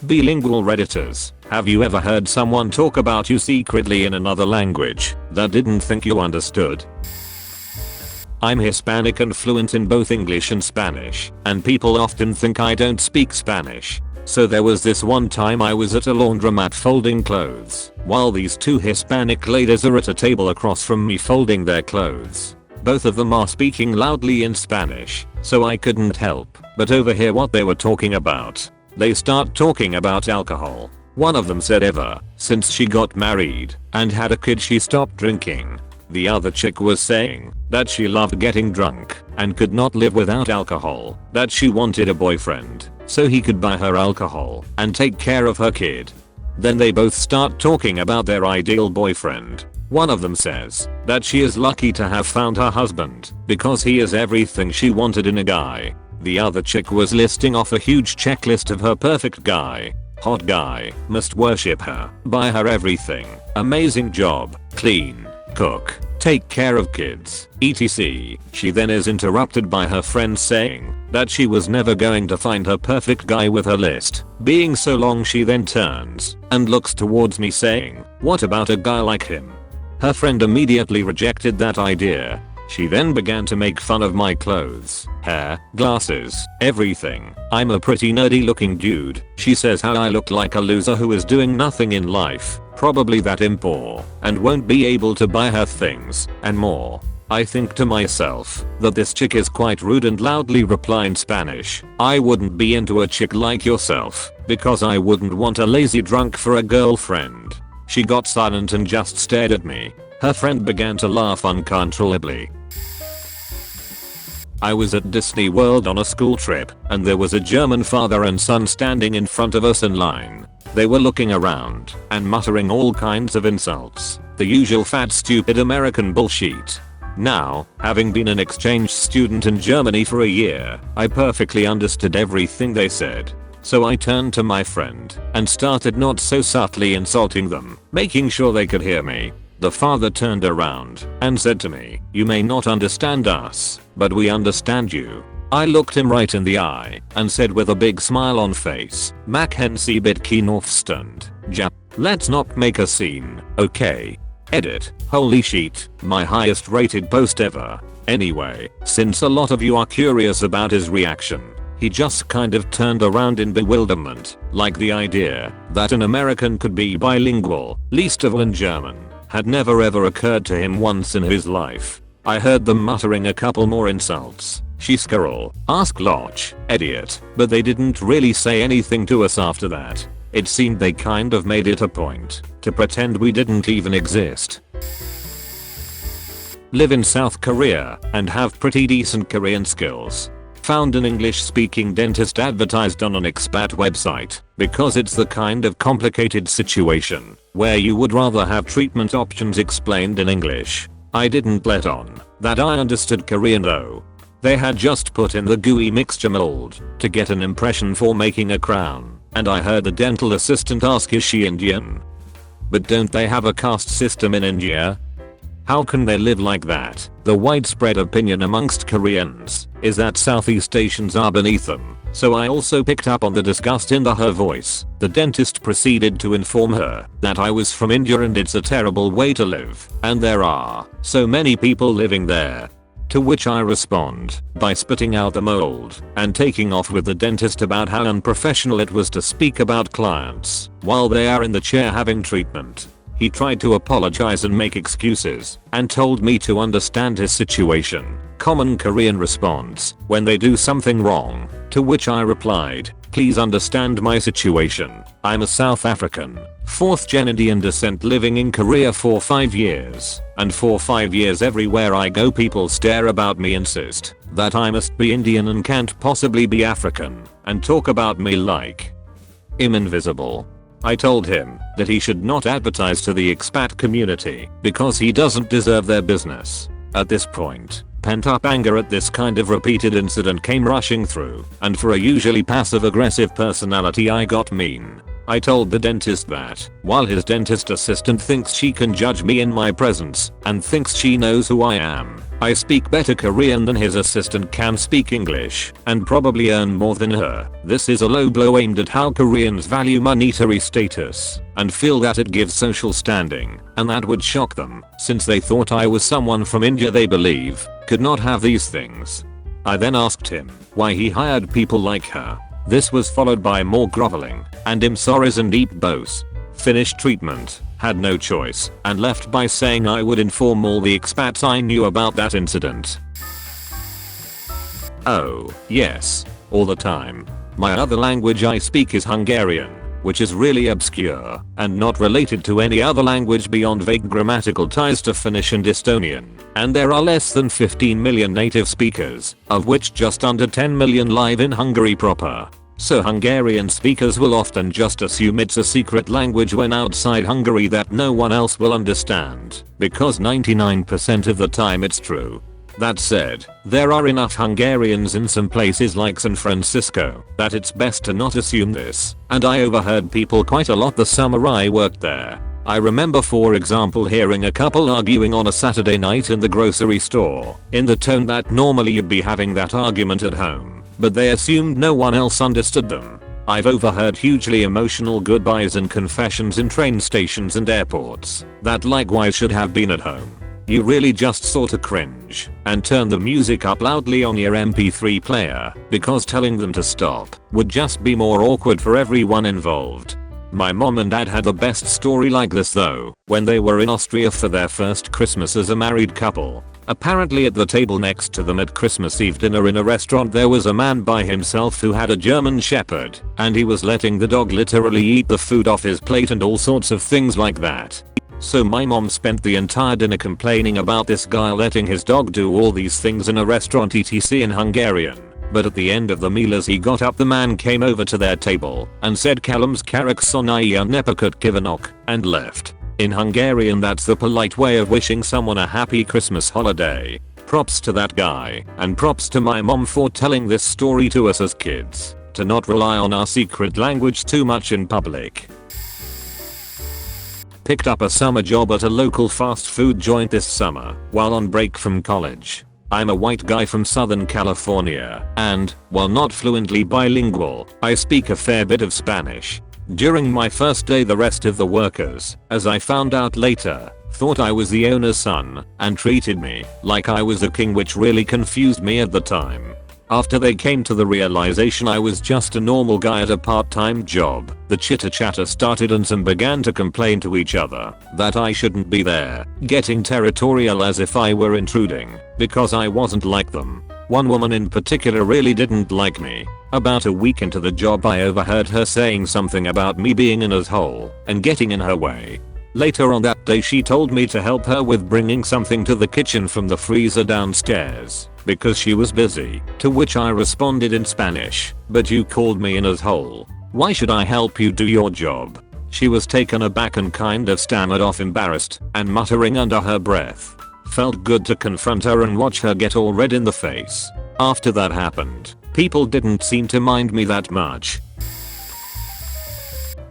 Bilingual Redditors, have you ever heard someone talk about you secretly in another language that didn't think you understood? I'm Hispanic and fluent in both English and Spanish, and people often think I don't speak Spanish. So there was this one time I was at a laundromat folding clothes, while these two Hispanic ladies are at a table across from me folding their clothes. Both of them are speaking loudly in Spanish, so I couldn't help but overhear what they were talking about. They start talking about alcohol. One of them said ever since she got married and had a kid she stopped drinking. The other chick was saying that she loved getting drunk and could not live without alcohol, that she wanted a boyfriend so he could buy her alcohol and take care of her kid. Then they both start talking about their ideal boyfriend. One of them says that she is lucky to have found her husband because he is everything she wanted in a guy. The other chick was listing off a huge checklist of her perfect guy. Hot guy, must worship her, buy her everything, amazing job, clean, cook, take care of kids, etc. She then is interrupted by her friend saying that she was never going to find her perfect guy with her list being so long. She then turns and looks towards me saying, "What about a guy like him?" Her friend immediately rejected that idea. She then began to make fun of my clothes, hair, glasses, everything. I'm a pretty nerdy looking dude. She says how I look like a loser who is doing nothing in life, probably that poor, and won't be able to buy her things, and more. I think to myself that this chick is quite rude and loudly reply in Spanish, "I wouldn't be into a chick like yourself because I wouldn't want a lazy drunk for a girlfriend." She got silent and just stared at me. Her friend began to laugh uncontrollably. I was at Disney World on a school trip, and there was a German father and son standing in front of us in line. They were looking around and muttering all kinds of insults, the usual fat stupid American bullshit. Now, having been an exchange student in Germany for a year, I perfectly understood everything they said. So I turned to my friend and started not so subtly insulting them, making sure they could hear me. The father turned around and said to me, "You may not understand us, but we understand you." I looked him right in the eye and said with a big smile on face, "Mac hen sie bitkin aufstand, ja. Let's not make a scene, okay?" Edit. Holy shit, my highest rated post ever. Anyway, since a lot of you are curious about his reaction, he just kind of turned around in bewilderment, like the idea that an American could be bilingual, least of all in German, had never ever occurred to him once in his life. I heard them muttering a couple more insults. She squirrel, ask Lodge, idiot, but they didn't really say anything to us after that. It seemed they kind of made it a point to pretend we didn't even exist. Live in South Korea and have pretty decent Korean skills. Found an English speaking dentist advertised on an expat website because it's the kind of complicated situation where you would rather have treatment options explained in English. I didn't let on that I understood Korean though. They had just put in the gooey mixture mold to get an impression for making a crown, and I heard the dental assistant ask, "Is she Indian?" But don't they have a caste system in India? How can they live like that? The widespread opinion amongst Koreans is that Southeast Asians are beneath them, so I also picked up on the disgust in her voice. The dentist proceeded to inform her that I was from India and it's a terrible way to live, and there are so many people living there. To which I respond by spitting out the mold and taking off with the dentist about how unprofessional it was to speak about clients while they are in the chair having treatment. He tried to apologize and make excuses and told me to understand his situation. Common Korean response when they do something wrong, to which I replied, "Please understand my situation. I'm a South African, 4th gen Indian descent living in Korea for 5 years, and for 5 years everywhere I go people stare about me, insist that I must be Indian and can't possibly be African, and talk about me like I'm invisible." I told him that he should not advertise to the expat community because he doesn't deserve their business. At this point, pent-up anger at this kind of repeated incident came rushing through, and for a usually passive-aggressive personality I got mean. I told the dentist that, while his dentist assistant thinks she can judge me in my presence and thinks she knows who I am, I speak better Korean than his assistant can speak English, and probably earn more than her. This is a low blow aimed at how Koreans value monetary status, and feel that it gives social standing, and that would shock them, since they thought I was someone from India they believe could not have these things. I then asked him why he hired people like her. This was followed by more groveling, and I'm sorries and deep bows. Finished treatment, had no choice, and left by saying I would inform all the expats I knew about that incident. Oh, yes. All the time. My other language I speak is Hungarian, which is really obscure, and not related to any other language beyond vague grammatical ties to Finnish and Estonian, and there are less than 15 million native speakers, of which just under 10 million live in Hungary proper. So Hungarian speakers will often just assume it's a secret language when outside Hungary that no one else will understand, because 99% of the time it's true. That said, there are enough Hungarians in some places like San Francisco that it's best to not assume this, and I overheard people quite a lot the summer I worked there. I remember for example hearing a couple arguing on a Saturday night in the grocery store, in the tone that normally you'd be having that argument at home, but they assumed no one else understood them. I've overheard hugely emotional goodbyes and confessions in train stations and airports that likewise should have been at home. You really just sorta cringe and turn the music up loudly on your MP3 player, because telling them to stop would just be more awkward for everyone involved. My mom and dad had the best story like this though, when they were in Austria for their first Christmas as a married couple. Apparently at the table next to them at Christmas Eve dinner in a restaurant there was a man by himself who had a German shepherd, and he was letting the dog literally eat the food off his plate and all sorts of things like that. So my mom spent the entire dinner complaining about this guy letting his dog do all these things in a restaurant etc in Hungarian. But at the end of the meal as he got up the man came over to their table and said Kalams Karaksonia Nepakut Kivanok and left. In Hungarian that's the polite way of wishing someone a happy Christmas holiday. Props to that guy, and props to my mom for telling this story to us as kids, to not rely on our secret language too much in public. Picked up a summer job at a local fast food joint this summer while on break from college. I'm a white guy from Southern California, and, while not fluently bilingual, I speak a fair bit of Spanish. During my first day the rest of the workers, as I found out later, thought I was the owner's son, and treated me like I was the king, which really confused me at the time. After they came to the realization I was just a normal guy at a part-time job, the chitter-chatter started and some began to complain to each other that I shouldn't be there, getting territorial as if I were intruding, because I wasn't like them. One woman in particular really didn't like me. About a week into the job I overheard her saying something about me being an asshole and getting in her way. Later on that day she told me to help her with bringing something to the kitchen from the freezer downstairs, because she was busy, to which I responded in Spanish, "But you called me an asshole. Why should I help you do your job?" She was taken aback and kind of stammered off, embarrassed and muttering under her breath. Felt good to confront her and watch her get all red in the face. After that happened, people didn't seem to mind me that much.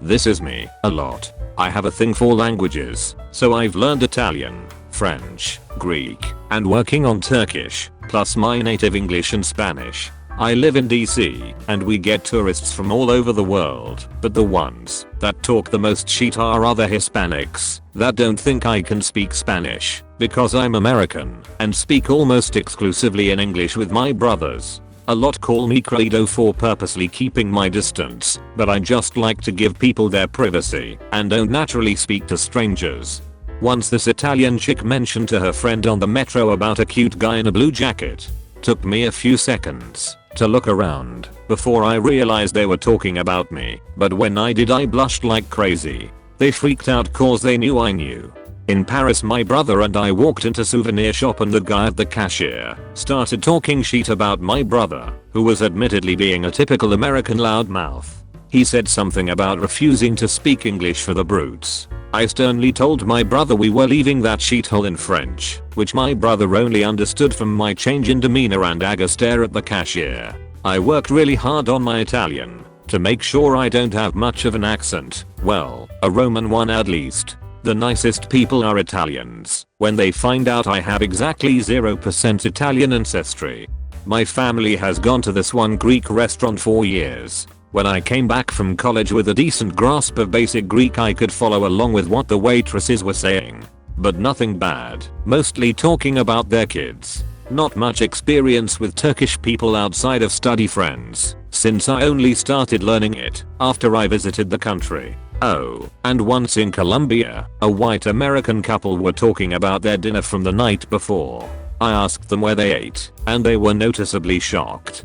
This is me, a lot. I have a thing for languages, so I've learned Italian, French, Greek, and working on Turkish, plus my native English and Spanish. I live in DC, and we get tourists from all over the world, but the ones that talk the most shit are other Hispanics that don't think I can speak Spanish, because I'm American, and speak almost exclusively in English with my brothers. A lot call me Credo for purposely keeping my distance, but I just like to give people their privacy, and don't naturally speak to strangers. Once this Italian chick mentioned to her friend on the metro about a cute guy in a blue jacket. Took me a few seconds to look around before I realized they were talking about me, but when I did I blushed like crazy. They freaked out cause they knew I knew. In Paris my brother and I walked into souvenir shop and the guy at the cashier started talking shit about my brother, who was admittedly being a typical American loudmouth. He said something about refusing to speak English for the brutes. I sternly told my brother we were leaving that shithole in French, which my brother only understood from my change in demeanor and agger stare at the cashier. I worked really hard on my Italian to make sure I don't have much of an accent, well, a Roman one at least. The nicest people are Italians, when they find out I have exactly 0% Italian ancestry. My family has gone to this one Greek restaurant for years. When I came back from college with a decent grasp of basic Greek, I could follow along with what the waitresses were saying. But nothing bad, mostly talking about their kids. Not much experience with Turkish people outside of study friends, since I only started learning it after I visited the country. Oh, and once in Colombia, a white American couple were talking about their dinner from the night before. I asked them where they ate, and they were noticeably shocked.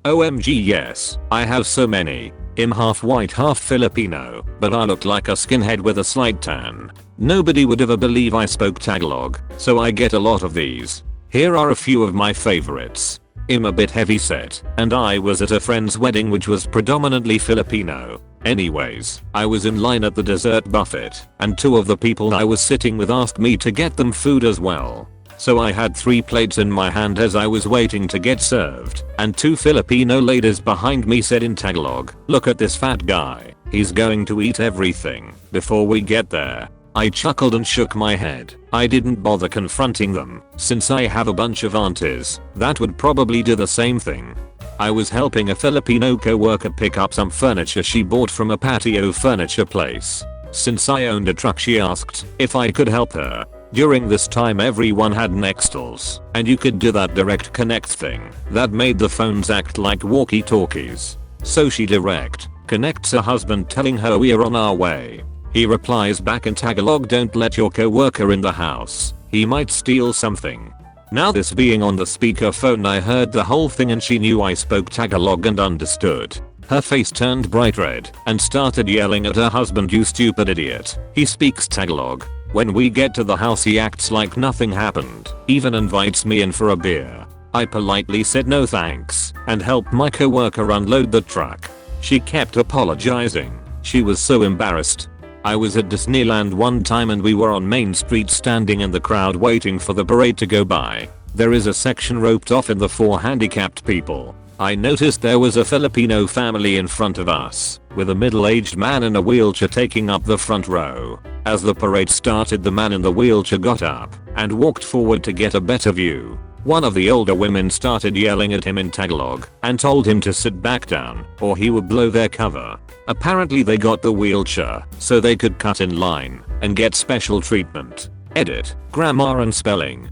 OMG yes, I have so many. I'm half white half Filipino, but I look like a skinhead with a slight tan. Nobody would ever believe I spoke Tagalog, so I get a lot of these. Here are a few of my favorites. I'm a bit heavy set, and I was at a friend's wedding which was predominantly Filipino. Anyways, I was in line at the dessert buffet, and two of the people I was sitting with asked me to get them food as well. So I had 3 plates in my hand as I was waiting to get served, and 2 Filipino ladies behind me said in Tagalog, "Look at this fat guy, he's going to eat everything before we get there." I chuckled and shook my head. I didn't bother confronting them, since I have a bunch of aunties that would probably do the same thing. I was helping a Filipino co-worker pick up some furniture she bought from a patio furniture place. Since I owned a truck, she asked if I could help her. During this time everyone had Nextels, and you could do that direct connect thing that made the phones act like walkie-talkies. So she direct connects her husband telling her we're on our way. He replies back in Tagalog, "Don't let your co-worker in the house. He might steal something." Now this being on the speakerphone, I heard the whole thing and she knew I spoke Tagalog and understood. Her face turned bright red and started yelling at her husband, "You stupid idiot. He speaks Tagalog." When we get to the house he acts like nothing happened, even invites me in for a beer. I politely said no thanks and helped my co-worker unload the truck. She kept apologizing. She was so embarrassed. I was at Disneyland one time and we were on Main Street standing in the crowd waiting for the parade to go by. There is a section roped off in the for handicapped people. I noticed there was a Filipino family in front of us, with a middle-aged man in a wheelchair taking up the front row. As the parade started, the man in the wheelchair got up and walked forward to get a better view. One of the older women started yelling at him in Tagalog and told him to sit back down or he would blow their cover. Apparently they got the wheelchair so they could cut in line and get special treatment. Edit, grammar and spelling.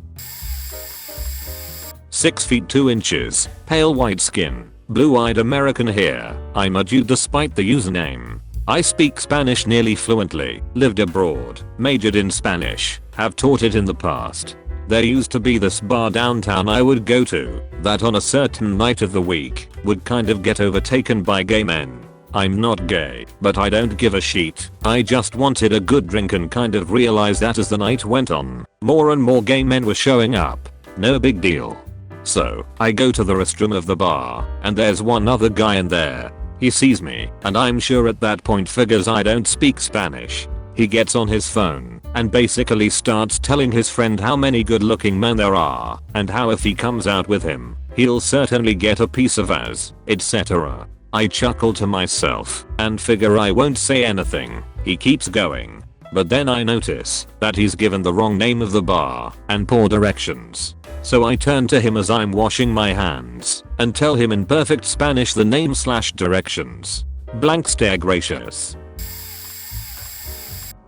6 feet 2 inches, pale white skin, blue-eyed American hair. I'm a dude despite the username. I speak Spanish nearly fluently, lived abroad, majored in Spanish, have taught it in the past. There used to be this bar downtown I would go to that on a certain night of the week would kind of get overtaken by gay men. I'm not gay, but I don't give a shit. I just wanted a good drink and kind of realized that as the night went on, more and more gay men were showing up. No big deal. So, I go to the restroom of the bar, and there's one other guy in there. He sees me, and I'm sure at that point figures I don't speak Spanish. He gets on his phone, and basically starts telling his friend how many good looking men there are, and how if he comes out with him, he'll certainly get a piece of ass, etc. I chuckle to myself, and figure I won't say anything. He keeps going. But then I notice that he's given the wrong name of the bar, and poor directions. So I turn to him as I'm washing my hands, and tell him in perfect Spanish the name/directions. Blank stare gracious.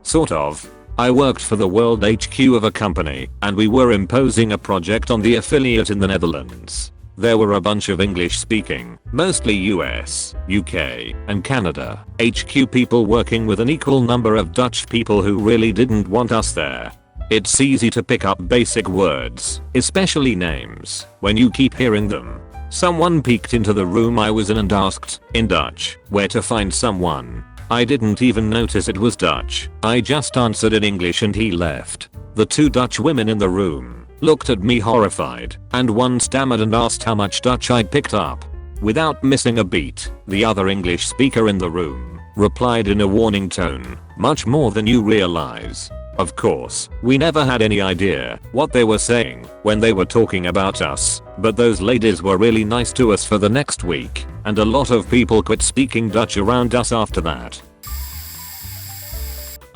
Sort of. I worked for the world HQ of a company, and we were imposing a project on the affiliate in the Netherlands. There were a bunch of English speaking, mostly US, UK, and Canada, HQ people working with an equal number of Dutch people who really didn't want us there. It's easy to pick up basic words, especially names, when you keep hearing them. Someone peeked into the room I was in and asked, in Dutch, where to find someone. I didn't even notice it was Dutch. I just answered in English and he left. The 2 Dutch women in the room looked at me horrified, and one stammered and asked how much Dutch I picked up. Without missing a beat, the other English speaker in the room replied in a warning tone, "Much more than you realize." Of course, we never had any idea what they were saying when they were talking about us, but those ladies were really nice to us for the next week, and a lot of people quit speaking Dutch around us after that.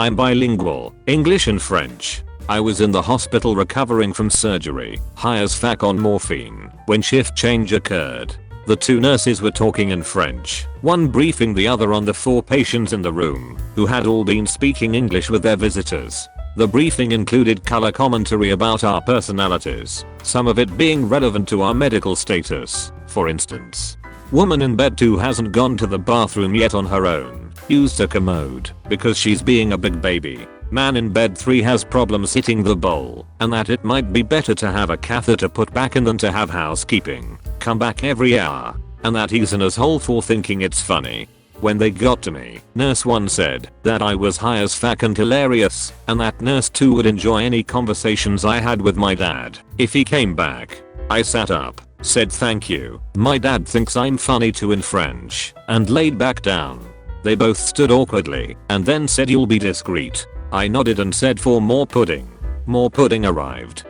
I'm bilingual, English and French. I was in the hospital recovering from surgery, high as fuck on morphine, when shift change occurred. The two nurses were talking in French, one briefing the other on the 4 patients in the room, who had all been speaking English with their visitors. The briefing included color commentary about our personalities, some of it being relevant to our medical status. For instance, woman in bed 2 hasn't gone to the bathroom yet on her own, used a commode, because she's being a big baby. Man in bed 3 has problems hitting the bowl, and that it might be better to have a catheter put back in than to have housekeeping come back every hour, and that he's an asshole for thinking it's funny. When they got to me, nurse 1 said that I was high as fuck and hilarious, and that nurse 2 would enjoy any conversations I had with my dad if he came back. I sat up, said thank you, my dad thinks I'm funny too in French, and laid back down. They both stood awkwardly and then said you'll be discreet. I nodded and said for more pudding. More pudding arrived.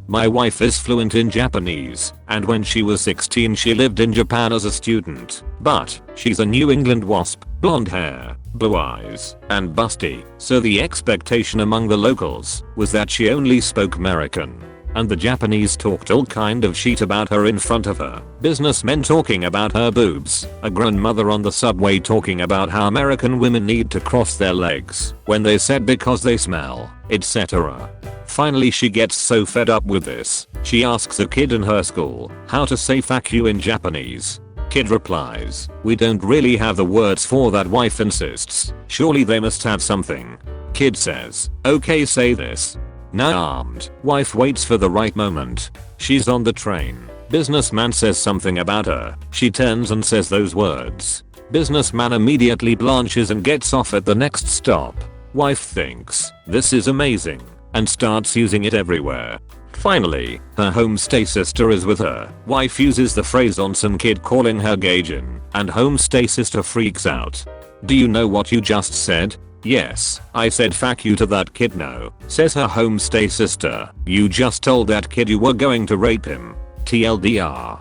My wife is fluent in Japanese, and when she was 16 she lived in Japan as a student, but she's a New England wasp, blonde hair, blue eyes, and busty, so the expectation among the locals was that she only spoke American. And the Japanese talked all kind of shit about her in front of her. Businessmen talking about her boobs, a grown mother on the subway talking about how American women need to cross their legs when they said because they smell, etc. Finally she gets so fed up with this, she asks a kid in her school how to say fuck you in Japanese. Kid replies, we don't really have the words for that. Wife insists, surely they must have something. Kid says, okay say this. Now armed, wife waits for the right moment. She's on the train. Businessman says something about her. She turns and says those words. Businessman immediately blanches and gets off at the next stop. Wife thinks, this is amazing, and starts using it everywhere. Finally, her homestay sister is with her. Wife uses the phrase on some kid calling her Gaijin, and homestay sister freaks out. Do you know what you just said? Yes, I said fuck you to that kid. No, says her homestay sister. You just told that kid you were going to rape him. TLDR.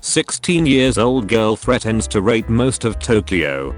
16 years old girl threatens to rape most of Tokyo.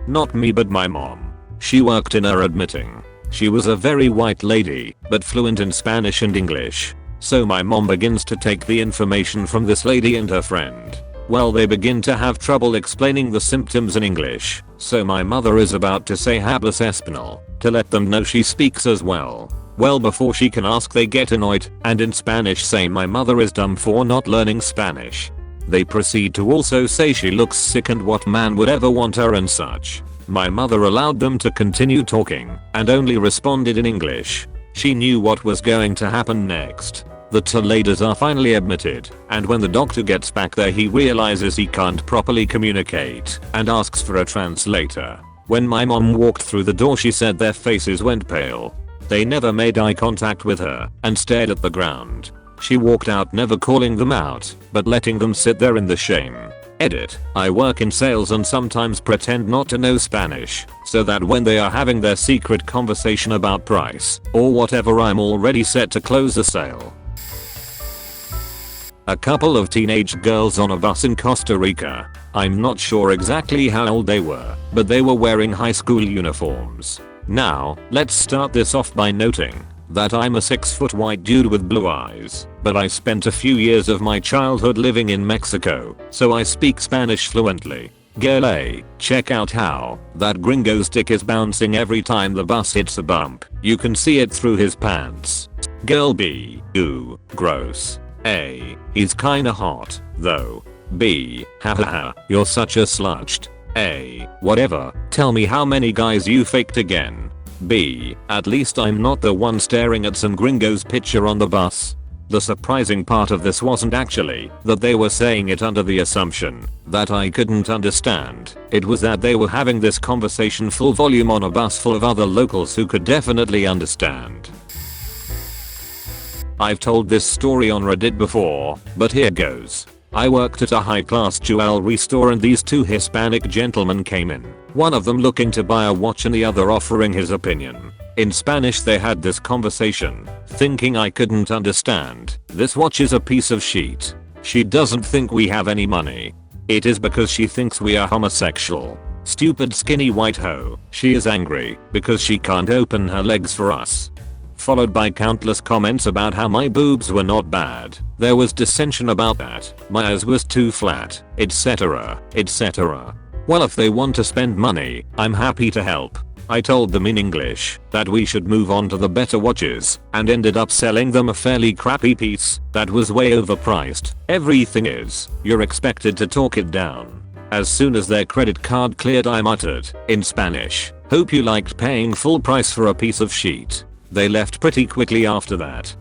Not me but my mom. She worked in her admitting. She was a very white lady, but fluent in Spanish and English. So my mom begins to take the information from this lady and her friend. Well, they begin to have trouble explaining the symptoms in English, so my mother is about to say hablas espinal to let them know she speaks as well. Well, before she can ask they get annoyed and in Spanish say my mother is dumb for not learning Spanish. They proceed to also say she looks sick and what man would ever want her and such. My mother allowed them to continue talking and only responded in English. She knew what was going to happen next. The two ladies are finally admitted, and when the doctor gets back there he realizes he can't properly communicate and asks for a translator. When my mom walked through the door she said their faces went pale. They never made eye contact with her and stared at the ground. She walked out never calling them out, but letting them sit there in the shame. Edit. I work in sales and sometimes pretend not to know Spanish, so that when they are having their secret conversation about price or whatever I'm already set to close the sale. A couple of teenage girls on a bus in Costa Rica. I'm not sure exactly how old they were, but they were wearing high school uniforms. Now, let's start this off by noting that I'm a 6-foot white dude with blue eyes, but I spent a few years of my childhood living in Mexico, so I speak Spanish fluently. Girl A, check out how that gringo stick is bouncing every time the bus hits a bump. You can see it through his pants. Girl B, ooh, gross. A, he's kinda hot, though. B, hahaha, you're such a slouched. A, whatever, tell me how many guys you faked again. B, at least I'm not the one staring at some gringo's picture on the bus. The surprising part of this wasn't actually that they were saying it under the assumption that I couldn't understand. It was that they were having this conversation full volume on a bus full of other locals who could definitely understand. I've told this story on Reddit before, but here goes. I worked at a high-class jewelry store and these two Hispanic gentlemen came in. One of them looking to buy a watch and the other offering his opinion. In Spanish they had this conversation, thinking I couldn't understand. This watch is a piece of shit. She doesn't think we have any money. It is because she thinks we are homosexual. Stupid skinny white hoe. She is angry because she can't open her legs for us. Followed by countless comments about how my boobs were not bad. There was dissension about that. My ass was too flat, etc, etc. Well, if they want to spend money, I'm happy to help. I told them in English that we should move on to the better watches and ended up selling them a fairly crappy piece that was way overpriced. Everything is, you're expected to talk it down. As soon as their credit card cleared, I muttered, in Spanish, "Hope you liked paying full price for a piece of sheet." They left pretty quickly after that.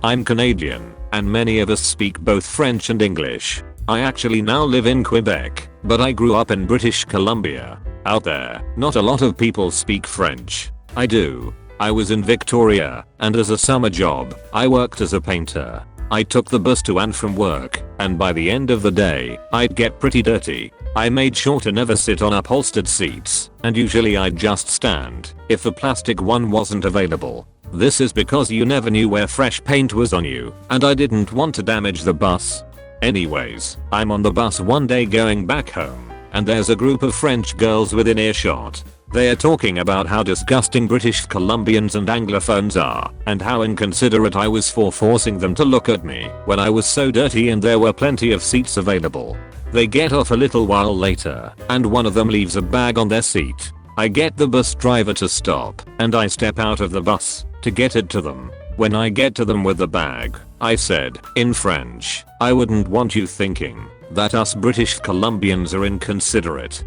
I'm Canadian, and many of us speak both French and English. I actually now live in Quebec, but I grew up in British Columbia. Out there, not a lot of people speak French. I do. I was in Victoria, and as a summer job, I worked as a painter. I took the bus to and from work, and by the end of the day, I'd get pretty dirty. I made sure to never sit on upholstered seats, and usually I'd just stand, if the plastic one wasn't available. This is because you never knew where fresh paint was on you, and I didn't want to damage the bus. Anyways, I'm on the bus one day going back home, and there's a group of French girls within earshot. They are talking about how disgusting British Columbians and Anglophones are, and how inconsiderate I was for forcing them to look at me when I was so dirty and there were plenty of seats available. They get off a little while later, and one of them leaves a bag on their seat. I get the bus driver to stop, and I step out of the bus to get it to them. When I get to them with the bag, I said, in French, "I wouldn't want you thinking that us British Columbians are inconsiderate."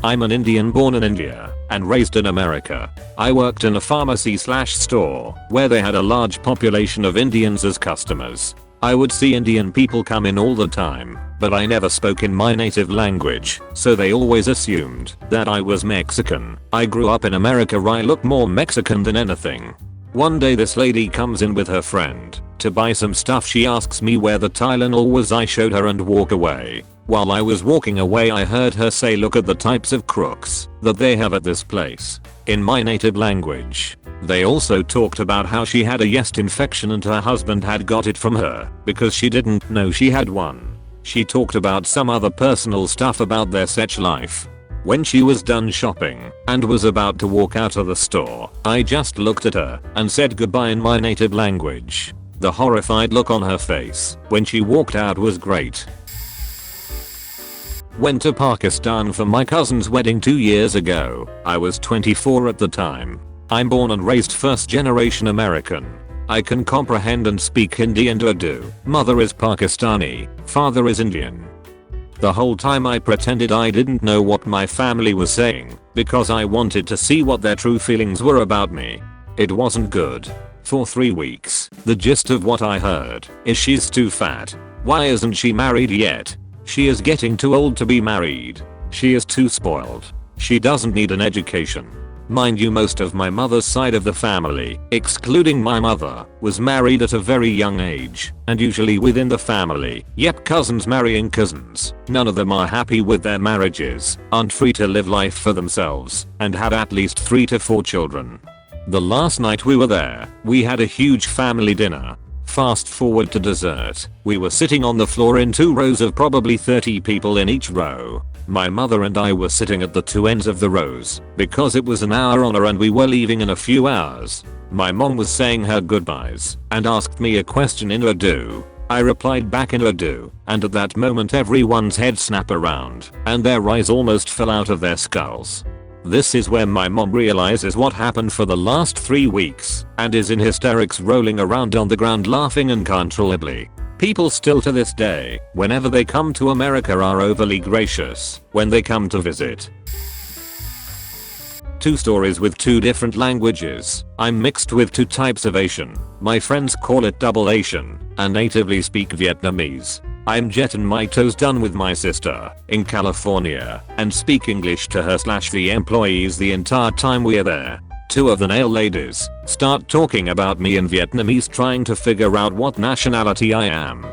I'm an Indian born in India and raised in America. I worked in a pharmacy/store where they had a large population of Indians as customers. I would see Indian people come in all the time, but I never spoke in my native language, so they always assumed that I was Mexican. I grew up in America. I look more Mexican than anything. One day this lady comes in with her friend to buy some stuff. She asks me where the Tylenol was. I showed her and walk away. While I was walking away, I heard her say, "Look at the types of crooks that they have at this place," in my native language. They also talked about how she had a yeast infection and her husband had got it from her because she didn't know she had one. She talked about some other personal stuff about their sex life. When she was done shopping and was about to walk out of the store, I just looked at her and said goodbye in my native language. The horrified look on her face when she walked out was great. Went to Pakistan for my cousin's wedding 2 years ago. I was 24 at the time. I'm born and raised first generation American. I can comprehend and speak Hindi and Urdu. Mother is Pakistani, father is Indian. The whole time I pretended I didn't know what my family was saying because I wanted to see what their true feelings were about me. It wasn't good. For 3 weeks, the gist of what I heard is she's too fat. Why isn't she married yet? She is getting too old to be married. She is too spoiled. She doesn't need an education. Mind you, most of my mother's side of the family, excluding my mother, was married at a very young age, and usually within the family. Yep, cousins marrying cousins. None of them are happy with their marriages, aren't free to live life for themselves, and have at least 3 to 4 children. The last night we were there, we had a huge family dinner. Fast forward to dessert, we were sitting on the floor in 2 rows of probably 30 people in each row. My mother and I were sitting at the 2 ends of the rows because it was an hour honor and we were leaving in a few hours. My mom was saying her goodbyes and asked me a question in Urdu. I replied back in Urdu, and at that moment everyone's head snapped around and their eyes almost fell out of their skulls. This is where my mom realizes what happened for the last 3 weeks and is in hysterics, rolling around on the ground laughing uncontrollably. People still to this day, whenever they come to America, are overly gracious when they come to visit. 2 stories with 2 different languages. I'm mixed with 2 types of Asian. My friends call it double Asian and natively speak Vietnamese. I'm jetting my toes done with my sister in California and speak English to her/the employees the entire time we are there. 2 of the nail ladies start talking about me in Vietnamese, trying to figure out what nationality I am.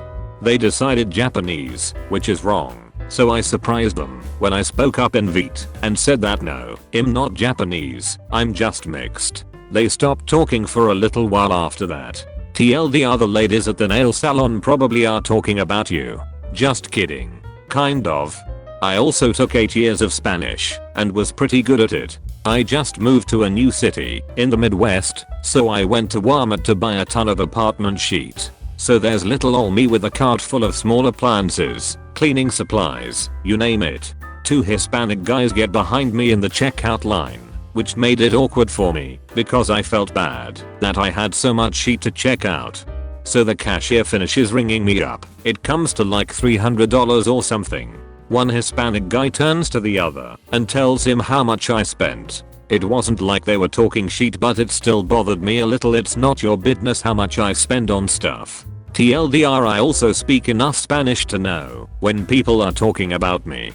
They decided Japanese, which is wrong. So I surprised them when I spoke up in Viet and said that no, I'm not Japanese, I'm just mixed. They stopped talking for a little while after that. TLD, other ladies at the nail salon probably are talking about you. Just kidding. kind of. I also took 8 years of Spanish and was pretty good at it. I just moved to a new city in the Midwest, so I went to Walmart to buy a ton of apartment sheet. So there's little ol' me with a cart full of small appliances, cleaning supplies, you name it. 2 Hispanic guys get behind me in the checkout line, which made it awkward for me because I felt bad that I had so much sheet to check out. So the cashier finishes ringing me up. It comes to like $300 or something. One Hispanic guy turns to the other and tells him how much I spent. It wasn't like they were talking shit, but it still bothered me a little. It's not your business how much I spend on stuff. TLDR, I also speak enough Spanish to know when people are talking about me.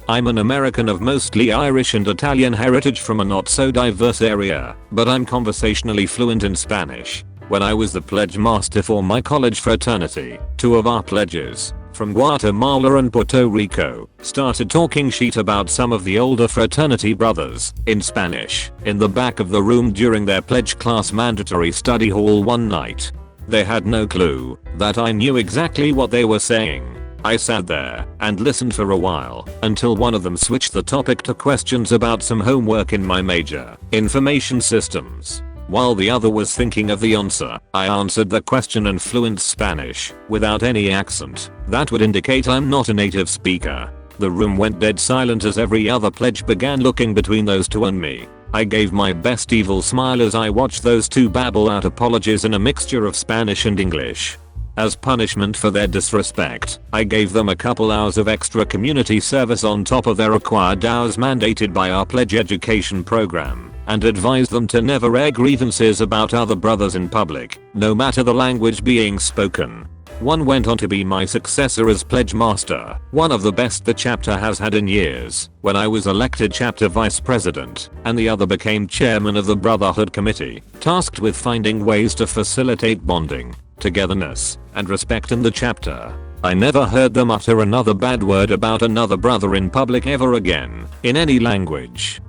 I'm an American of mostly Irish and Italian heritage from a not so diverse area, but I'm conversationally fluent in Spanish. When I was the pledge master for my college fraternity, 2 of our pledges, from Guatemala and Puerto Rico, started talking shit about some of the older fraternity brothers in Spanish in the back of the room during their pledge class mandatory study hall one night. They had no clue that I knew exactly what they were saying. I sat there and listened for a while until one of them switched the topic to questions about some homework in my major, information systems. While the other was thinking of the answer, I answered the question in fluent Spanish without any accent. That would indicate I'm not a native speaker. The room went dead silent as every other pledge began looking between those 2 and me. I gave my best evil smile as I watched those 2 babble out apologies in a mixture of Spanish and English. As punishment for their disrespect, I gave them a couple hours of extra community service on top of their required hours mandated by our pledge education program, and advised them to never air grievances about other brothers in public, no matter the language being spoken. One went on to be my successor as pledge master, one of the best the chapter has had in years, when I was elected chapter vice president, and the other became chairman of the Brotherhood Committee, tasked with finding ways to facilitate bonding, togetherness, and respect in the chapter. I never heard them utter another bad word about another brother in public ever again, in any language.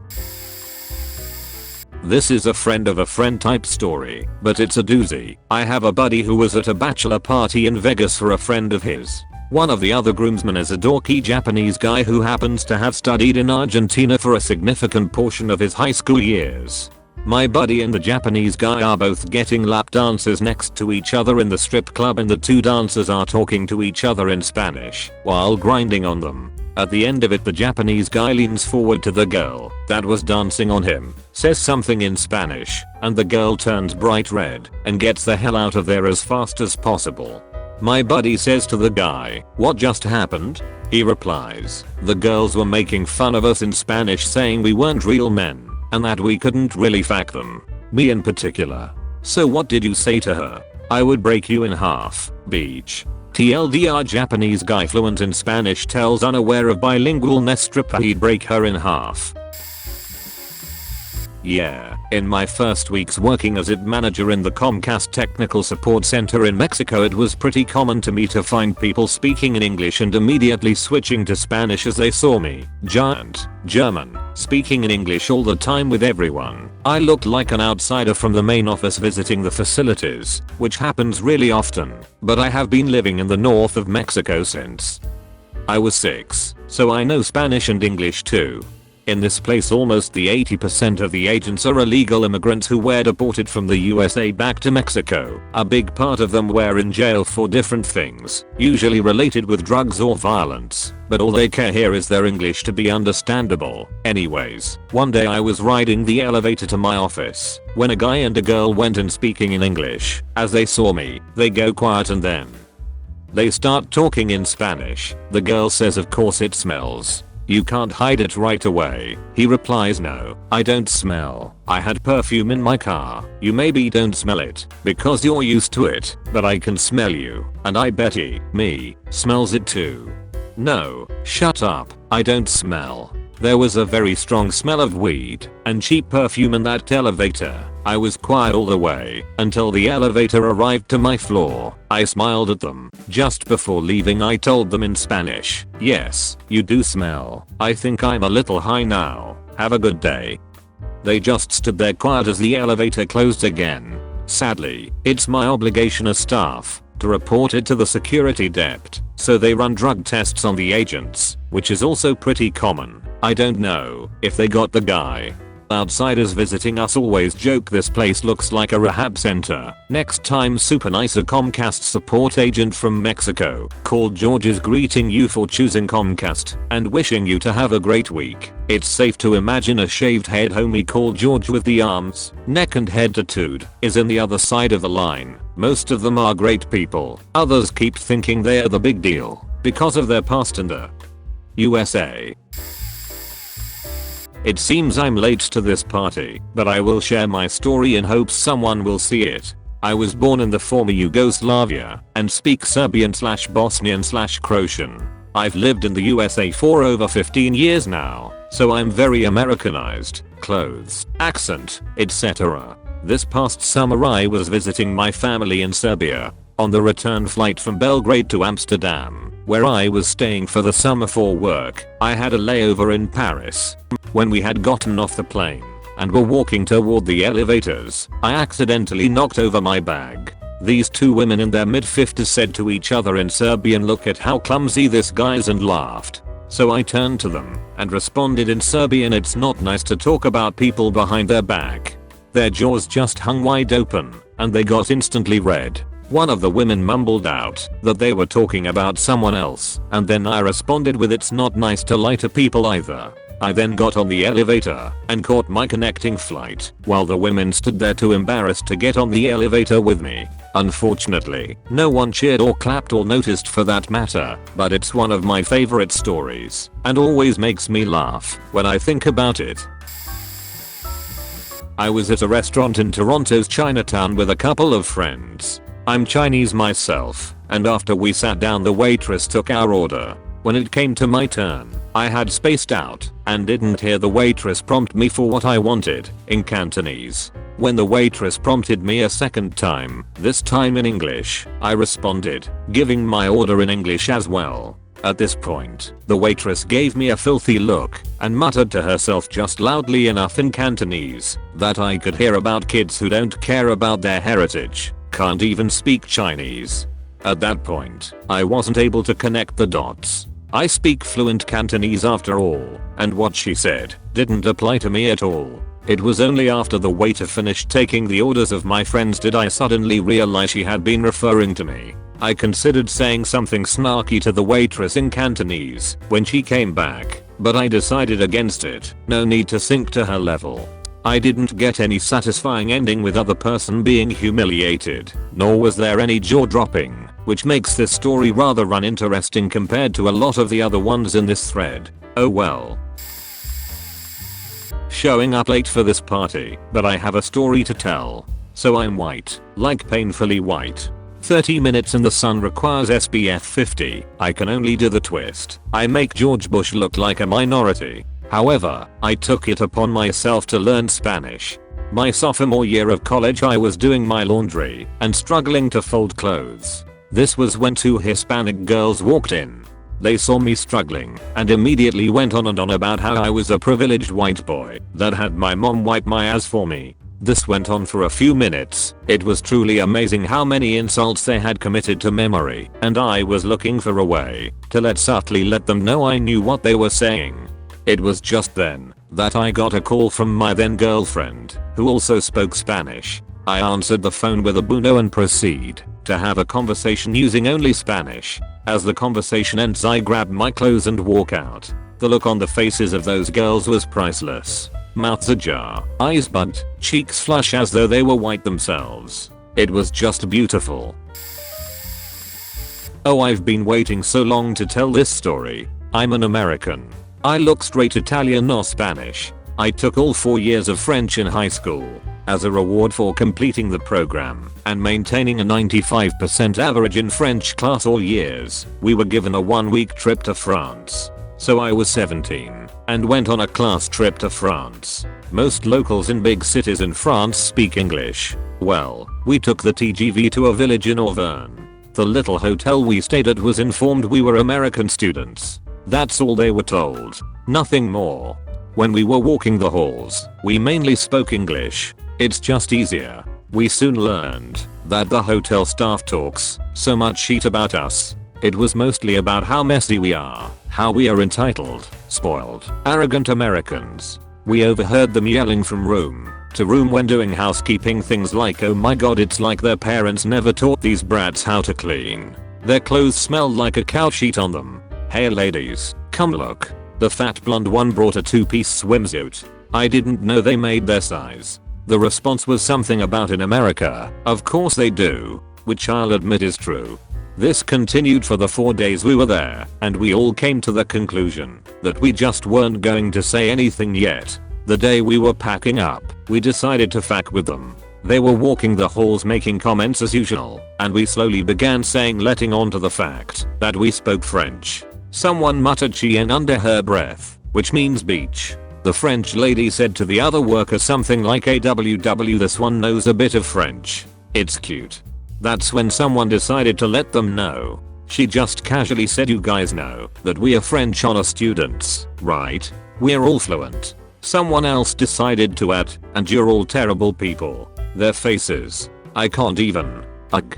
This is a friend of a friend type story, but it's a doozy. I have a buddy who was at a bachelor party in Vegas for a friend of his. One of the other groomsmen is a dorky Japanese guy who happens to have studied in Argentina for a significant portion of his high school years. My buddy and the Japanese guy are both getting lap dances next to each other in the strip club, and the 2 dancers are talking to each other in Spanish while grinding on them. At the end of it, the Japanese guy leans forward to the girl that was dancing on him, says something in Spanish, and the girl turns bright red and gets the hell out of there as fast as possible. My buddy says to the guy, "What just happened?" He replies, "The girls were making fun of us in Spanish, saying we weren't real men and that we couldn't really fuck them. Me in particular. So what did you say to her?" "I would break you in half, beach." TLDR, Japanese guy fluent in Spanish tells unaware of bilingualness stripper he'd break her in half. Yeah, in my first weeks working as IT manager in the Comcast Technical Support Center in Mexico, it was pretty common to me to find people speaking in English and immediately switching to Spanish as they saw me, giant German, speaking in English all the time with everyone. I looked like an outsider from the main office visiting the facilities, which happens really often, but I have been living in the north of Mexico since I was 6, so I know Spanish and English too. In this place almost the 80% of the agents are illegal immigrants who were deported from the USA back to Mexico. A big part of them were in jail for different things, usually related with drugs or violence, but all they care here is their English to be understandable. Anyways, one day I was riding the elevator to my office when a guy and a girl went in speaking in English. As they saw me, they go quiet and then they start talking in Spanish. The girl says, "Of course it smells. You can't hide it right away." He replies, "No, I don't smell. I had perfume in my car. You maybe don't smell it because you're used to it, but I can smell you, and I bet me smells it too." "No, shut up. I don't smell." There was a very strong smell of weed and cheap perfume in that elevator. I was quiet all the way until the elevator arrived to my floor. I smiled at them. Just before leaving, I told them in Spanish, "Yes, you do smell. I think I'm a little high now. Have a good day." They just stood there quiet as the elevator closed again. Sadly, it's my obligation as staff to report it to the security depot, so they run drug tests on the agents, which is also pretty common. I don't know if they got the guy. Outsiders visiting us always joke this place looks like a rehab center. Next time super nice a Comcast support agent from Mexico called George is greeting you for choosing Comcast and wishing you to have a great week. It's safe to imagine a shaved head homie called George with the arms, neck and head tattooed is in the other side of the line. Most of them are great people. Others keep thinking they are the big deal because of their past in the USA. It seems I'm late to this party, but I will share my story in hopes someone will see it. I was born in the former Yugoslavia and speak Serbian/Bosnian/Croatian. I've lived in the USA for over 15 years now, so I'm very Americanized, clothes, accent, etc. This past summer I was visiting my family in Serbia. On the return flight from Belgrade to Amsterdam, where I was staying for the summer for work, I had a layover in Paris. When we had gotten off the plane and were walking toward the elevators, I accidentally knocked over my bag. These two women in their mid-50s said to each other in Serbian, "Look at how clumsy this guy is," and laughed. So I turned to them and responded in Serbian, "It's not nice to talk about people behind their back." Their jaws just hung wide open and they got instantly red. One of the women mumbled out that they were talking about someone else, and then I responded with, "It's not nice to lie to people either." I then got on the elevator and caught my connecting flight while the women stood there too embarrassed to get on the elevator with me. Unfortunately, no one cheered or clapped or noticed for that matter, but it's one of my favorite stories and always makes me laugh when I think about it. I was at a restaurant in Toronto's Chinatown with a couple of friends. I'm Chinese myself, and after we sat down the waitress took our order. When it came to my turn, I had spaced out and didn't hear the waitress prompt me for what I wanted in Cantonese. When the waitress prompted me a second time, this time in English, I responded, giving my order in English as well. At this point, the waitress gave me a filthy look and muttered to herself just loudly enough in Cantonese that I could hear about kids who don't care about their heritage, can't even speak Chinese. At that point, I wasn't able to connect the dots. I speak fluent Cantonese after all, and what she said didn't apply to me at all. It was only after the waiter finished taking the orders of my friends did I suddenly realize she had been referring to me. I considered saying something snarky to the waitress in Cantonese when she came back, but I decided against it. No need to sink to her level. I didn't get any satisfying ending with other person being humiliated, nor was there any jaw dropping, which makes this story rather uninteresting compared to a lot of the other ones in this thread. Oh well. Showing up late for this party, but I have a story to tell. So I'm white, like painfully white. 30 minutes in the sun requires SPF 50. I can only do the twist. I make George Bush look like a minority. However, I took it upon myself to learn Spanish. My sophomore year of college I was doing my laundry and struggling to fold clothes. This was when two Hispanic girls walked in. They saw me struggling and immediately went on and on about how I was a privileged white boy that had my mom wipe my ass for me. This went on for a few minutes. It was truly amazing how many insults they had committed to memory, and I was looking for a way to subtly let them know I knew what they were saying. It was just then that I got a call from my then girlfriend, who also spoke Spanish. I answered the phone with a buno and proceed to have a conversation using only Spanish. As the conversation ends I grab my clothes and walk out. The look on the faces of those girls was priceless. Mouths ajar, eyes bugged, cheeks flush as though they were white themselves. It was just beautiful. Oh, I've been waiting so long to tell this story. I'm an American. I look straight Italian or Spanish. I took all 4 years of French in high school. As a reward for completing the program and maintaining a 95% average in French class all years, we were given a 1-week trip to France. So I was 17 and went on a class trip to France. Most locals in big cities in France speak English. Well, we took the TGV to a village in Auvergne. The little hotel we stayed at was informed we were American students. That's all they were told. Nothing more. When we were walking the halls, we mainly spoke English. It's just easier. We soon learned that the hotel staff talks so much shit about us. It was mostly about how messy we are, how we are entitled, spoiled, arrogant Americans. We overheard them yelling from room to room when doing housekeeping, things like, "Oh my god, it's like their parents never taught these brats how to clean. Their clothes smelled like a cow sheet on them. Hey ladies, come look. The fat blonde one brought a 2-piece swimsuit. I didn't know they made their size." The response was something about, "In America, of course they do," which I'll admit is true. This continued for the 4 days we were there, and we all came to the conclusion that we just weren't going to say anything yet. The day we were packing up, we decided to fuck with them. They were walking the halls making comments as usual, and we slowly began saying, letting on to the fact that we spoke French. Someone muttered "chien" under her breath, which means beach. The French lady said to the other worker something like, "AWW, this one knows a bit of French. It's cute." That's when someone decided to let them know. She just casually said, "You guys know that we are French honor students, right? We're all fluent." Someone else decided to add, "And you're all terrible people." Their faces. I can't even. Ugh.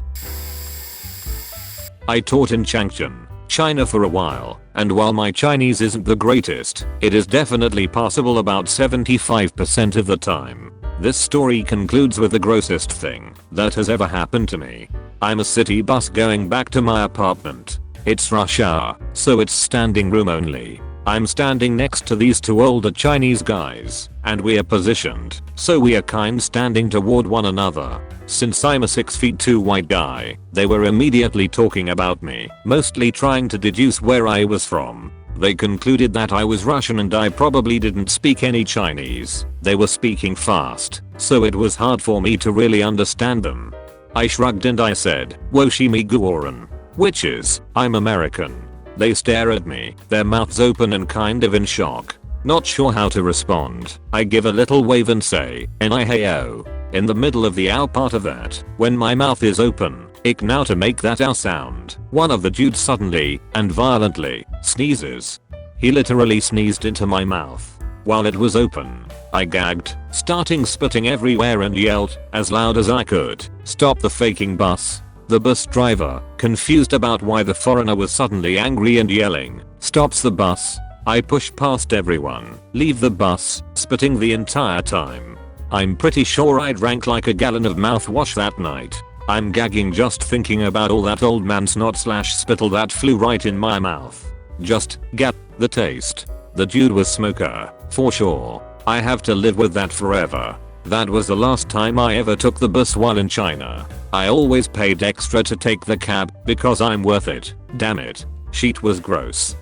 I taught in Changchun, China for a while, and while my Chinese isn't the greatest, it is definitely passable about 75% of the time. This story concludes with the grossest thing that has ever happened to me. I'm a city bus going back to my apartment. It's rush hour, so it's standing room only. I'm standing next to these two older Chinese guys, and we are positioned so we are kind standing toward one another. Since I'm a 6'2" white guy, they were immediately talking about me, mostly trying to deduce where I was from. They concluded that I was Russian and I probably didn't speak any Chinese. They were speaking fast, so it was hard for me to really understand them. I shrugged and I said, "Woshimi Guoran," which is, "I'm American." They stare at me, their mouths open and kind of in shock. Not sure how to respond. I give a little wave and say, "Ni-hey-o." In the middle of the ow part of that, when my mouth is open, ik now to make that ow sound, one of the dudes suddenly, and violently, sneezes. He literally sneezed into my mouth. While it was open, I gagged, starting spitting everywhere and yelled, as loud as I could, "Stop the faking bus." The bus driver, confused about why the foreigner was suddenly angry and yelling, stops the bus. I push past everyone, leave the bus, spitting the entire time. I'm pretty sure I drank like a gallon of mouthwash that night. I'm gagging just thinking about all that old man snot/spittle that flew right in my mouth. Just get the taste. The dude was smoker, for sure. I have to live with that forever. That was the last time I ever took the bus while in China. I always paid extra to take the cab because I'm worth it. Damn it. Shit was gross.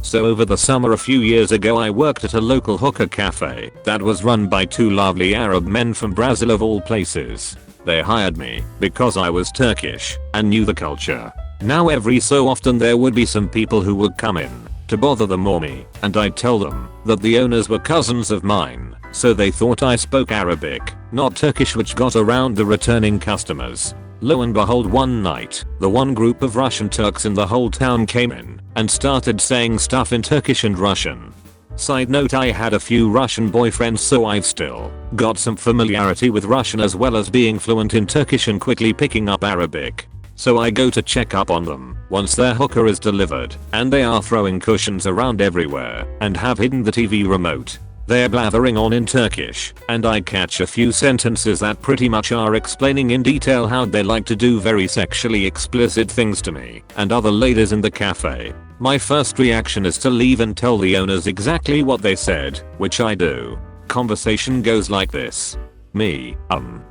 So over the summer a few years ago I worked at a local hookah cafe that was run by two lovely Arab men from Brazil of all places. They hired me because I was Turkish and knew the culture. Now every so often there would be some people who would come in to bother them or me, and I'd tell them that the owners were cousins of mine, so they thought I spoke Arabic, not Turkish, which got around the returning customers. Lo and behold, one night, the one group of Russian Turks in the whole town came in and started saying stuff in Turkish and Russian. Side note, I had a few Russian boyfriends, so I've still got some familiarity with Russian as well as being fluent in Turkish and quickly picking up Arabic. So I go to check up on them once their hookah is delivered, and they are throwing cushions around everywhere and have hidden the TV remote. They're blathering on in Turkish, and I catch a few sentences that pretty much are explaining in detail how they like to do very sexually explicit things to me and other ladies in the cafe. My first reaction is to leave and tell the owners exactly what they said, which I do. Conversation goes like this. Me,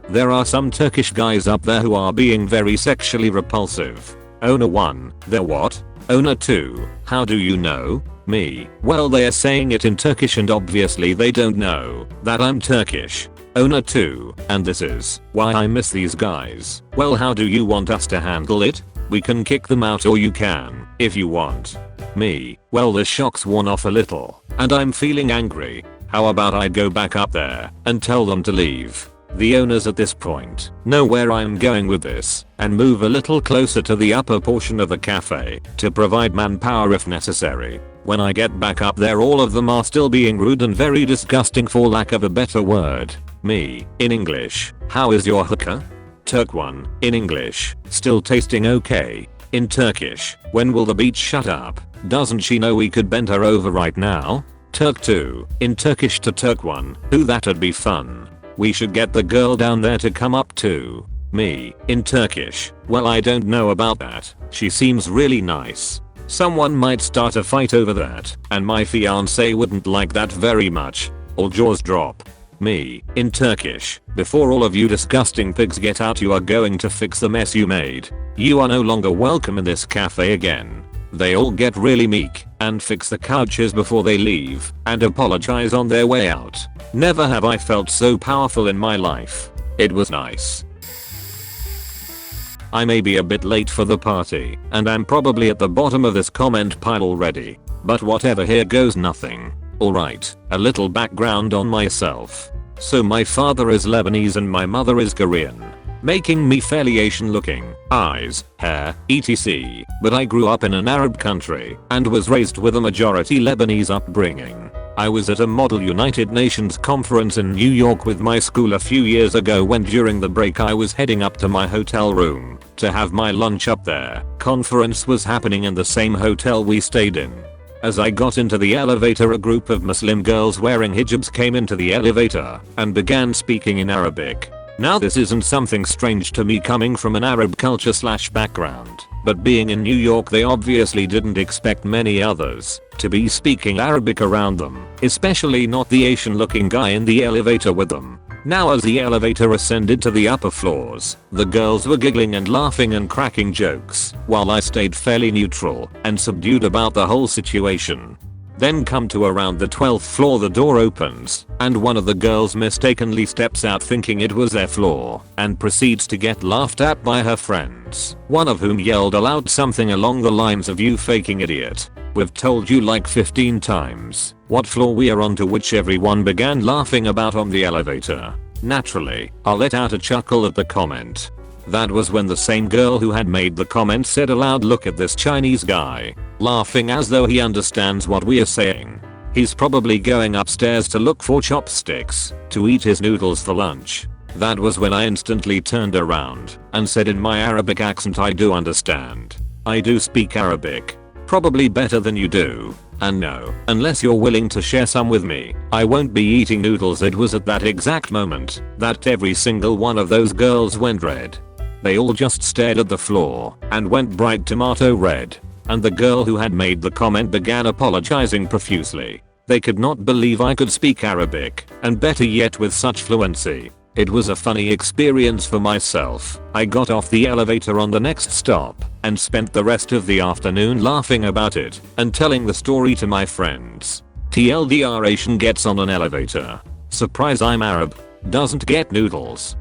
there are some Turkish guys up there who are being very sexually repulsive. Owner 1, they're what? Owner 2, how do you know? Me, well they are saying it in Turkish and obviously they don't know that I'm Turkish. Owner 2, and this is why I miss these guys. Well, how do you want us to handle it? We can kick them out or you can, if you want. Me, well the shock's worn off a little, and I'm feeling angry. How about I go back up there and tell them to leave? The owners at this point know where I'm going with this and move a little closer to the upper portion of the cafe to provide manpower if necessary. When I get back up there, all of them are still being rude and very disgusting, for lack of a better word. Me, in English, how is your hookah? Turk 1, in English, still tasting okay. In Turkish, when will the beach shut up? Doesn't she know we could bend her over right now? Turk 2, in Turkish to Turk 1, ooh that'd be fun. We should get the girl down there to come up too. Me, in Turkish, well I don't know about that, she seems really nice. Someone might start a fight over that, and my fiance wouldn't like that very much. All jaws drop. Me, in Turkish, before all of you disgusting pigs get out you are going to fix the mess you made. You are no longer welcome in this cafe again. They all get really meek and fix the couches before they leave and apologize on their way out. Never have I felt so powerful in my life. It was nice. I may be a bit late for the party and I'm probably at the bottom of this comment pile already. But whatever, here goes nothing. Alright, a little background on myself. So my father is Lebanese and my mother is Korean, making me fairly Asian looking, eyes, hair, etc. But I grew up in an Arab country and was raised with a majority Lebanese upbringing. I was at a Model United Nations conference in New York with my school a few years ago when during the break I was heading up to my hotel room to have my lunch up there. Conference was happening in the same hotel we stayed in. As I got into the elevator, a group of Muslim girls wearing hijabs came into the elevator and began speaking in Arabic. Now this isn't something strange to me coming from an Arab culture / background, but being in New York they obviously didn't expect many others to be speaking Arabic around them, especially not the Asian looking guy in the elevator with them. Now as the elevator ascended to the upper floors, the girls were giggling and laughing and cracking jokes, while I stayed fairly neutral and subdued about the whole situation. Then come to around the 12th floor, the door opens and one of the girls mistakenly steps out thinking it was their floor and proceeds to get laughed at by her friends, one of whom yelled aloud something along the lines of "You faking idiot. We've told you like 15 times what floor we are on," to which everyone began laughing about on the elevator. Naturally, I let out a chuckle at the comment. That was when the same girl who had made the comment said aloud, "Look at this Chinese guy, laughing as though he understands what we are saying. He's probably going upstairs to look for chopsticks to eat his noodles for lunch." That was when I instantly turned around and said in my Arabic accent, "I do understand. I do speak Arabic. Probably better than you do. And no, unless you're willing to share some with me, I won't be eating noodles." It was at that exact moment that every single one of those girls went red. They all just stared at the floor and went bright tomato red. And the girl who had made the comment began apologizing profusely. They could not believe I could speak Arabic, and better yet with such fluency. It was a funny experience for myself. I got off the elevator on the next stop and spent the rest of the afternoon laughing about it and telling the story to my friends. TLDR, Asian gets on an elevator. Surprise, I'm Arab. Doesn't get noodles.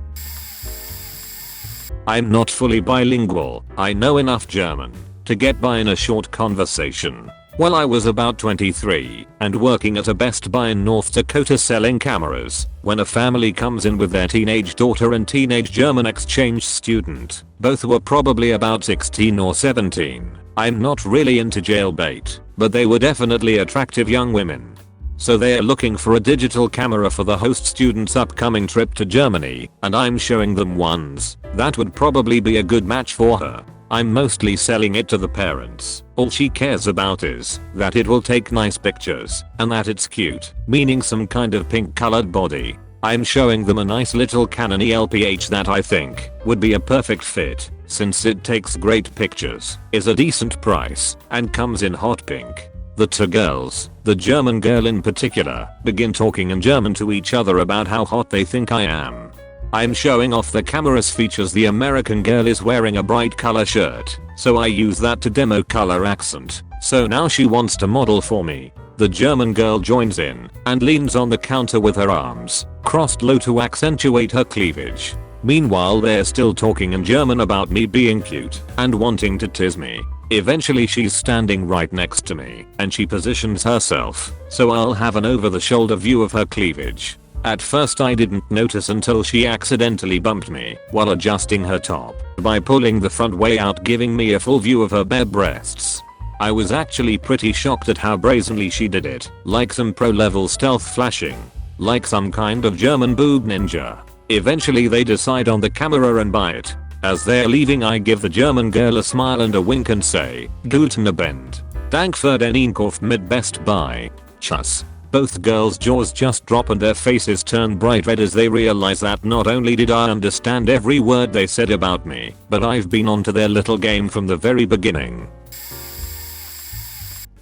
I'm not fully bilingual. I know enough German to get by in a short conversation. Well, I was about 23 and working at a Best Buy in North Dakota selling cameras when a family comes in with their teenage daughter and teenage German exchange student. Both were probably about 16 or 17. I'm not really into jailbait, but they were definitely attractive young women. So they are looking for a digital camera for the host student's upcoming trip to Germany, and I'm showing them ones that would probably be a good match for her. I'm mostly selling it to the parents. All she cares about is that it will take nice pictures and that it's cute, meaning some kind of pink colored body. I'm showing them a nice little Canon LPH that I think would be a perfect fit since it takes great pictures, is a decent price, and comes in hot pink. The two girls, the German girl in particular, begin talking in German to each other about how hot they think I am. I'm showing off the camera's features. The American girl is wearing a bright color shirt, so I use that to demo color accent. So now she wants to model for me. The German girl joins in and leans on the counter with her arms crossed low to accentuate her cleavage. Meanwhile, they're still talking in German about me being cute and wanting to tease me. Eventually she's standing right next to me and she positions herself so I'll have an over the shoulder view of her cleavage. At first I didn't notice until she accidentally bumped me while adjusting her top by pulling the front way out, giving me a full view of her bare breasts. I was actually pretty shocked at how brazenly she did it, like some pro level stealth flashing. like some kind of German boob ninja. Eventually they decide on the camera and buy it. As they're leaving I give the German girl a smile and a wink and say, Guten Abend. Dank für den Einkauf mit Best Buy. Tschüss. Both girls' jaws just drop and their faces turn bright red as they realize that not only did I understand every word they said about me, but I've been onto their little game from the very beginning.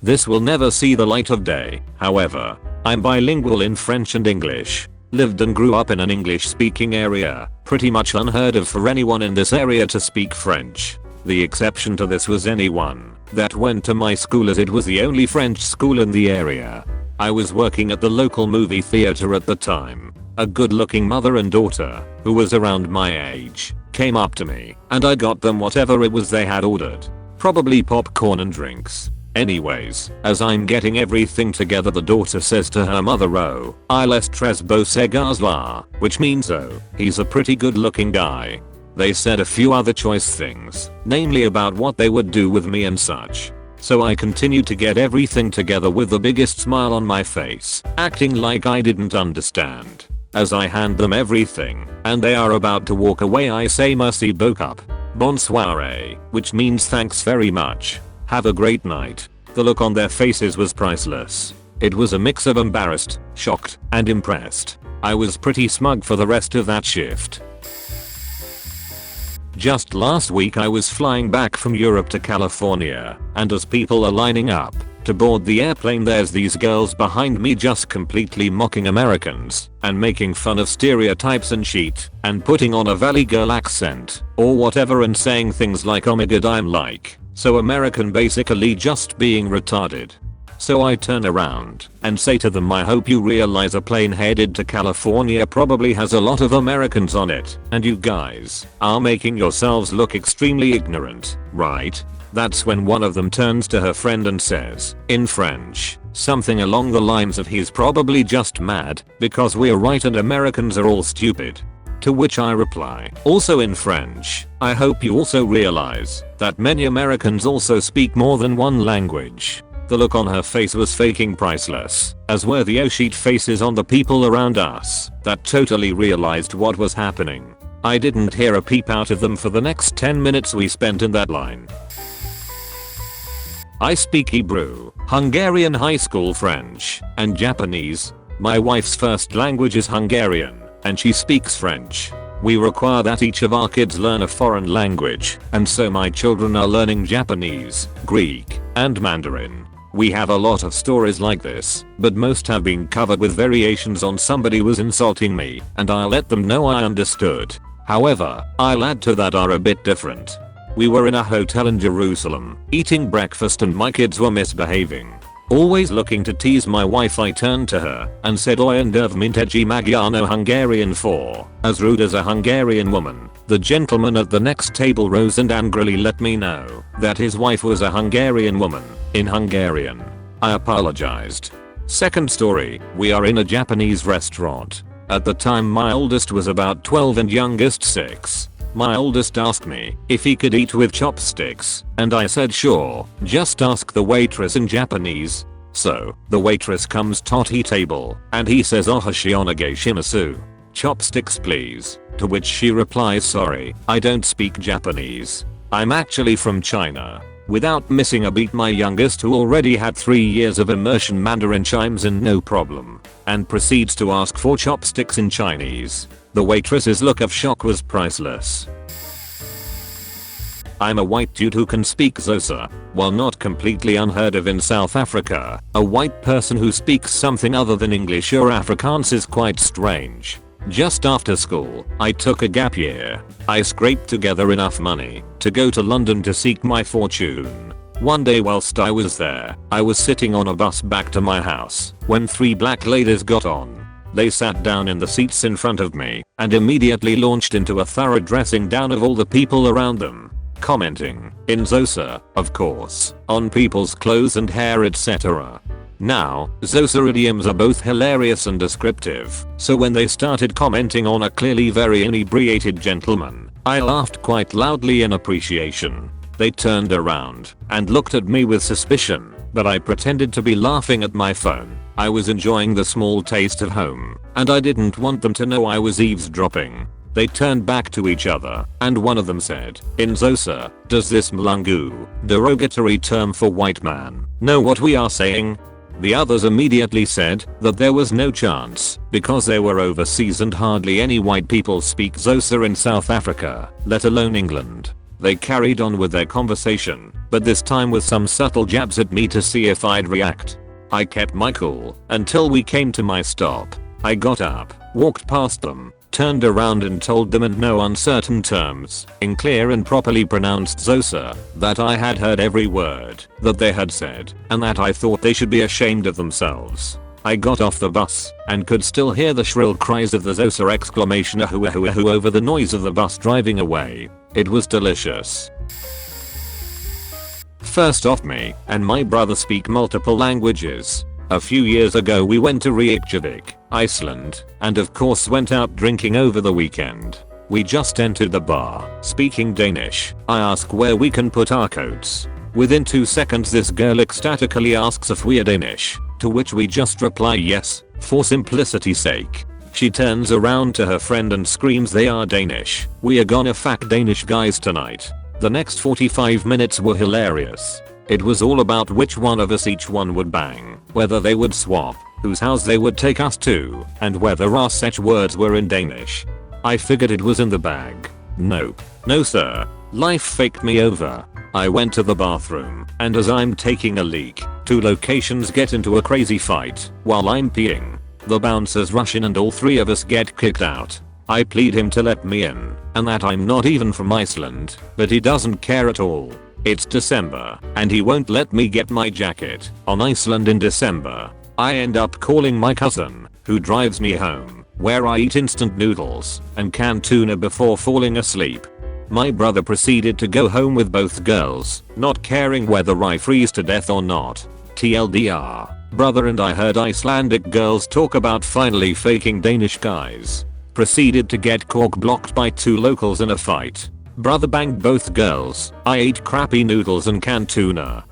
This will never see the light of day, however. I'm bilingual in French and English. Lived and grew up in an English speaking area, pretty much unheard of for anyone in this area to speak French. The exception to this was anyone that went to my school as it was the only French school in the area. I was working at the local movie theater at the time. A good looking mother and daughter, who was around my age, came up to me and I got them whatever it was they had ordered. Probably popcorn and drinks. Anyways, as I'm getting everything together the daughter says to her mother, oh, il est très beau ce gars-là, which means oh, he's a pretty good looking guy. They said a few other choice things, namely about what they would do with me and such. So I continued to get everything together with the biggest smile on my face, acting like I didn't understand. As I hand them everything, and they are about to walk away I say merci beaucoup, bonsoir, which means thanks very much. Have a great night. The look on their faces was priceless. It was a mix of embarrassed, shocked, and impressed. I was pretty smug for the rest of that shift. Just last week I was flying back from Europe to California, and as people are lining up to board the airplane there's these girls behind me just completely mocking Americans and making fun of stereotypes and shit and putting on a valley girl accent or whatever and saying things like oh my god I'm like so American, basically just being retarded. So I turn around and say to them I hope you realize a plane headed to California probably has a lot of Americans on it and you guys are making yourselves look extremely ignorant, right? That's when one of them turns to her friend and says, in French, something along the lines of he's probably just mad because we're right and Americans are all stupid. To which I reply, also in French, I hope you also realize that many Americans also speak more than one language. The look on her face was faking priceless, as were the oh-shit faces on the people around us that totally realized what was happening. I didn't hear a peep out of them for the next 10 minutes we spent in that line. I speak Hebrew, Hungarian high school French, and Japanese. My wife's first language is Hungarian, and she speaks French. We require that each of our kids learn a foreign language, and so my children are learning Japanese, Greek, and Mandarin. We have a lot of stories like this, but most have been covered with variations on somebody was insulting me, and I'll let them know I understood. However, I'll add to that are a bit different. We were in a hotel in Jerusalem, eating breakfast and my kids were misbehaving. Always looking to tease my wife I turned to her and said oi and minteji Magyano Hungarian for, as rude as a Hungarian woman. The gentleman at the next table rose and angrily let me know that his wife was a Hungarian woman, in Hungarian. I apologized. Second story, we are in a Japanese restaurant. At the time my oldest was about 12 and youngest 6. My oldest asked me if he could eat with chopsticks, and I said sure, just ask the waitress in Japanese. So, the waitress comes to the table, and he says ohashi onegai shimasu. Chopsticks please, to which she replies sorry, I don't speak Japanese. I'm actually from China. Without missing a beat my youngest who already had 3 years of immersion Mandarin chimes in no problem, and proceeds to ask for chopsticks in Chinese. The waitress's look of shock was priceless. I'm a white dude who can speak Xhosa. While not completely unheard of in South Africa, a white person who speaks something other than English or Afrikaans is quite strange. Just after school, I took a gap year. I scraped together enough money to go to London to seek my fortune. One day whilst I was there, I was sitting on a bus back to my house when 3 black ladies got on. They sat down in the seats in front of me and immediately launched into a thorough dressing down of all the people around them, commenting, in Xhosa, of course, on people's clothes and hair etc. Now, Xhosa idioms are both hilarious and descriptive, so when they started commenting on a clearly very inebriated gentleman, I laughed quite loudly in appreciation. They turned around and looked at me with suspicion, but I pretended to be laughing at my phone. I was enjoying the small taste of home, and I didn't want them to know I was eavesdropping. They turned back to each other, and one of them said, "In Xhosa, does this mlungu, derogatory term for white man, know what we are saying?" The others immediately said that there was no chance because they were overseas and hardly any white people speak Xhosa in South Africa, let alone England. They carried on with their conversation, but this time with some subtle jabs at me to see if I'd react. I kept my cool until we came to my stop. I got up, walked past them, turned around and told them in no uncertain terms, in clear and properly pronounced Xhosa, that I had heard every word that they had said and that I thought they should be ashamed of themselves. I got off the bus and could still hear the shrill cries of the Xhosa exclamation "Ahu ahu ahu" over the noise of the bus driving away. It was delicious. First off, me and my brother speak multiple languages. A few years ago we went to Reykjavik, Iceland, and of course went out drinking over the weekend. We just entered the bar, speaking Danish. I ask where we can put our coats. Within 2 seconds this girl ecstatically asks if we are Danish, to which we just reply yes, for simplicity's sake. She turns around to her friend and screams they are Danish. We are gonna fuck Danish guys tonight. The next 45 minutes were hilarious. It was all about which one of us each one would bang, whether they would swap, whose house they would take us to, and whether our such words were in Danish. I figured it was in the bag. Nope. No sir. Life faked me over. I went to the bathroom, and as I'm taking a leak, 2 locations get into a crazy fight while I'm peeing. The bouncers rush in and all 3 of us get kicked out. I plead him to let me in, and that I'm not even from Iceland, but he doesn't care at all. It's December, and he won't let me get my jacket on Iceland in December. I end up calling my cousin, who drives me home, where I eat instant noodles and canned tuna before falling asleep. My brother proceeded to go home with both girls, not caring whether I freeze to death or not. TLDR, brother and I heard Icelandic girls talk about finally faking Danish guys. Proceeded to get cork blocked by 2 locals in a fight. Brother banged both girls. I ate crappy noodles and canned tuna.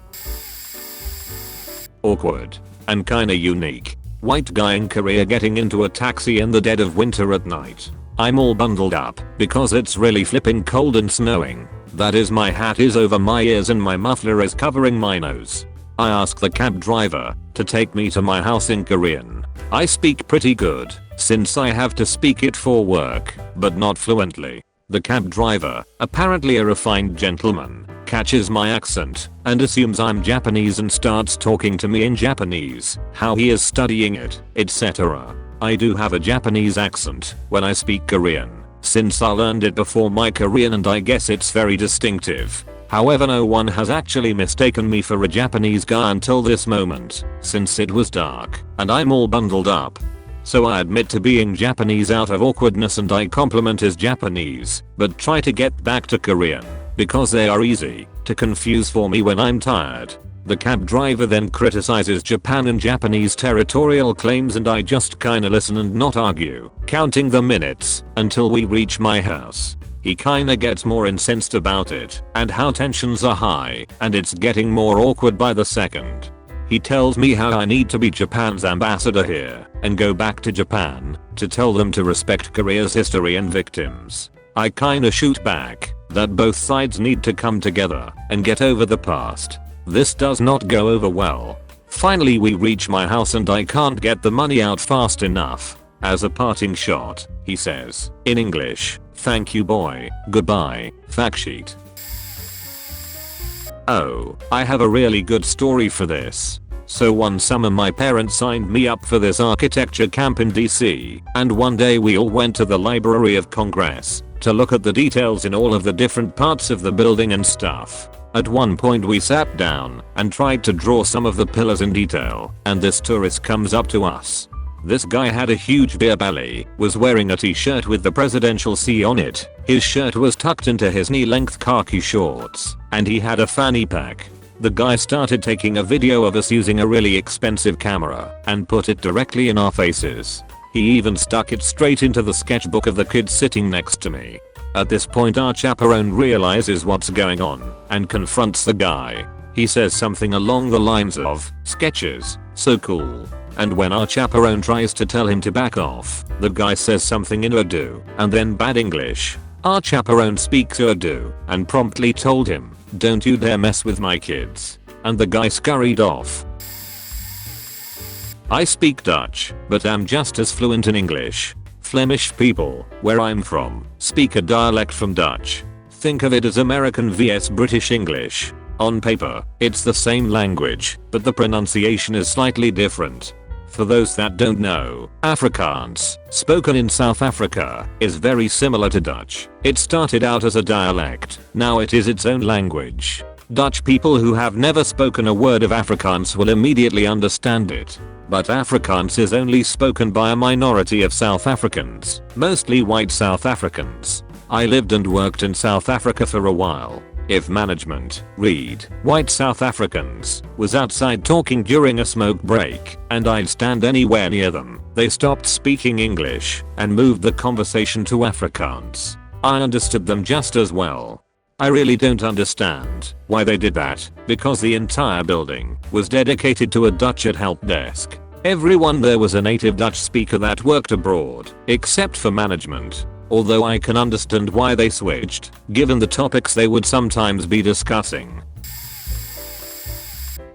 Awkward. And kinda unique. White guy in Korea getting into a taxi in the dead of winter at night. I'm all bundled up because it's really flipping cold and snowing. That is, my hat is over my ears and my muffler is covering my nose. I ask the cab driver to take me to my house in Korean. I speak pretty good since I have to speak it for work, but not fluently. The cab driver, apparently a refined gentleman, catches my accent and assumes I'm Japanese and starts talking to me in Japanese, how he is studying it, etc. I do have a Japanese accent when I speak Korean, since I learned it before my Korean and I guess it's very distinctive. However, no one has actually mistaken me for a Japanese guy until this moment, since it was dark and I'm all bundled up. So I admit to being Japanese out of awkwardness and I compliment his Japanese, but try to get back to Korean, because they are easy to confuse for me when I'm tired. The cab driver then criticizes Japan and Japanese territorial claims and I just kinda listen and not argue, counting the minutes until we reach my house. He kinda gets more incensed about it and how tensions are high and it's getting more awkward by the second. He tells me how I need to be Japan's ambassador here and go back to Japan to tell them to respect Korea's history and victims. I kinda shoot back that both sides need to come together and get over the past. This does not go over well. Finally we reach my house and I can't get the money out fast enough. As a parting shot, he says, in English, "Thank you boy, goodbye, fact sheet." Oh, I have a really good story for this. So one summer my parents signed me up for this architecture camp in DC, and one day we all went to the Library of Congress to look at the details in all of the different parts of the building and stuff. At one point we sat down and tried to draw some of the pillars in detail, and this tourist comes up to us. This guy had a huge beer belly, was wearing a t-shirt with the presidential C on it, his shirt was tucked into his knee-length khaki shorts, and he had a fanny pack. The guy started taking a video of us using a really expensive camera and put it directly in our faces. He even stuck it straight into the sketchbook of the kid sitting next to me. At this point our chaperone realizes what's going on and confronts the guy. He says something along the lines of, "Sketches, so cool." And when our chaperone tries to tell him to back off, the guy says something in Urdu and then bad English. Our chaperone speaks Urdu and promptly told him, "Don't you dare mess with my kids." And the guy scurried off. I speak Dutch, but am just as fluent in English. Flemish people, where I'm from, speak a dialect from Dutch. Think of it as American vs British English. On paper, it's the same language, but the pronunciation is slightly different. For those that don't know, Afrikaans, spoken in South Africa, is very similar to Dutch. It started out as a dialect, now it is its own language. Dutch people who have never spoken a word of Afrikaans will immediately understand it. But Afrikaans is only spoken by a minority of South Africans, mostly white South Africans. I lived and worked in South Africa for a while. If management, read, white South Africans, was outside talking during a smoke break, and I'd stand anywhere near them, they stopped speaking English and moved the conversation to Afrikaans. I understood them just as well. I really don't understand why they did that, because the entire building was dedicated to a Dutch at help desk. Everyone there was a native Dutch speaker that worked abroad, except for management. Although I can understand why they switched, given the topics they would sometimes be discussing.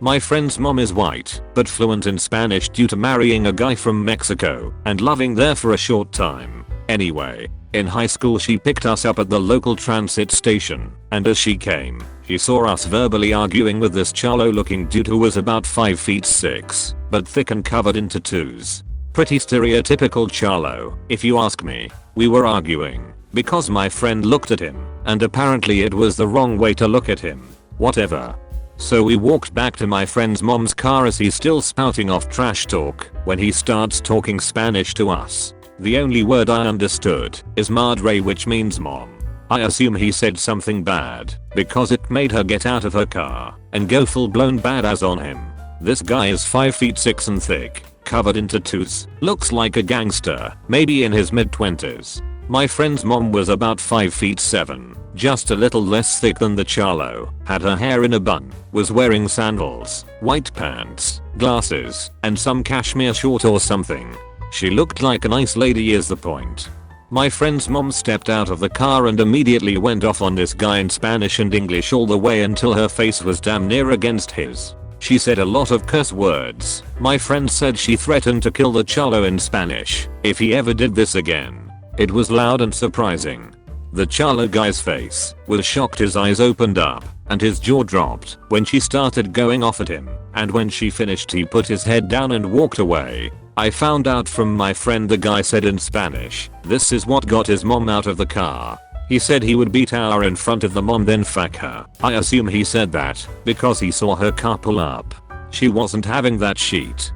My friend's mom is white, but fluent in Spanish due to marrying a guy from Mexico and living there for a short time. Anyway, in high school she picked us up at the local transit station, and as she came, she saw us verbally arguing with this Charlo looking dude who was about 5'6", but thick and covered in tattoos. Pretty stereotypical Charlo, if you ask me. We were arguing because my friend looked at him, and apparently it was the wrong way to look at him. Whatever. So we walked back to my friend's mom's car as he's still spouting off trash talk when he starts talking Spanish to us. The only word I understood is madre, which means mom. I assume he said something bad because it made her get out of her car and go full blown badass on him. This guy is 5'6" and thick, covered in tattoos, looks like a gangster, maybe in his mid-20s. My friend's mom was about 5'7", just a little less thick than the Charlo, had her hair in a bun, was wearing sandals, white pants, glasses, and some cashmere short or something. She looked like a nice lady is the point. My friend's mom stepped out of the car and immediately went off on this guy in Spanish and English all the way until her face was damn near against his. She said a lot of curse words. My friend said she threatened to kill the Charlo in Spanish if he ever did this again. It was loud and surprising. The Charlo guy's face was shocked, his eyes opened up and his jaw dropped when she started going off at him, and when she finished he put his head down and walked away. I found out from my friend the guy said in Spanish, this is what got his mom out of the car. He said he would beat her in front of the mom then fuck her. I assume he said that because he saw her car pull up. She wasn't having that shit.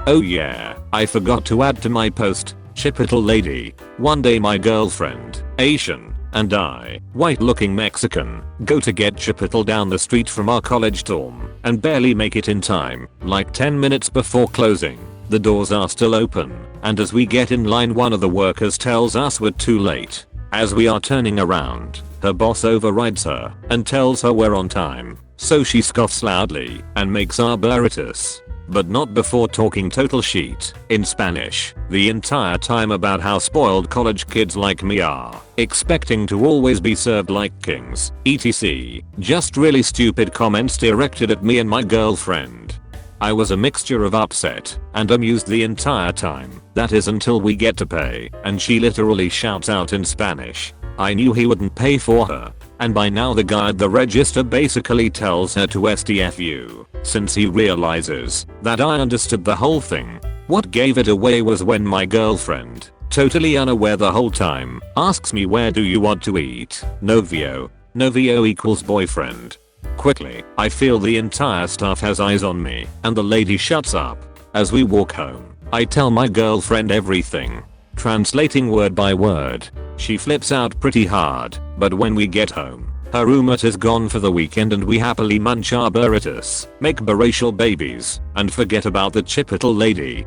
Oh yeah, I forgot to add to my post, Chipotle lady. One day my girlfriend, Asian, and I, white looking Mexican, go to get Chipotle down the street from our college dorm and barely make it in time, like 10 minutes before closing. The doors are still open, and as we get in line one of the workers tells us we're too late. As we are turning around, her boss overrides her and tells her we're on time, so she scoffs loudly and makes our burritos. But not before talking total shit in Spanish the entire time about how spoiled college kids like me are, expecting to always be served like kings, etc. Just really stupid comments directed at me and my girlfriend. I was a mixture of upset and amused the entire time, that is until we get to pay and she literally shouts out in Spanish. I knew he wouldn't pay for her, and by now the guy at the register basically tells her to STFU, since he realizes that I understood the whole thing. What gave it away was when my girlfriend, totally unaware the whole time, asks me where do you want to eat, novio. Novio equals boyfriend. Quickly, I feel the entire staff has eyes on me, and the lady shuts up. As we walk home, I tell my girlfriend everything, translating word by word. She flips out pretty hard, but when we get home, her roommate is gone for the weekend and we happily munch our burritos, make biracial babies, and forget about the Chipotle lady.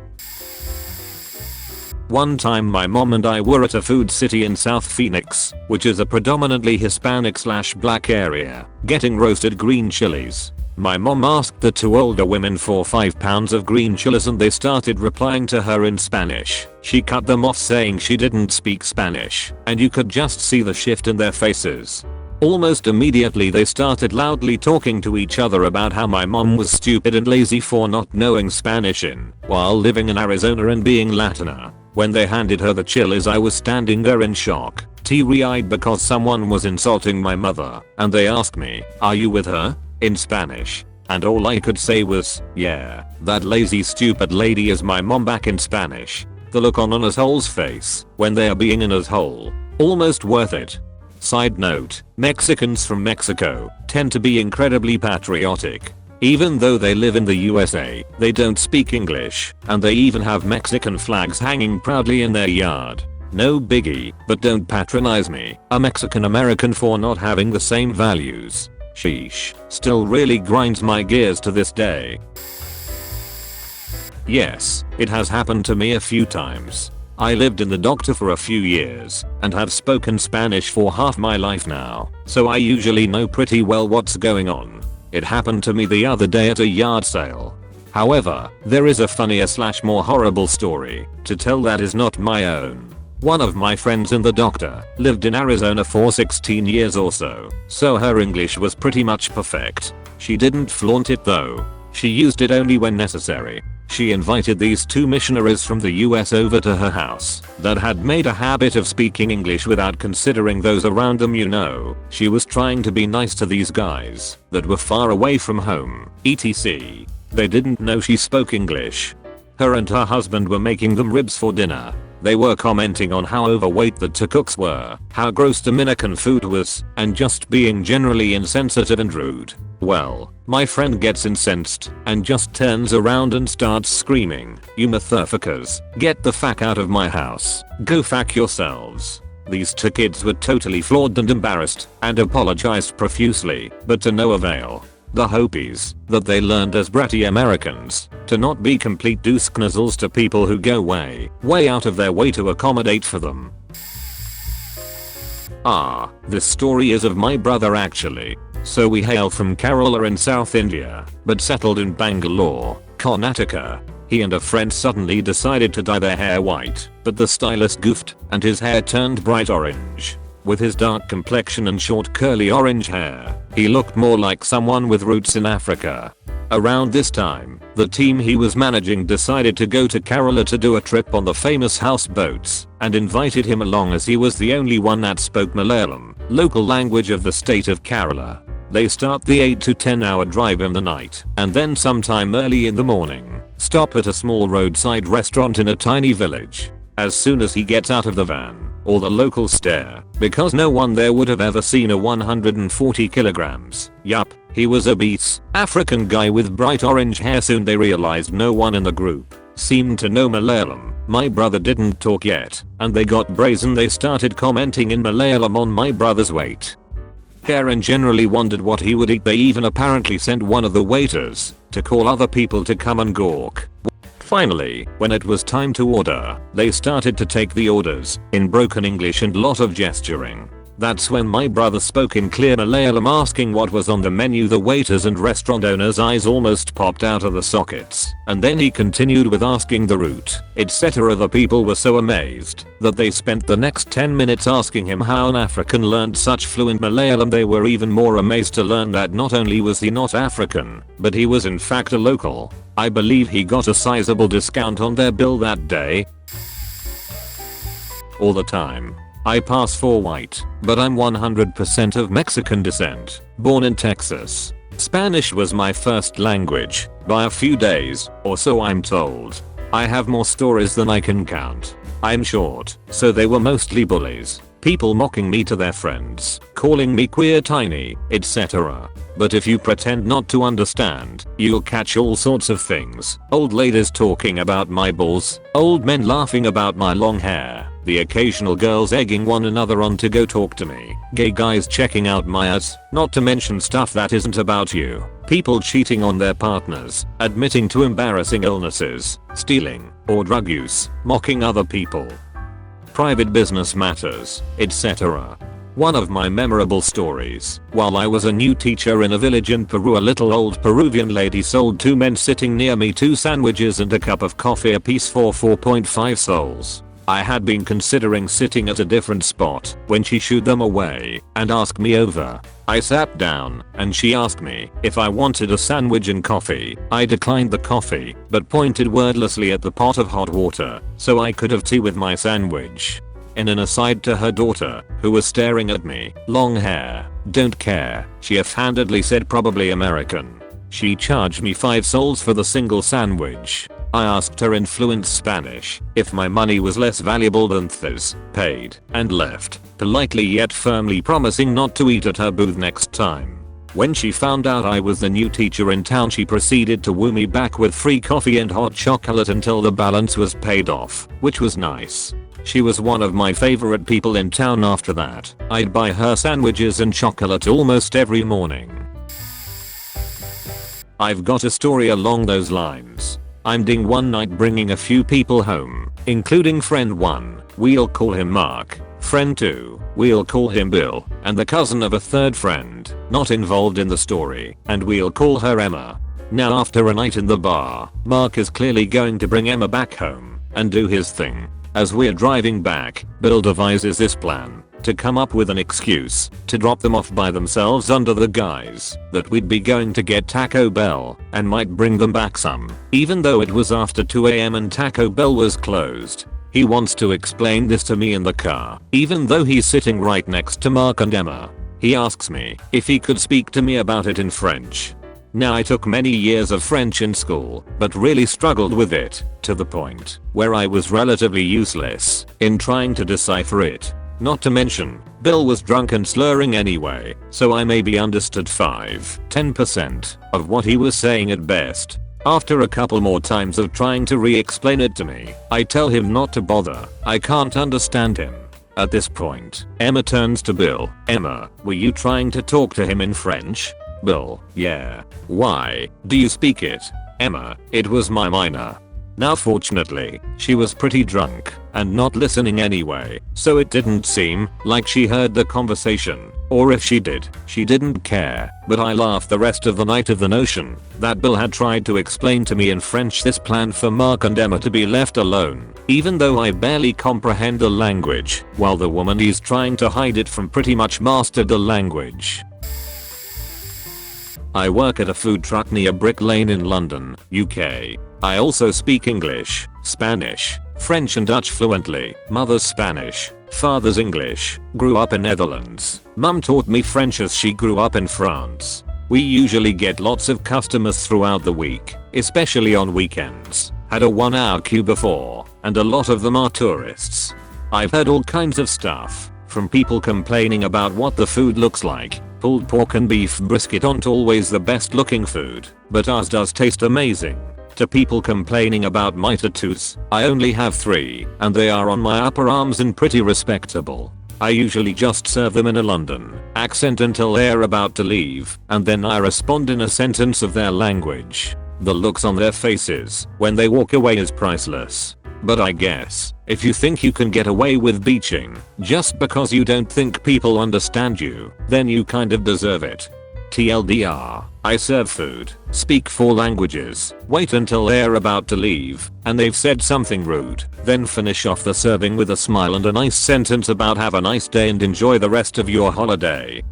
One time my mom and I were at a food city in South Phoenix, which is a predominantly Hispanic/black area, getting roasted green chilies. My mom asked the two older women for 5 pounds of green chilies and they started replying to her in Spanish. She cut them off saying she didn't speak Spanish, and you could just see the shift in their faces. Almost immediately they started loudly talking to each other about how my mom was stupid and lazy for not knowing Spanish while living in Arizona and being Latina. When they handed her the chilies I was standing there in shock, teary-eyed because someone was insulting my mother, and they asked me, "Are you with her?" in Spanish. And all I could say was, "Yeah, that lazy stupid lady is my mom" back in Spanish. The look on an asshole's face when they are being an asshole. Almost worth it. Side note, Mexicans from Mexico tend to be incredibly patriotic. Even though they live in the USA, they don't speak English, and they even have Mexican flags hanging proudly in their yard. No biggie, but don't patronize me, a Mexican American, for not having the same values. Sheesh. Still really grinds my gears to this day. Yes, it has happened to me a few times. I lived in the doctor for a few years and have spoken Spanish for half my life now, so I usually know pretty well what's going on. It happened to me the other day at a yard sale. However, there is a funnier/more horrible story to tell that is not my own. One of my friends in the doctor lived in Arizona for 16 years or so her English was pretty much perfect. She didn't flaunt it though. She used it only when necessary. She invited these two missionaries from the US over to her house that had made a habit of speaking English without considering those around them, you know. She was trying to be nice to these guys that were far away from home, etc. They didn't know she spoke English. Her and her husband were making them ribs for dinner. They were commenting on how overweight the two cooks were, how gross Dominican food was, and just being generally insensitive and rude. Well, my friend gets incensed and just turns around and starts screaming, "You motherfuckers, get the fuck out of my house. Go fuck yourselves." These two kids were totally floored and embarrassed and apologized profusely, but to no avail. The hope is that they learned as bratty Americans to not be complete douche-knuzzles to people who go way out of their way to accommodate for them. This story is of my brother actually. So we hail from Kerala in South India, but settled in Bangalore, Karnataka. He and a friend suddenly decided to dye their hair white, but the stylist goofed and his hair turned bright orange. With his dark complexion and short curly orange hair, he looked more like someone with roots in Africa. Around this time, the team he was managing decided to go to Kerala to do a trip on the famous houseboats, and invited him along as he was the only one that spoke Malayalam, local language of the state of Kerala. They start the 8 to 10 hour drive in the night, and then sometime early in the morning, stop at a small roadside restaurant in a tiny village. As soon as he gets out of the van, all the locals stare, because no one there would have ever seen a 140 kilograms, yup, he was obese, African guy with bright orange hair. Soon they realized no one in the group seemed to know Malayalam. My brother didn't talk yet, and they got brazen. They started commenting in Malayalam on my brother's weight, hair, and generally wondered what he would eat. They even apparently sent one of the waiters to call other people to come and gawk. Finally, when it was time to order, they started to take the orders in broken English and lot of gesturing. That's when my brother spoke in clear Malayalam asking what was on the menu. The waiters and restaurant owners' eyes almost popped out of the sockets, and then he continued with asking the route, etc. The people were so amazed that they spent the next 10 minutes asking him how an African learned such fluent Malayalam. They were even more amazed to learn that not only was he not African, but he was in fact a local. I believe he got a sizable discount on their bill that day. All the time, I pass for white, but I'm 100% of Mexican descent, born in Texas. Spanish was my first language, by a few days, or so I'm told. I have more stories than I can count. I'm short, so they were mostly bullies, people mocking me to their friends, calling me queer, tiny, etc. But if you pretend not to understand, you'll catch all sorts of things. Old ladies talking about my balls, old men laughing about my long hair, the occasional girls egging one another on to go talk to me, gay guys checking out my ass, not to mention stuff that isn't about you, people cheating on their partners, admitting to embarrassing illnesses, stealing, or drug use, mocking other people, private business matters, etc. One of my memorable stories, while I was a new teacher in a village in Peru, a little old Peruvian lady sold two men sitting near me 2 sandwiches and a cup of coffee apiece for 4.5 sols. I had been considering sitting at a different spot when she shooed them away and asked me over. I sat down and she asked me if I wanted a sandwich and coffee. I declined the coffee but pointed wordlessly at the pot of hot water so I could have tea with my sandwich. In an aside to her daughter, who was staring at me, long hair, don't care, she offhandedly said, probably American. She charged me 5 sols for the single sandwich. I asked her in fluent Spanish if my money was less valuable than theirs, paid, and left, politely yet firmly promising not to eat at her booth next time. When she found out I was the new teacher in town, she proceeded to woo me back with free coffee and hot chocolate until the balance was paid off, which was nice. She was one of my favorite people in town after that. I'd buy her sandwiches and chocolate almost every morning. I've got a story along those lines. I'm ding one night bringing a few people home, including friend 1, we'll call him Mark, friend 2, we'll call him Bill, and the cousin of a third friend, not involved in the story, and we'll call her Emma. Now after a night in the bar, Mark is clearly going to bring Emma back home and do his thing. As we're driving back, Bill devises this plan to come up with an excuse to drop them off by themselves under the guise that we'd be going to get Taco Bell and might bring them back some, even though it was after 2 AM and Taco Bell was closed. He wants to explain this to me in the car, even though he's sitting right next to Mark and Emma. He asks me if he could speak to me about it in French. Now, I took many years of French in school, but really struggled with it, to the point where I was relatively useless in trying to decipher it. Not to mention, Bill was drunk and slurring anyway, so I maybe understood 5-10% of what he was saying at best. After a couple more times of trying to re-explain it to me, I tell him not to bother, I can't understand him. At this point, Emma turns to Bill. Emma, were you trying to talk to him in French? Bill, yeah. Why, do you speak it? Emma, it was my minor. Now fortunately, she was pretty drunk and not listening anyway, so it didn't seem like she heard the conversation, or if she did, she didn't care, but I laughed the rest of the night at the notion that Bill had tried to explain to me in French this plan for Mark and Emma to be left alone, even though I barely comprehend the language, while the woman he's trying to hide it from pretty much mastered the language. I work at a food truck near Brick Lane in London, UK. I also speak English, Spanish, French and Dutch fluently. Mother's Spanish, father's English. Grew up in Netherlands. Mum taught me French as she grew up in France. We usually get lots of customers throughout the week, especially on weekends. Had a 1-hour queue before, and a lot of them are tourists. I've heard all kinds of stuff, from people complaining about what the food looks like. Pulled pork and beef brisket aren't always the best looking food, but ours does taste amazing. To people complaining about my tattoos. I only have 3, and they are on my upper arms and pretty respectable. I usually just serve them in a London accent until they're about to leave, and then I respond in a sentence of their language. The looks on their faces when they walk away is priceless. But I guess, if you think you can get away with beaching just because you don't think people understand you, then you kind of deserve it. TLDR, I serve food, speak 4 languages, wait until they're about to leave, and they've said something rude, then finish off the serving with a smile and a nice sentence about have a nice day and enjoy the rest of your holiday.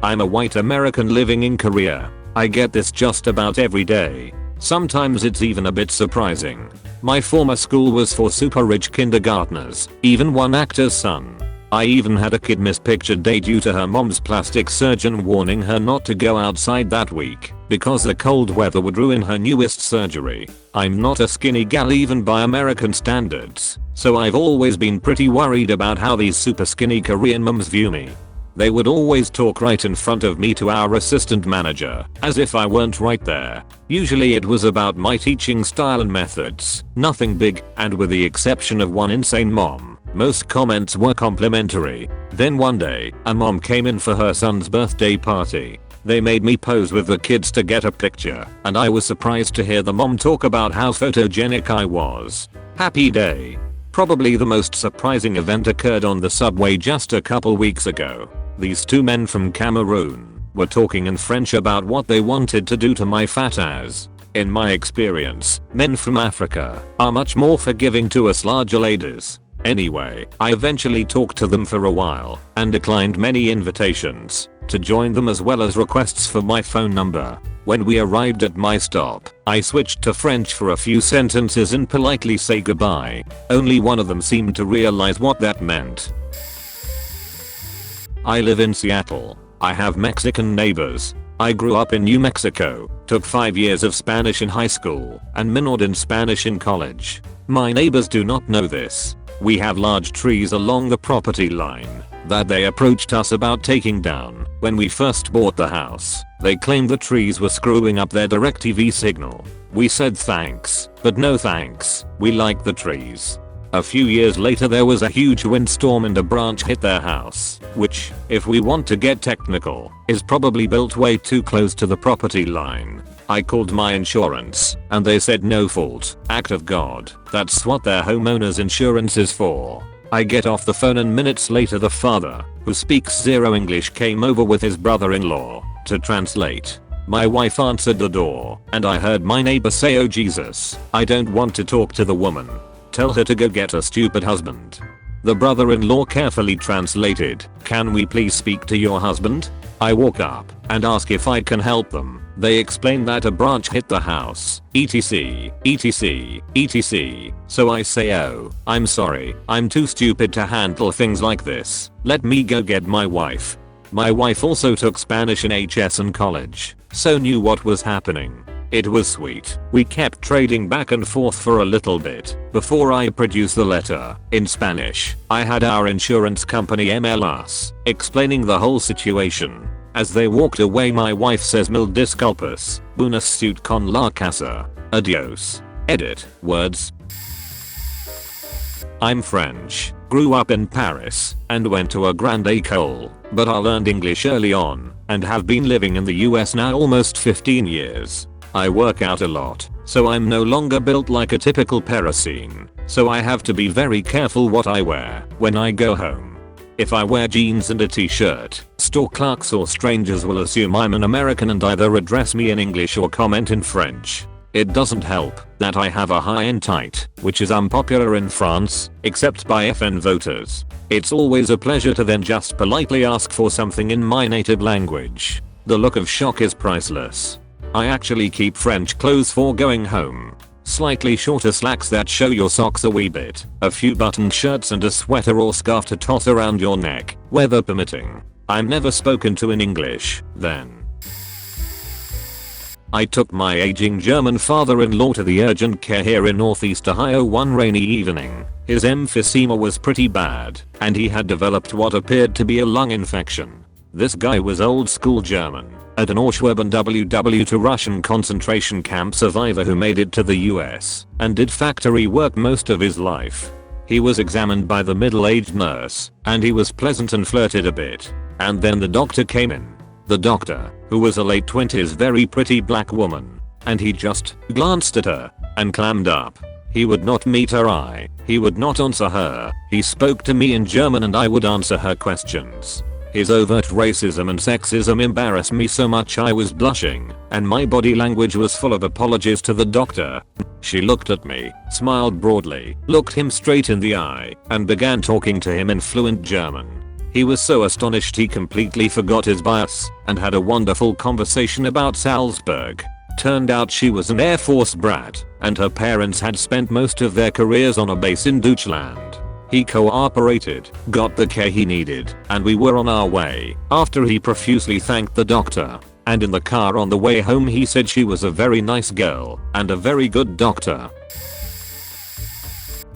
I'm a white American living in Korea. I get this just about every day. Sometimes it's even a bit surprising. My former school was for super rich kindergartners, even one actor's son. I even had a kid miss picture day due to her mom's plastic surgeon warning her not to go outside that week because the cold weather would ruin her newest surgery. I'm not a skinny gal even by American standards, so I've always been pretty worried about how these super skinny Korean mums view me. They would always talk right in front of me to our assistant manager, as if I weren't right there. Usually it was about my teaching style and methods, nothing big, and with the exception of one insane mom, most comments were complimentary. Then one day, a mom came in for her son's birthday party. They made me pose with the kids to get a picture, and I was surprised to hear the mom talk about how photogenic I was. Happy day. Probably the most surprising event occurred on the subway just a couple weeks ago. These two men from Cameroon were talking in French about what they wanted to do to my fat ass. In my experience, men from Africa are much more forgiving to us larger ladies. Anyway, I eventually talked to them for a while and declined many invitations to join them as well as requests for my phone number. When we arrived at my stop, I switched to French for a few sentences and politely say goodbye. Only one of them seemed to realize what that meant. I live in Seattle. I have Mexican neighbors. I grew up in New Mexico, took 5 years of Spanish in high school, and minored in Spanish in college. My neighbors do not know this. We have large trees along the property line that they approached us about taking down when we first bought the house. They claimed the trees were screwing up their DirecTV signal. We said thanks, but no thanks. We like the trees. A few years later there was a huge windstorm and a branch hit their house, which, if we want to get technical, is probably built way too close to the property line. I called my insurance, and they said no fault, act of God, that's what their homeowner's insurance is for. I get off the phone and minutes later the father, who speaks zero English, came over with his brother-in-law to translate. My wife answered the door, and I heard my neighbor say, "Oh Jesus, I don't want to talk to the woman. Tell her to go get a stupid husband." The brother-in-law carefully translated, "Can we please speak to your husband?" I walk up and ask if I can help them. They explain that a branch hit the house, etc, etc, etc. So I say, "Oh, I'm sorry, I'm too stupid to handle things like this. Let me go get my wife." My wife also took Spanish in HS and college, so knew what was happening. It was sweet. We kept trading back and forth for a little bit before I produced the letter in Spanish. I had our insurance company MLS explaining the whole situation. As they walked away my wife says, "Mil disculpas, una suit con la casa. Adios." Edit. Words. I'm French, grew up in Paris, and went to a grande école, but I learned English early on, and have been living in the US now almost 15 years. I work out a lot, so I'm no longer built like a typical Parisian, so I have to be very careful what I wear when I go home. If I wear jeans and a t-shirt, store clerks or strangers will assume I'm an American and either address me in English or comment in French. It doesn't help that I have a high-end tight, which is unpopular in France, except by FN voters. It's always a pleasure to then just politely ask for something in my native language. The look of shock is priceless. I actually keep French clothes for going home. Slightly shorter slacks that show your socks a wee bit, a few buttoned shirts and a sweater or scarf to toss around your neck, weather permitting. I'm never spoken to in English, then. I took my aging German father-in-law to the urgent care here in Northeast Ohio one rainy evening. His emphysema was pretty bad, and he had developed what appeared to be a lung infection. This guy was old school German, an Auschwitz WW to Russian concentration camp survivor who made it to the US and did factory work most of his life. He was examined by the middle-aged nurse, and he was pleasant and flirted a bit. And then the doctor came in. The doctor, who was a late 20s very pretty black woman, and he just glanced at her and clammed up. He would not meet her eye, he would not answer her, he spoke to me in German and I would answer her questions. His overt racism and sexism embarrassed me so much I was blushing, and my body language was full of apologies to the doctor. She looked at me, smiled broadly, looked him straight in the eye, and began talking to him in fluent German. He was so astonished he completely forgot his bias, and had a wonderful conversation about Salzburg. Turned out she was an Air Force brat, and her parents had spent most of their careers on a base in Deutschland. He cooperated, got the care he needed, and we were on our way, after he profusely thanked the doctor. And in the car on the way home he said she was a very nice girl, and a very good doctor.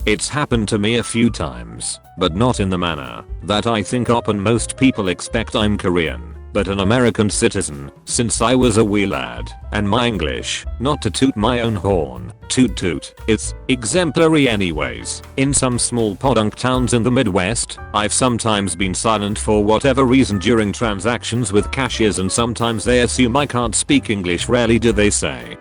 It's happened to me a few times, but not in the manner that I think often most people expect. I'm Korean. but an American citizen since I was a wee lad, and my English, not to toot my own horn, toot toot, it's exemplary anyways. In some small podunk towns in the Midwest, I've sometimes been silent for whatever reason during transactions with cashiers, and sometimes they assume I can't speak English. Rarely do they say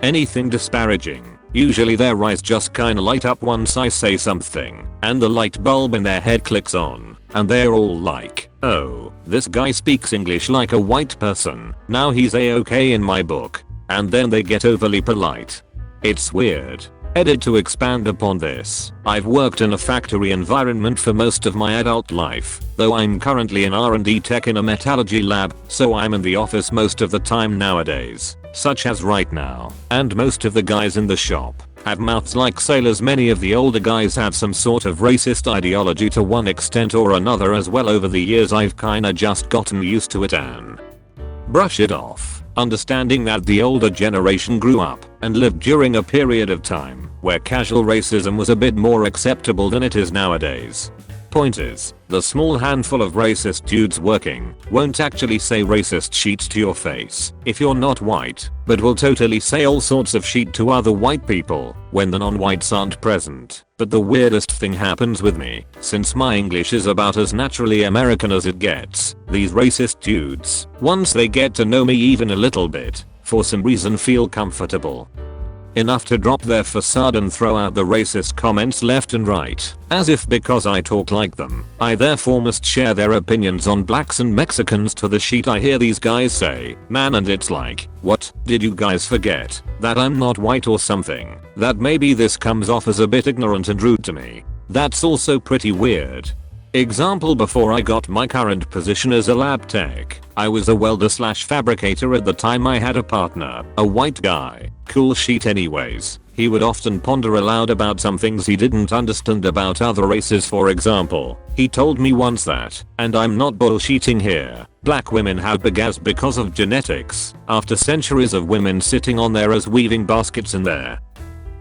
anything disparaging. Usually their eyes just kinda light up once I say something, and the light bulb in their head clicks on, and they're all like, oh, this guy speaks English like a white person, now he's a-okay in my book. And then they get overly polite. It's weird. Edit to expand upon this, I've worked in a factory environment for most of my adult life, though I'm currently in R&D tech in a metallurgy lab, so I'm in the office most of the time nowadays, such as right now, and most of the guys in the shop have mouths like sailors. Many of the older guys have some sort of racist ideology to one extent or another as well. Over the years I've kinda just gotten used to it and brush it off, understanding that the older generation grew up and lived during a period of time where casual racism was a bit more acceptable than it is nowadays. Point is, the small handful of racist dudes working won't actually say racist shit to your face if you're not white, but will totally say all sorts of shit to other white people when the non-whites aren't present. But the weirdest thing happens with me, since my English is about as naturally American as it gets. These racist dudes, once they get to know me even a little bit, for some reason feel comfortable enough to drop their facade and throw out the racist comments left and right, as if because I talk like them, I therefore must share their opinions on blacks and Mexicans. To the shit I hear these guys say, man, and it's like, what, did you guys forget that I'm not white or something? That maybe this comes off as a bit ignorant and rude to me. That's also pretty weird. Example, before I got my current position as a lab tech, I was a welder/fabricator. At the time I had a partner, a white guy. Cool shit anyways. He would often ponder aloud about some things he didn't understand about other races. For example, he told me once that, and I'm not bullshitting here, black women have big ass because of genetics. After centuries of women sitting on their ass weaving baskets in their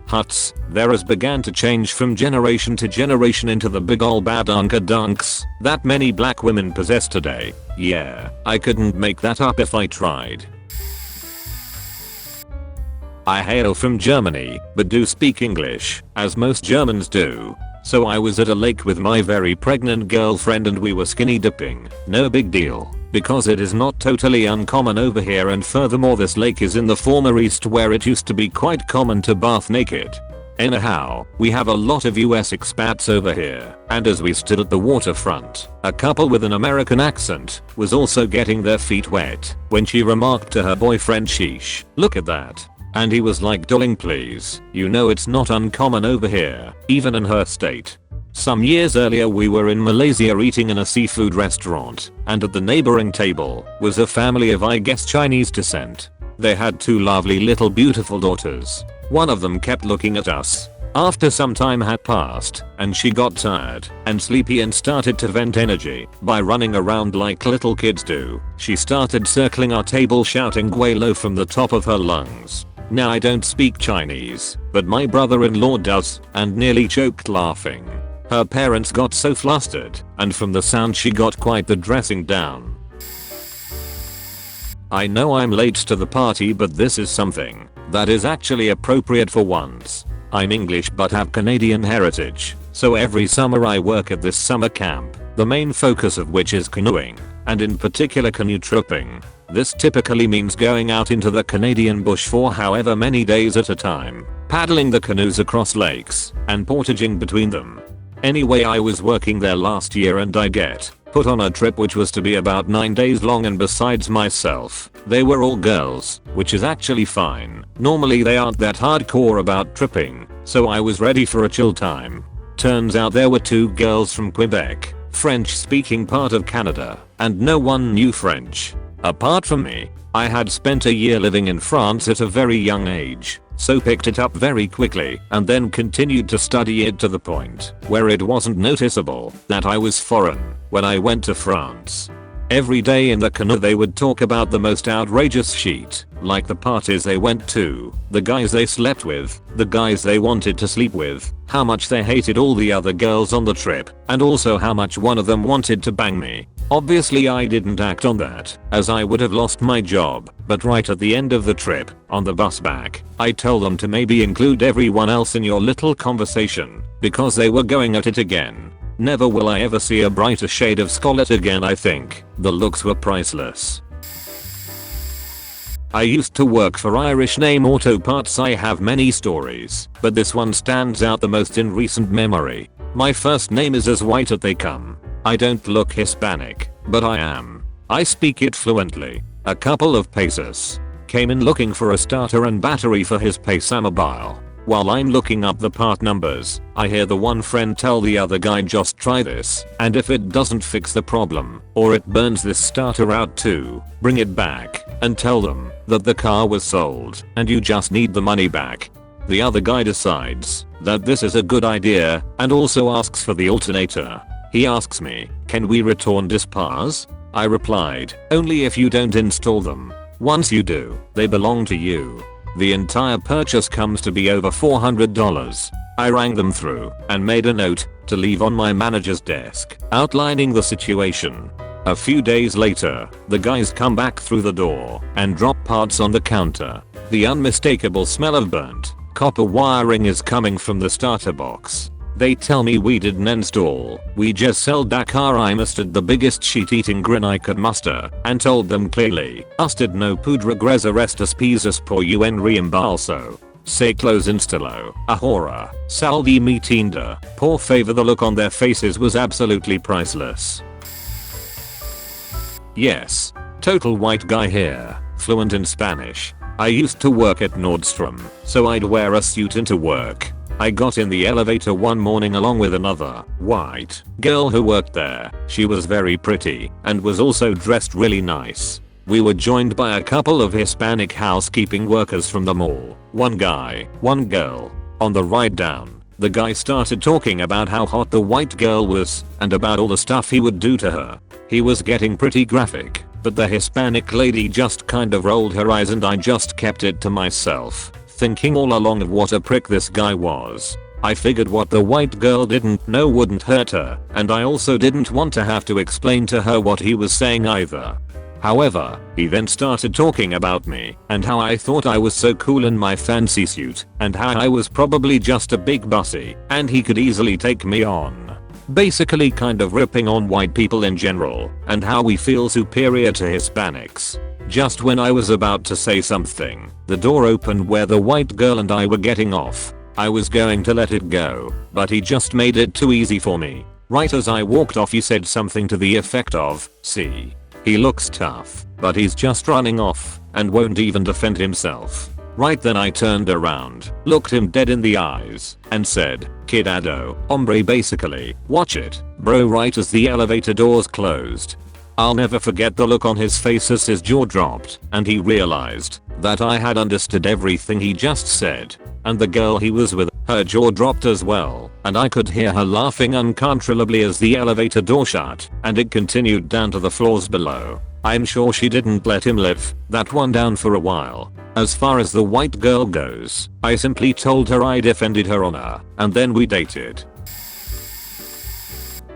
huts, their ass began to change from generation to generation into the big ol' bad dunks that many black women possess today. Yeah, I couldn't make that up if I tried. I hail from Germany, but do speak English, as most Germans do. So I was at a lake with my very pregnant girlfriend and we were skinny dipping. No big deal, because it is not totally uncommon over here, and furthermore this lake is in the former East where it used to be quite common to bath naked. Anyhow, we have a lot of US expats over here, and as we stood at the waterfront, a couple with an American accent was also getting their feet wet when she remarked to her boyfriend, sheesh, look at that. And he was like, darling, please, you know it's not uncommon over here, even in her state. Some years earlier we were in Malaysia eating in a seafood restaurant, and at the neighboring table was a family of, I guess, Chinese descent. They had two lovely little beautiful daughters. One of them kept looking at us. After some time had passed, and she got tired and sleepy and started to vent energy by running around like little kids do. She started circling our table shouting "Guelo" from the top of her lungs. Now I don't speak Chinese, but my brother-in-law does, and nearly choked laughing. Her parents got so flustered, and from the sound she got quite the dressing down. I know I'm late to the party, but this is something that is actually appropriate for once. I'm English but have Canadian heritage, so every summer I work at this summer camp, the main focus of which is canoeing, and in particular canoe tripping. This typically means going out into the Canadian bush for however many days at a time, paddling the canoes across lakes, and portaging between them. Anyway, I was working there last year and I get put on a trip which was to be about 9 days long, and besides myself, they were all girls, which is actually fine. Normally they aren't that hardcore about tripping, so I was ready for a chill time. Turns out there were 2 girls from Quebec, French speaking part of Canada, and no one knew French. Apart from me, I had spent a year living in France at a very young age, so picked it up very quickly and then continued to study it to the point where it wasn't noticeable that I was foreign when I went to France. Every day in the canoe they would talk about the most outrageous shit, like the parties they went to, the guys they slept with, the guys they wanted to sleep with, how much they hated all the other girls on the trip, and also how much one of them wanted to bang me. Obviously I didn't act on that, as I would have lost my job, but right at the end of the trip, on the bus back, I told them to maybe include everyone else in your little conversation, because they were going at it again. Never will I ever see a brighter shade of scarlet again, I think. The looks were priceless. I used to work for Irish name Auto Parts. I have many stories, but this one stands out the most in recent memory. My first name is as white as they come. I don't look Hispanic, but I am. I speak it fluently. A couple of pesos came in looking for a starter and battery for his Pesa mobile. While I'm looking up the part numbers, I hear the one friend tell the other guy, just try this, and if it doesn't fix the problem, or it burns this starter out too, bring it back, and tell them that the car was sold, and you just need the money back. The other guy decides that this is a good idea, and also asks for the alternator. He asks me, can we return these parts? I replied, only if you don't install them. Once you do, they belong to you. The entire purchase comes to be over $400. I rang them through and made a note to leave on my manager's desk, outlining the situation. A few days later, the guys come back through the door and drop parts on the counter. The unmistakable smell of burnt copper wiring is coming from the starter box. They tell me we didn't install, we just sold that car. I mustered the biggest shit-eating grin I could muster and told them clearly, usted no pude regresa restas pisas por un reembolso. Se close installo, ahora, saldi mi tienda, por favor. The look on their faces was absolutely priceless. Yes. Total white guy here, fluent in Spanish. I used to work at Nordstrom, so I'd wear a suit into work. I got in the elevator one morning along with another white girl who worked there. She was very pretty and was also dressed really nice. We were joined by a couple of Hispanic housekeeping workers from the mall. One guy, one girl. On the ride down, the guy started talking about how hot the white girl was and about all the stuff he would do to her. He was getting pretty graphic, but the Hispanic lady just kind of rolled her eyes and I just kept it to myself, thinking all along of what a prick this guy was. I figured what the white girl didn't know wouldn't hurt her, and I also didn't want to have to explain to her what he was saying either. However, he then started talking about me and how I thought I was so cool in my fancy suit and how I was probably just a big bussy and he could easily take me on. Basically kind of ripping on white people in general and how we feel superior to Hispanics. Just when I was about to say something, the door opened where the white girl and I were getting off. I was going to let it go, but he just made it too easy for me. Right as I walked off he said something to the effect of, see, he looks tough, but he's just running off and won't even defend himself. Right then I turned around, looked him dead in the eyes, and said, Kidado, hombre, basically, watch it, bro. Right as the elevator doors closed. I'll never forget the look on his face as his jaw dropped and he realized that I had understood everything he just said. And the girl he was with, her jaw dropped as well, and I could hear her laughing uncontrollably as the elevator door shut and it continued down to the floors below. I'm sure she didn't let him live that one down for a while. As far as the white girl goes, I simply told her I defended her honor, and then we dated.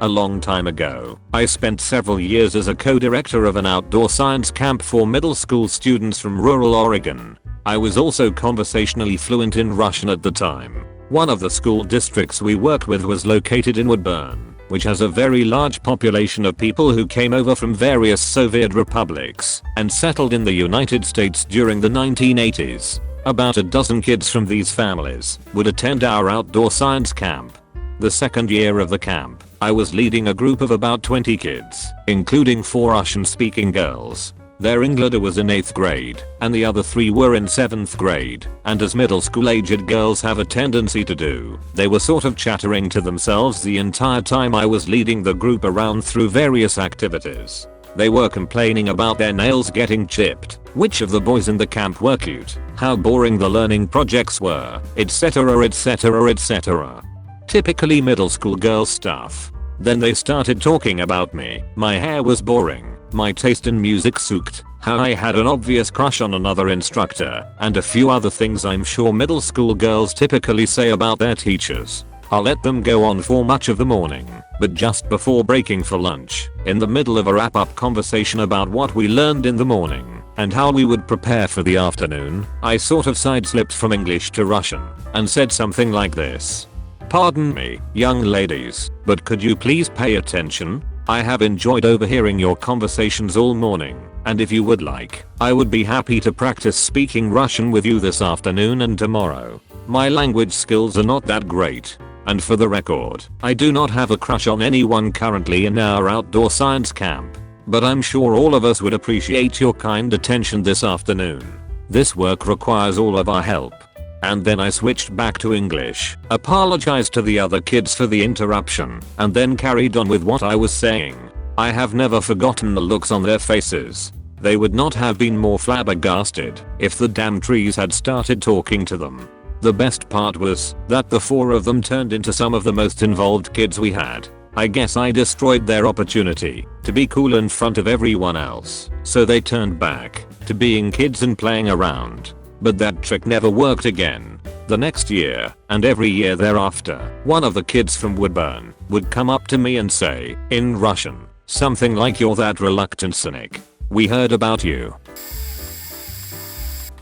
A long time ago, I spent several years as a co-director of an outdoor science camp for middle school students from rural Oregon. I was also conversationally fluent in Russian at the time. One of the school districts we worked with was located in Woodburn, which has a very large population of people who came over from various Soviet republics and settled in the United States during the 1980s. About a dozen kids from these families would attend our outdoor science camp. The second year of the camp, I was leading a group of about 20 kids, including 4 Russian-speaking girls. Their English was in 8th grade, and the other 3 were in 7th grade, and as middle school-aged girls have a tendency to do, they were sort of chattering to themselves the entire time I was leading the group around through various activities. They were complaining about their nails getting chipped, which of the boys in the camp were cute, how boring the learning projects were, etc, etc, etc. Typically middle school girl stuff. Then they started talking about me. My hair was boring. My taste in music sucked, how I had an obvious crush on another instructor, and a few other things I'm sure middle school girls typically say about their teachers. I let them go on for much of the morning, but just before breaking for lunch, in the middle of a wrap-up conversation about what we learned in the morning and how we would prepare for the afternoon, I sort of side-slipped from English to Russian and said something like this. Pardon me, young ladies, but could you please pay attention? I have enjoyed overhearing your conversations all morning, and if you would like, I would be happy to practice speaking Russian with you this afternoon and tomorrow. My language skills are not that great. And for the record, I do not have a crush on anyone currently in our outdoor science camp. But I'm sure all of us would appreciate your kind attention this afternoon. This work requires all of our help. And then I switched back to English, apologized to the other kids for the interruption, and then carried on with what I was saying. I have never forgotten the looks on their faces. They would not have been more flabbergasted if the damn trees had started talking to them. The best part was that the four of them turned into some of the most involved kids we had. I guess I destroyed their opportunity to be cool in front of everyone else, so they turned back to being kids and playing around. But that trick never worked again. The next year, and every year thereafter, one of the kids from Woodburn would come up to me and say, in Russian, something like, "You're that reluctant cynic. We heard about you."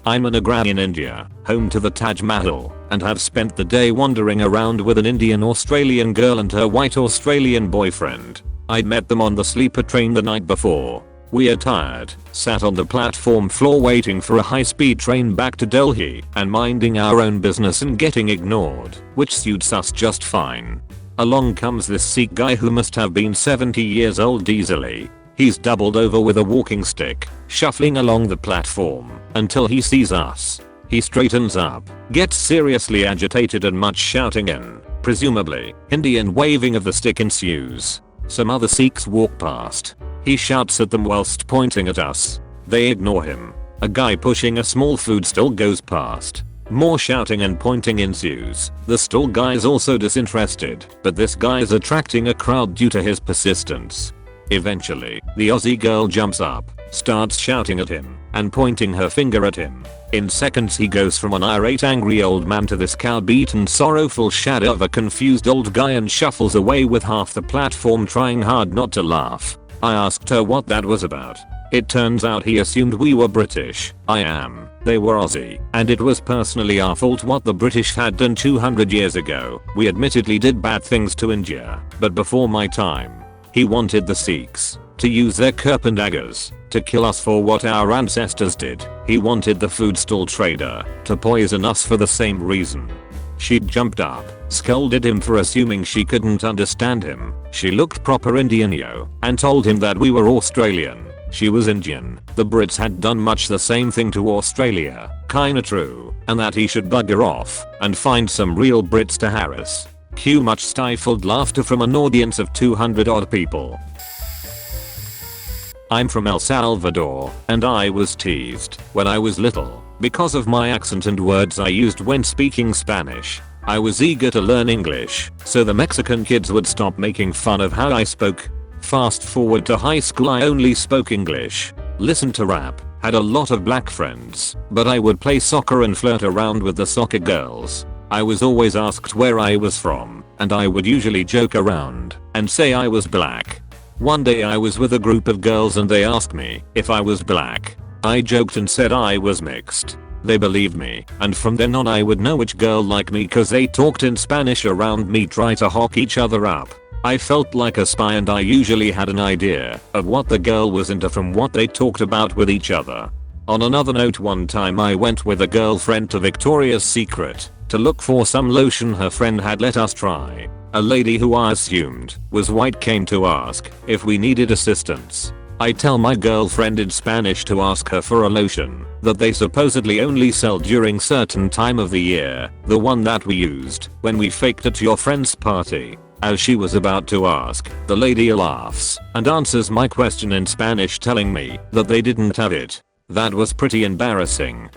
I'm an Agra in India, home to the Taj Mahal, and have spent the day wandering around with an Indian Australian girl and her white Australian boyfriend. I'd met them on the sleeper train the night before. We are tired, sat on the platform floor waiting for a high-speed train back to Delhi and minding our own business and getting ignored, which suits us just fine. Along comes this Sikh guy who must have been 70 years old easily. He's doubled over with a walking stick, shuffling along the platform until he sees us. He straightens up, gets seriously agitated, and much shouting and, presumably, Indian waving of the stick ensues. Some other Sikhs walk past. He shouts at them whilst pointing at us. They ignore him. A guy pushing a small food stall goes past. More shouting and pointing ensues. The stall guy is also disinterested, but this guy is attracting a crowd due to his persistence. Eventually, the Aussie girl jumps up, starts shouting at him, and pointing her finger at him. In seconds he goes from an irate angry old man to this cow-beaten sorrowful shadow of a confused old guy and shuffles away with half the platform trying hard not to laugh. I asked her what that was about. It turns out he assumed we were British. I am. They were Aussie, and it was personally our fault what the British had done 200 years ago. We admittedly did bad things to India, but before my time. He wanted the Sikhs to use their Kurp and daggers to kill us for what our ancestors did. He wanted the food stall trader to poison us for the same reason. She jumped up, scolded him for assuming she couldn't understand him. She looked proper Indian yo, and told him that we were Australian. She was Indian. The Brits had done much the same thing to Australia, kinda true, and that he should bugger off and find some real Brits to harass. Cue much stifled laughter from an audience of 200 odd people. I'm from El Salvador, and I was teased when I was little because of my accent and words I used when speaking Spanish. I was eager to learn English, so the Mexican kids would stop making fun of how I spoke. Fast forward to high school, I only spoke English, listened to rap, had a lot of black friends, but I would play soccer and flirt around with the soccer girls. I was always asked where I was from, and I would usually joke around and say I was black. One day I was with a group of girls and they asked me if I was black. I joked and said I was mixed. They believed me, and from then on I would know which girl liked me cause they talked in Spanish around me, try to hock each other up. I felt like a spy and I usually had an idea of what the girl was into from what they talked about with each other. On another note, one time I went with a girlfriend to Victoria's Secret to look for some lotion her friend had let us try. A lady who I assumed was white came to ask if we needed assistance. I tell my girlfriend in Spanish to ask her for a lotion that they supposedly only sell during certain time of the year, the one that we used when we faked at your friend's party. As she was about to ask, the lady laughs and answers my question in Spanish telling me that they didn't have it. That was pretty embarrassing.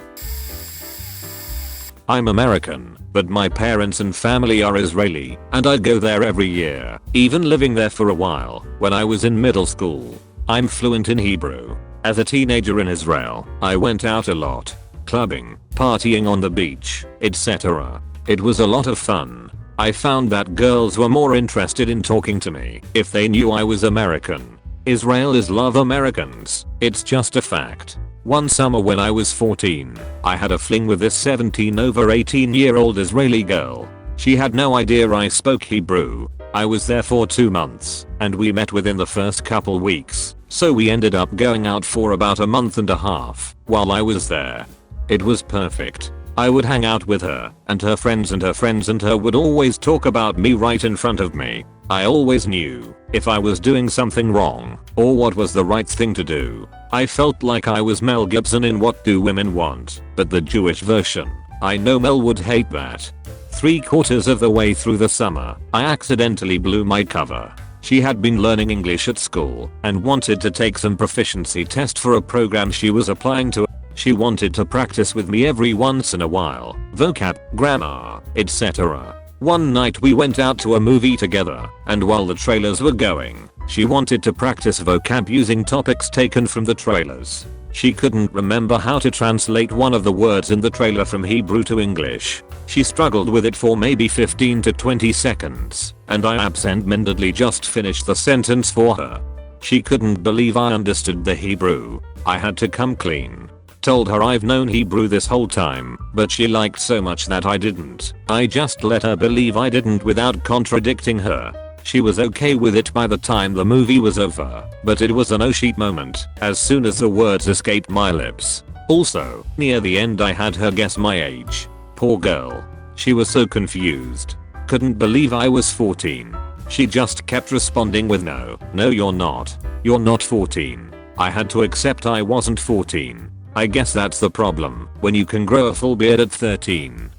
I'm American, but my parents and family are Israeli, and I go there every year, even living there for a while when I was in middle school. I'm fluent in Hebrew. As a teenager in Israel, I went out a lot. Clubbing, partying on the beach, etc. It was a lot of fun. I found that girls were more interested in talking to me if they knew I was American. Israelis love Americans, it's just a fact. One summer when I was 14, I had a fling with this 17 over 18-year-old Israeli girl. She had no idea I spoke Hebrew. I was there for 2 months, and we met within the first couple weeks, so we ended up going out for about a month and a half while I was there. It was perfect. I would hang out with her, and her friends and her friends and her would always talk about me right in front of me. I always knew if I was doing something wrong, or what was the right thing to do. I felt like I was Mel Gibson in What Do Women Want, but the Jewish version. I know Mel would hate that. 3/4 of the way through the summer, I accidentally blew my cover. She had been learning English at school and wanted to take some proficiency test for a program she was applying to. She wanted to practice with me every once in a while, vocab, grammar, etc. One night we went out to a movie together, and while the trailers were going, she wanted to practice vocab using topics taken from the trailers. She couldn't remember how to translate one of the words in the trailer from Hebrew to English. She struggled with it for maybe 15 to 20 seconds, and I absent-mindedly just finished the sentence for her. She couldn't believe I understood the Hebrew. I had to come clean. Told her I've known Hebrew this whole time, but she liked so much that I didn't. I just let her believe I didn't without contradicting her. She was okay with it by the time the movie was over, but it was an oh shit moment as soon as the words escaped my lips. Also, near the end I had her guess my age. Poor girl. She was so confused. Couldn't believe I was 14. She just kept responding with no you're not. You're not 14. I had to accept I wasn't 14. I guess that's the problem when you can grow a full beard at 13.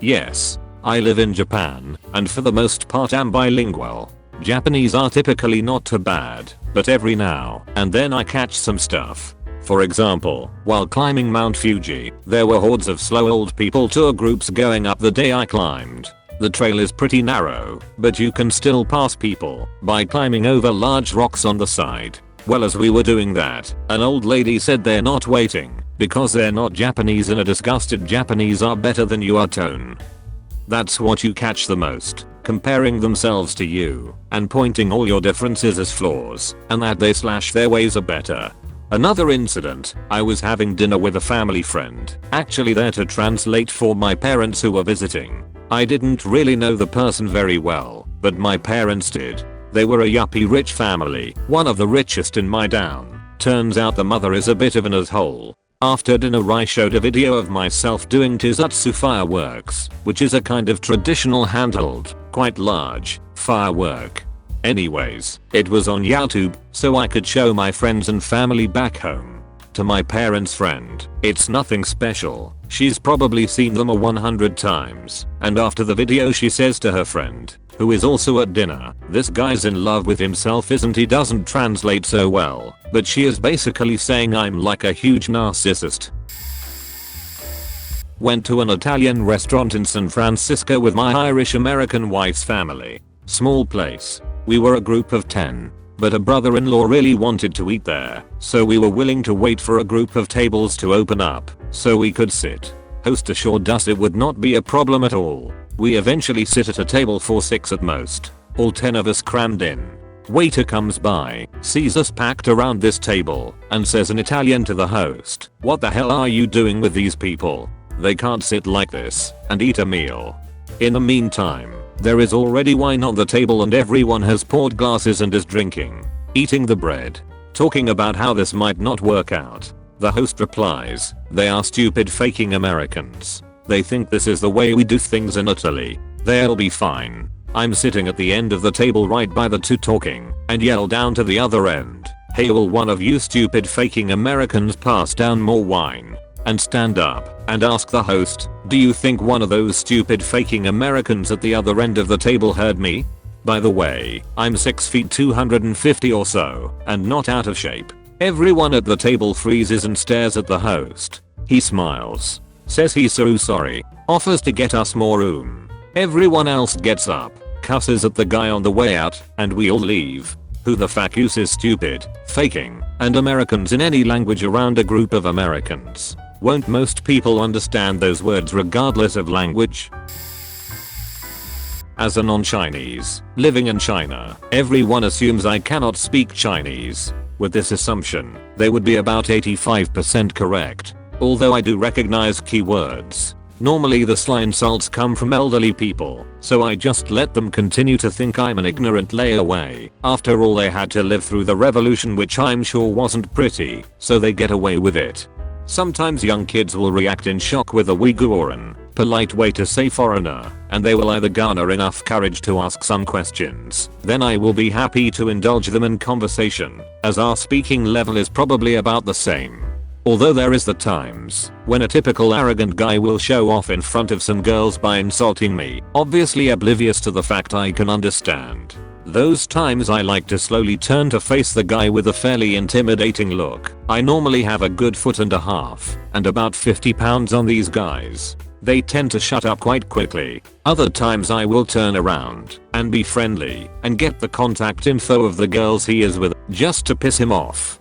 Yes. I live in Japan, and for the most part am bilingual. Japanese are typically not too bad, but every now and then I catch some stuff. For example, while climbing Mount Fuji, there were hordes of slow old people tour groups going up the day I climbed. The trail is pretty narrow, but you can still pass people by climbing over large rocks on the side. Well, as we were doing that, an old lady said they're not waiting because they're not Japanese, and a disgusted Japanese are better than you are tone. That's what you catch the most, comparing themselves to you and pointing all your differences as flaws, and that they / their ways are better. Another incident, I was having dinner with a family friend, actually there to translate for my parents who were visiting. I didn't really know the person very well, but my parents did. They were a yuppie rich family, one of the richest in my town. Turns out the mother is a bit of an asshole. After dinner I showed a video of myself doing Tizutsu fireworks, which is a kind of traditional handheld, quite large, firework. Anyways, it was on YouTube, so I could show my friends and family back home. To my parents' friend, it's nothing special, she's probably seen them 100 times, and after the video she says to her friend, who is also at dinner, this guy's in love with himself, isn't he? Doesn't translate so well, but she is basically saying I'm like a huge narcissist. Went to an Italian restaurant in San Francisco with my Irish American wife's family. Small place. We were a group of 10, but a brother-in-law really wanted to eat there, so we were willing to wait for a group of tables to open up so we could sit. Host assured us it would not be a problem at all. We eventually sit at a table for 6 at most. All 10 of us crammed in. Waiter comes by, sees us packed around this table, and says in Italian to the host, "What the hell are you doing with these people? They can't sit like this and eat a meal." In the meantime, there is already wine on the table and everyone has poured glasses and is drinking, eating the bread, talking about how this might not work out. The host replies, "They are stupid faking Americans. They think this is the way we do things in Italy. They'll be fine." I'm sitting at the end of the table right by the two talking, and yell down to the other end, "Hey, will one of you stupid faking Americans pass down more wine?" And stand up and ask the host, "Do you think one of those stupid faking Americans at the other end of the table heard me?" By the way, I'm 6 feet 250 or so, and not out of shape. Everyone at the table freezes and stares at the host. He smiles, says he's so sorry, offers to get us more room. Everyone else gets up, cusses at the guy on the way out, and we all leave. Who the fuck uses stupid, faking, and Americans in any language around a group of Americans? Won't most people understand those words regardless of language? As a non-Chinese, living in China, everyone assumes I cannot speak Chinese. With this assumption, they would be about 85% correct. Although I do recognize keywords. Normally the sly insults come from elderly people, so I just let them continue to think I'm an ignorant layaway. After all, they had to live through the revolution, which I'm sure wasn't pretty, so they get away with it. Sometimes young kids will react in shock with a Uyghurian, polite way to say foreigner, and they will either garner enough courage to ask some questions. Then I will be happy to indulge them in conversation, as our speaking level is probably about the same. Although there is the times when a typical arrogant guy will show off in front of some girls by insulting me, obviously oblivious to the fact I can understand. Those times I like to slowly turn to face the guy with a fairly intimidating look. I normally have a good foot and a half and about 50 pounds on these guys. They tend to shut up quite quickly. Other times I will turn around and be friendly and get the contact info of the girls he is with just to piss him off.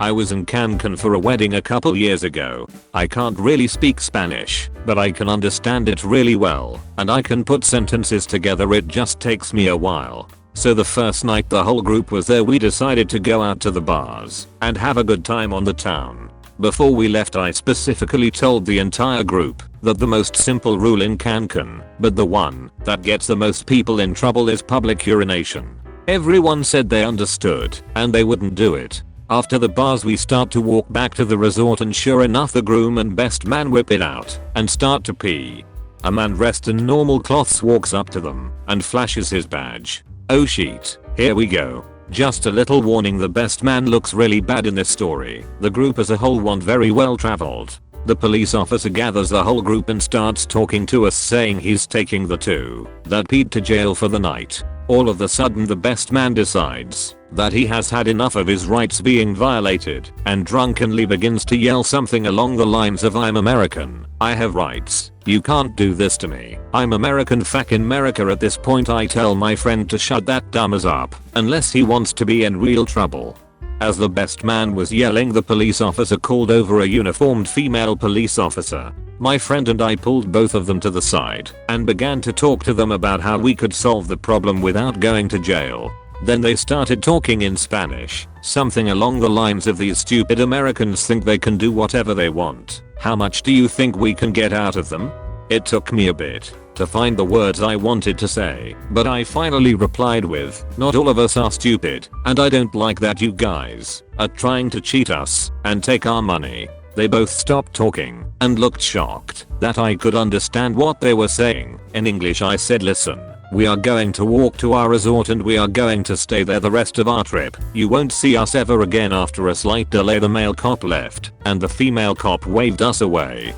I was in Cancun for a wedding a couple years ago. I can't really speak Spanish, but I can understand it really well, and I can put sentences together. It just takes me a while. So the first night the whole group was there, we decided to go out to the bars and have a good time on the town. Before we left, I specifically told the entire group that the most simple rule in Cancun, but the one that gets the most people in trouble, is public urination. Everyone said they understood and they wouldn't do it. After the bars we start to walk back to the resort, and sure enough the groom and best man whip it out and start to pee. A man dressed in normal clothes walks up to them and flashes his badge. Oh shit, here we go. Just a little warning, the best man looks really bad in this story. The group as a whole want very well traveled. The police officer gathers the whole group and starts talking to us, saying he's taking the two that peed to jail for the night. All of a sudden the best man decides that he has had enough of his rights being violated and drunkenly begins to yell something along the lines of, "I'm American. I have rights. You can't do this to me. I'm American, fuck America." At this point I tell my friend to shut that dumbass up unless he wants to be in real trouble. As the best man was yelling, the police officer called over a uniformed female police officer. My friend and I pulled both of them to the side and began to talk to them about how we could solve the problem without going to jail. Then they started talking in Spanish, something along the lines of, "These stupid Americans think they can do whatever they want. How much do you think we can get out of them?" It took me a bit to find the words I wanted to say, but I finally replied with, "Not all of us are stupid, and I don't like that you guys are trying to cheat us and take our money." They both stopped talking and looked shocked that I could understand what they were saying. In English I said, "Listen, we are going to walk to our resort and we are going to stay there the rest of our trip. You won't see us ever again." After a slight delay the male cop left and the female cop waved us away.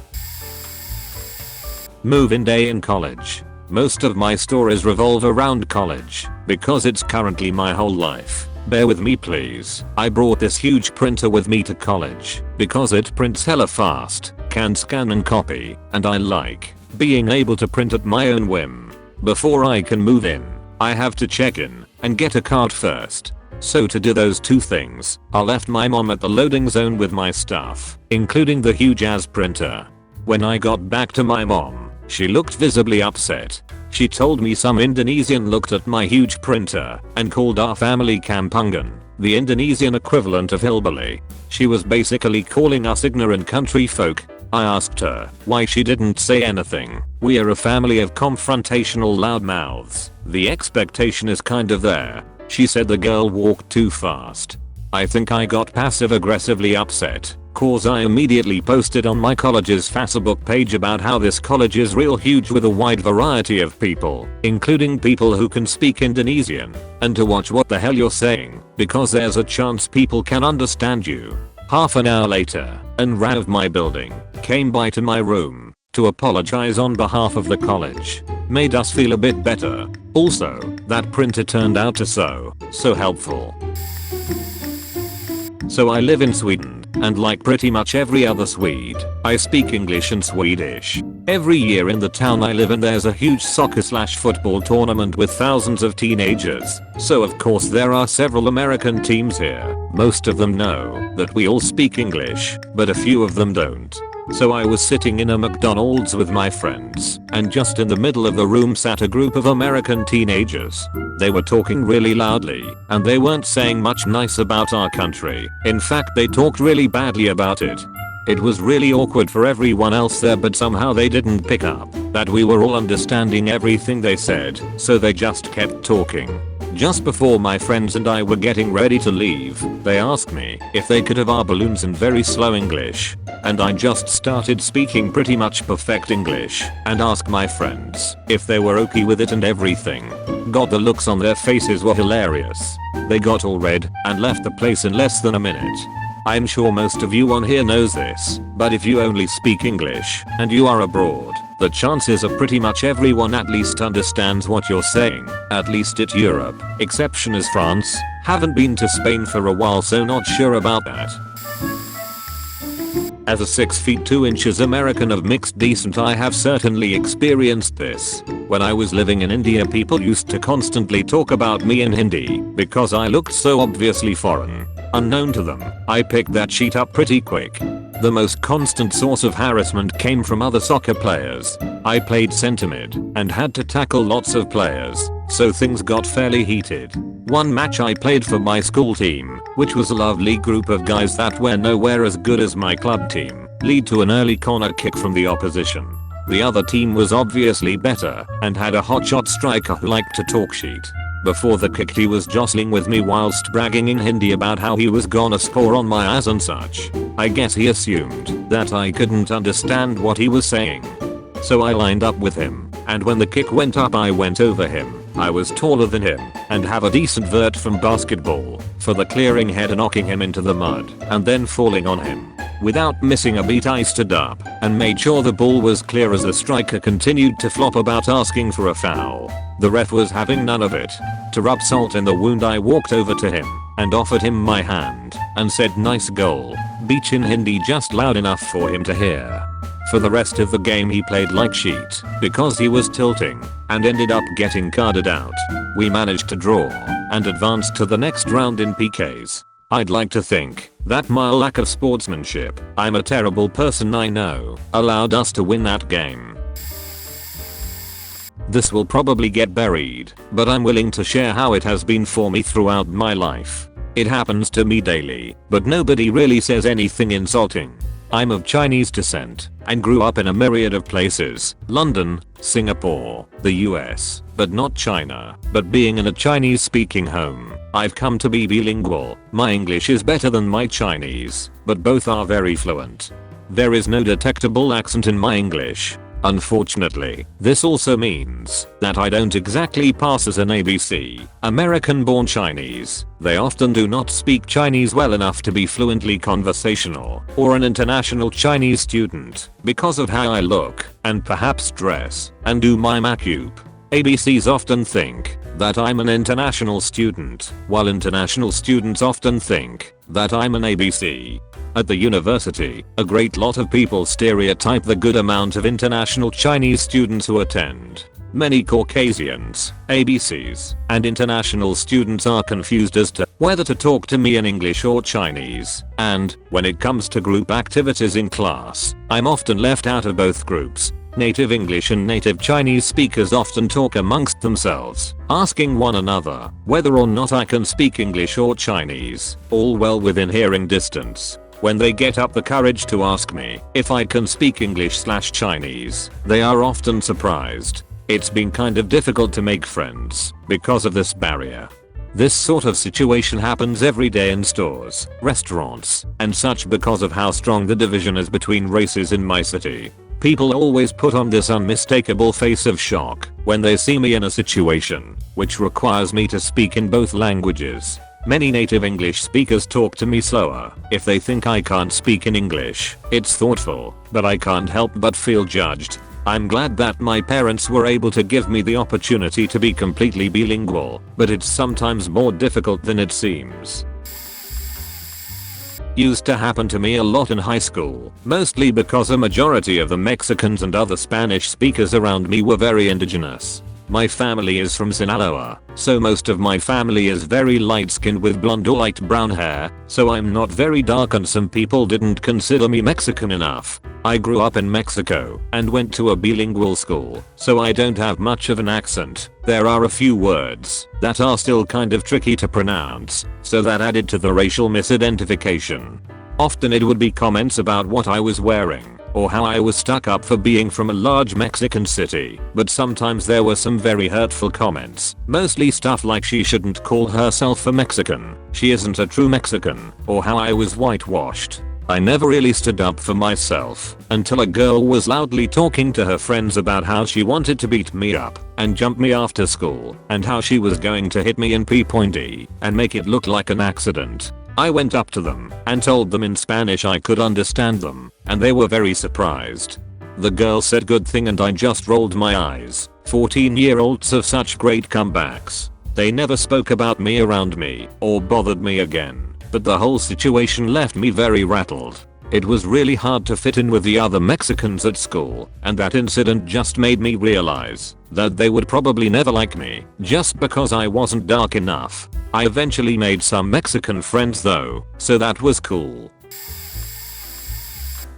Move-in day in college. Most of my stories revolve around college because it's currently my whole life. Bear with me please. I brought this huge printer with me to college because it prints hella fast, can scan and copy, and I like being able to print at my own whim. Before I can move in, I have to check in and get a card first. So to do those two things, I left my mom at the loading zone with my stuff, including the huge ass printer. When I got back to my mom, she looked visibly upset. She told me some Indonesian looked at my huge printer and called our family Kampungan, the Indonesian equivalent of hillbilly. She was basically calling us ignorant country folk. I asked her why she didn't say anything. We are a family of confrontational loudmouths. The expectation is kind of there. She said the girl walked too fast. I think I got passive aggressively upset, cause I immediately posted on my college's Facebook page about how this college is real huge with a wide variety of people, including people who can speak Indonesian, and to watch what the hell you're saying, because there's a chance people can understand you. Half an hour later, an RA of my building came by to my room to apologize on behalf of the college. Made us feel a bit better. Also, that printer turned out to so helpful. So I live in Sweden, and like pretty much every other Swede, I speak English and Swedish. Every year in the town I live in there's a huge soccer/football tournament with thousands of teenagers, so of course there are several American teams here. Most of them know that we all speak English, but a few of them don't. So I was sitting in a McDonald's with my friends, and just in the middle of the room sat a group of American teenagers. They were talking really loudly, and they weren't saying much nice about our country. In fact, they talked really badly about it. It was really awkward for everyone else there, but somehow they didn't pick up that we were all understanding everything they said, so they just kept talking. Just before my friends and I were getting ready to leave, they asked me if they could have our balloons in very slow English, and I just started speaking pretty much perfect English and asked my friends if they were okay with it and everything. God, the looks on their faces were hilarious. They got all red and left the place in less than a minute. I'm sure most of you on here knows this, but if you only speak English and you are abroad, the chances are pretty much everyone at least understands what you're saying, at least at Europe. Exception is France. Haven't been to Spain for a while, so not sure about that. As a 6 feet 2 inches American of mixed descent, I have certainly experienced this. When I was living in India, people used to constantly talk about me in Hindi because I looked so obviously foreign. Unknown to them, I picked that shit up pretty quick. The most constant source of harassment came from other soccer players. I played centre mid and had to tackle lots of players, so things got fairly heated. One match I played for my school team, which was a lovely group of guys that were nowhere as good as my club team, led to an early corner kick from the opposition. The other team was obviously better and had a hotshot striker who liked to talk shit. Before the kick he was jostling with me whilst bragging in Hindi about how he was gonna score on my ass and such. I guess he assumed that I couldn't understand what he was saying. So I lined up with him, and when the kick went up I went over him. I was taller than him and have a decent vert from basketball for the clearing head and knocking him into the mud and then falling on him. Without missing a beat I stood up and made sure the ball was clear as the striker continued to flop about asking for a foul. The ref was having none of it. To rub salt in the wound I walked over to him and offered him my hand and said nice goal, beach in Hindi just loud enough for him to hear. For the rest of the game he played like shit because he was tilting and ended up getting carded out. We managed to draw and advanced to the next round in PKs. I'd like to think that my lack of sportsmanship, I'm a terrible person I know, allowed us to win that game. This will probably get buried, but I'm willing to share how it has been for me throughout my life. It happens to me daily, but nobody really says anything insulting. I'm of Chinese descent and grew up in a myriad of places, London, Singapore, the US, but not China. But being in a Chinese speaking home, I've come to be bilingual. My English is better than my Chinese, but both are very fluent. There is no detectable accent in my English. Unfortunately, this also means that I don't exactly pass as an ABC, American-born Chinese. They often do not speak Chinese well enough to be fluently conversational, or an international Chinese student, because of how I look, and perhaps dress, and do my makeup. ABCs often think that I'm an international student, while international students often think that I'm an ABC. At the university, a great lot of people stereotype the good amount of international Chinese students who attend. Many Caucasians, ABCs, and international students are confused as to whether to talk to me in English or Chinese, and when it comes to group activities in class, I'm often left out of both groups. Native English and native Chinese speakers often talk amongst themselves, asking one another whether or not I can speak English or Chinese, all well within hearing distance. When they get up the courage to ask me if I can speak English/Chinese, they are often surprised. It's been kind of difficult to make friends because of this barrier. This sort of situation happens every day in stores, restaurants, and such because of how strong the division is between races in my city. People always put on this unmistakable face of shock when they see me in a situation which requires me to speak in both languages. Many native English speakers talk to me slower if they think I can't speak in English. It's thoughtful, but I can't help but feel judged. I'm glad that my parents were able to give me the opportunity to be completely bilingual, but it's sometimes more difficult than it seems. used to happen to me a lot in high school, mostly because a majority of the Mexicans and other Spanish speakers around me were very indigenous. My family is from Sinaloa, so most of my family is very light skinned with blonde or light brown hair, so I'm not very dark and some people didn't consider me Mexican enough. I grew up in Mexico and went to a bilingual school, so I don't have much of an accent. There are a few words that are still kind of tricky to pronounce, so that added to the racial misidentification. Often it would be comments about what I was wearing, or how I was stuck up for being from a large Mexican city, but sometimes there were some very hurtful comments, mostly stuff like she shouldn't call herself a Mexican, she isn't a true Mexican, or how I was whitewashed. I never really stood up for myself until a girl was loudly talking to her friends about how she wanted to beat me up and jump me after school and how she was going to hit me in P.E. and make it look like an accident. I went up to them and told them in Spanish I could understand them, and they were very surprised. The girl said good thing and I just rolled my eyes. 14-year-olds have such great comebacks. They never spoke about me around me or bothered me again, but the whole situation left me very rattled. It was really hard to fit in with the other Mexicans at school, and that incident just made me realize that they would probably never like me just because I wasn't dark enough. I eventually made some Mexican friends though, so that was cool.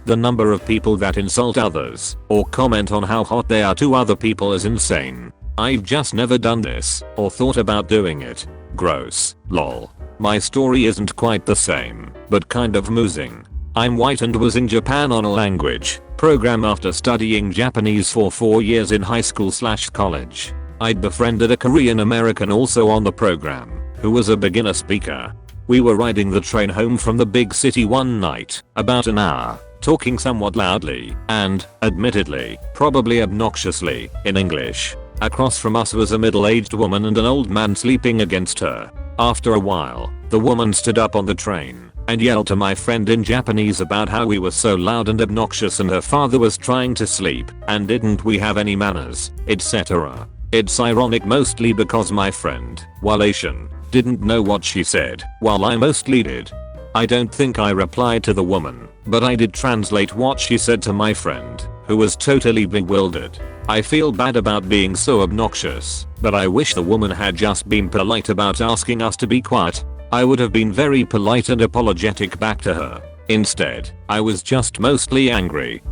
The number of people that insult others or comment on how hot they are to other people is insane. I've just never done this or thought about doing it. Gross. Lol. My story isn't quite the same, but kind of amusing. I'm white and was in Japan on a language program after studying Japanese for 4 years in high school/college. I'd befriended a Korean American also on the program, who was a beginner speaker. We were riding the train home from the big city one night, about an hour, talking somewhat loudly and, admittedly, probably obnoxiously, in English. Across from us was a middle-aged woman and an old man sleeping against her. After a while, the woman stood up on the train and yelled to my friend in Japanese about how we were so loud and obnoxious and her father was trying to sleep and didn't we have any manners, etc. It's ironic mostly because my friend, while Asian, didn't know what she said, while I mostly did. I don't think I replied to the woman, but I did translate what she said to my friend, who was totally bewildered. I feel bad about being so obnoxious, but I wish the woman had just been polite about asking us to be quiet. I would have been very polite and apologetic back to her. Instead, I was just mostly angry.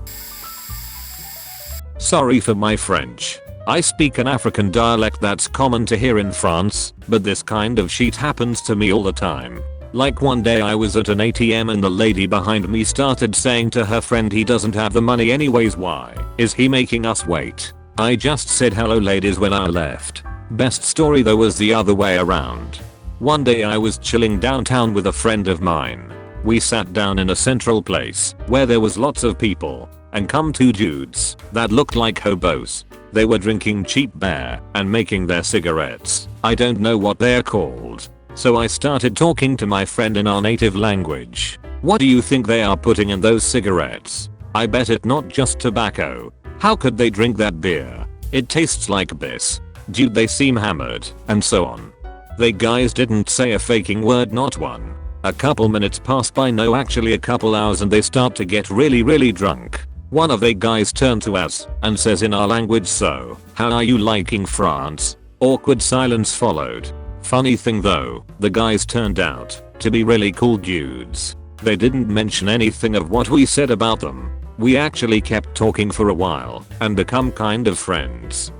Sorry for my French. I speak an African dialect that's common to hear in France, but this kind of shit happens to me all the time. Like one day I was at an ATM and the lady behind me started saying to her friend he doesn't have the money anyways, why is he making us wait? I just said hello ladies when I left. Best story though was the other way around. One day I was chilling downtown with a friend of mine. We sat down in a central place where there was lots of people, and come two dudes that looked like hobos. They were drinking cheap beer and making their cigarettes. I don't know what they're called. So I started talking to my friend in our native language. What do you think they are putting in those cigarettes? I bet it not just tobacco. How could they drink that beer? It tastes like this. Dude, they seem hammered, and so on. They guys didn't say a faking word, not one. A couple minutes pass by, no actually a couple hours, and they start to get really drunk. One of they guys turned to us and says in our language, so, how are you liking France? Awkward silence followed. Funny thing though, the guys turned out to be really cool dudes. They didn't mention anything of what we said about them. We actually kept talking for a while and become kind of friends.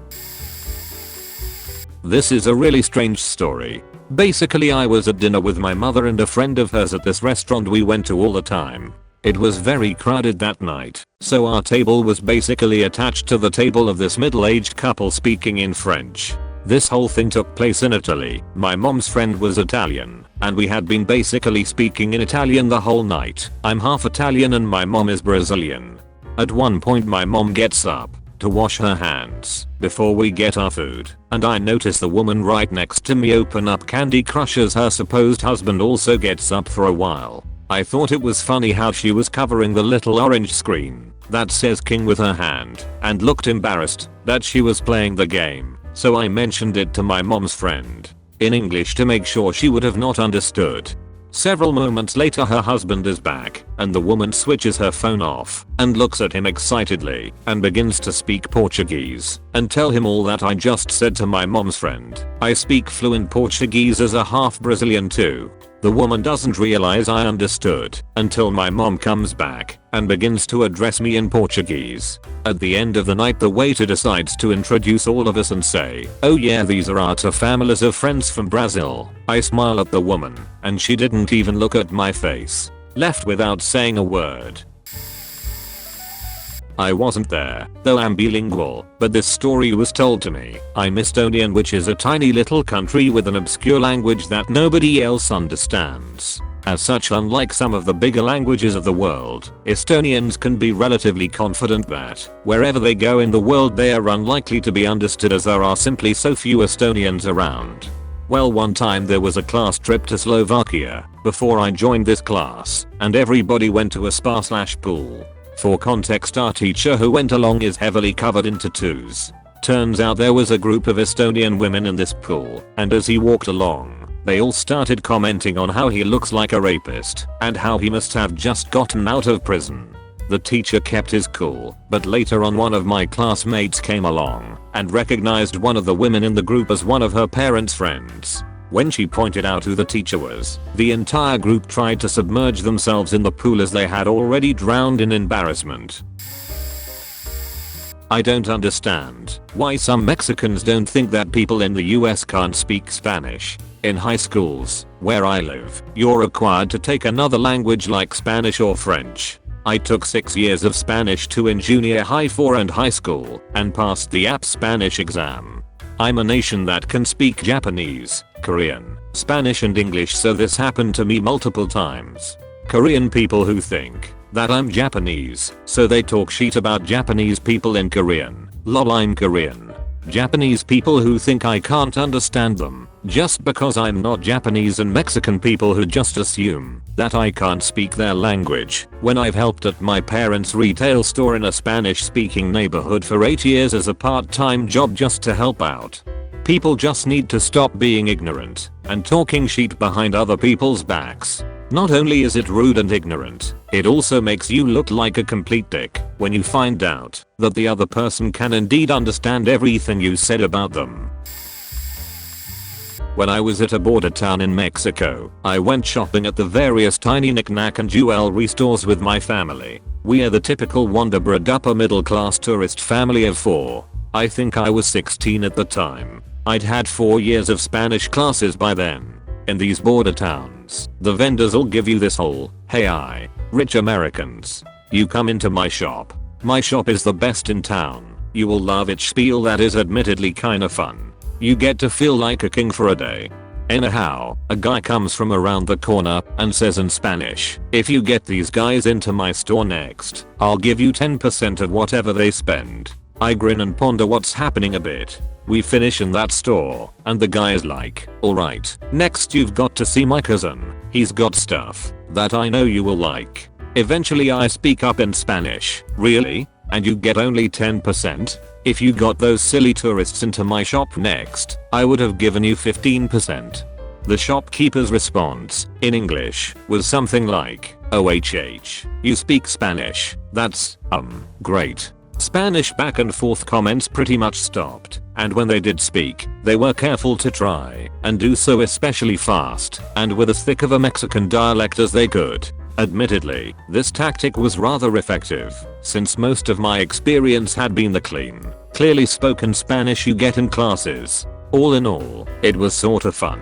This is a really strange story. Basically I was at dinner with my mother and a friend of hers at this restaurant we went to all the time. It was very crowded that night, so our table was basically attached to the table of this middle-aged couple speaking in French. This whole thing took place in Italy. My mom's friend was Italian, and we had been basically speaking in Italian the whole night. I'm half Italian and my mom is Brazilian. At one point my mom gets up to wash her hands before we get our food, and I notice the woman right next to me open up Candy Crush as her supposed husband also gets up for a while. I thought it was funny how she was covering the little orange screen that says King with her hand and looked embarrassed that she was playing the game, so I mentioned it to my mom's friend in English to make sure she would have not understood. Several moments later her husband is back, and the woman switches her phone off and looks at him excitedly and begins to speak Portuguese and tell him all that I just said to my mom's friend. I speak fluent Portuguese as a half Brazilian too. The woman doesn't realize I understood until my mom comes back and begins to address me in Portuguese. At the end of the night the waiter decides to introduce all of us and say, "Oh yeah, these are our two families of friends from Brazil." I smile at the woman and she didn't even look at my face. Left without saying a word. I wasn't there, though I'm bilingual, but this story was told to me. I'm Estonian, which is a tiny little country with an obscure language that nobody else understands. As such, unlike some of the bigger languages of the world, Estonians can be relatively confident that wherever they go in the world they are unlikely to be understood, as there are simply so few Estonians around. Well, one time there was a class trip to Slovakia before I joined this class, and everybody went to a spa/pool. For context, our teacher who went along is heavily covered in tattoos. Turns out there was a group of Estonian women in this pool, and as he walked along, they all started commenting on how he looks like a rapist and how he must have just gotten out of prison. The teacher kept his cool, but later on one of my classmates came along and recognized one of the women in the group as one of her parents' friends. When she pointed out who the teacher was, the entire group tried to submerge themselves in the pool as they had already drowned in embarrassment. I don't understand why some Mexicans don't think that people in the US can't speak Spanish. In high schools, where I live, you're required to take another language like Spanish or French. I took 6 years of Spanish 2 in junior high, 4 and high school, and passed the AP Spanish exam. I'm a nation that can speak Japanese, Korean, Spanish and English, so this happened to me multiple times. Korean people who think that I'm Japanese, so they talk shit about Japanese people in Korean. Lol, I'm Korean. Japanese people who think I can't understand them just because I'm not Japanese, and Mexican people who just assume that I can't speak their language when I've helped at my parents' retail store in a Spanish speaking neighborhood for 8 years as a part-time job just to help out. People just need to stop being ignorant and talking shit behind other people's backs. Not only is it rude and ignorant, it also makes you look like a complete dick when you find out that the other person can indeed understand everything you said about them. When I was at a border town in Mexico, I went shopping at the various tiny knick-knack and jewelry stores with my family. We are the typical wonder-bred upper middle class tourist family of 4. I think I was 16 at the time. I'd had 4 years of Spanish classes by then. In these border towns, the vendors all give you this whole, "Hey, rich Americans, you come into my shop. My shop is the best in town. You will love it" spiel that is admittedly kinda fun. You get to feel like a king for a day. Anyhow, a guy comes from around the corner and says in Spanish, "If you get these guys into my store next, I'll give you 10% of whatever they spend." I grin and ponder what's happening a bit. We finish in that store, and the guy is like, "Alright, next you've got to see my cousin. He's got stuff that I know you will like." Eventually I speak up in Spanish. "Really? And you get only 10%? If you got those silly tourists into my shop next, I would have given you 15%. The shopkeeper's response, in English, was something like, "OHH, you speak Spanish? That's, great." Spanish back and forth comments pretty much stopped, and when they did speak, they were careful to try and do so especially fast and with as thick of a Mexican dialect as they could. Admittedly, this tactic was rather effective, since most of my experience had been the clean, clearly spoken Spanish you get in classes. All in all, it was sorta fun.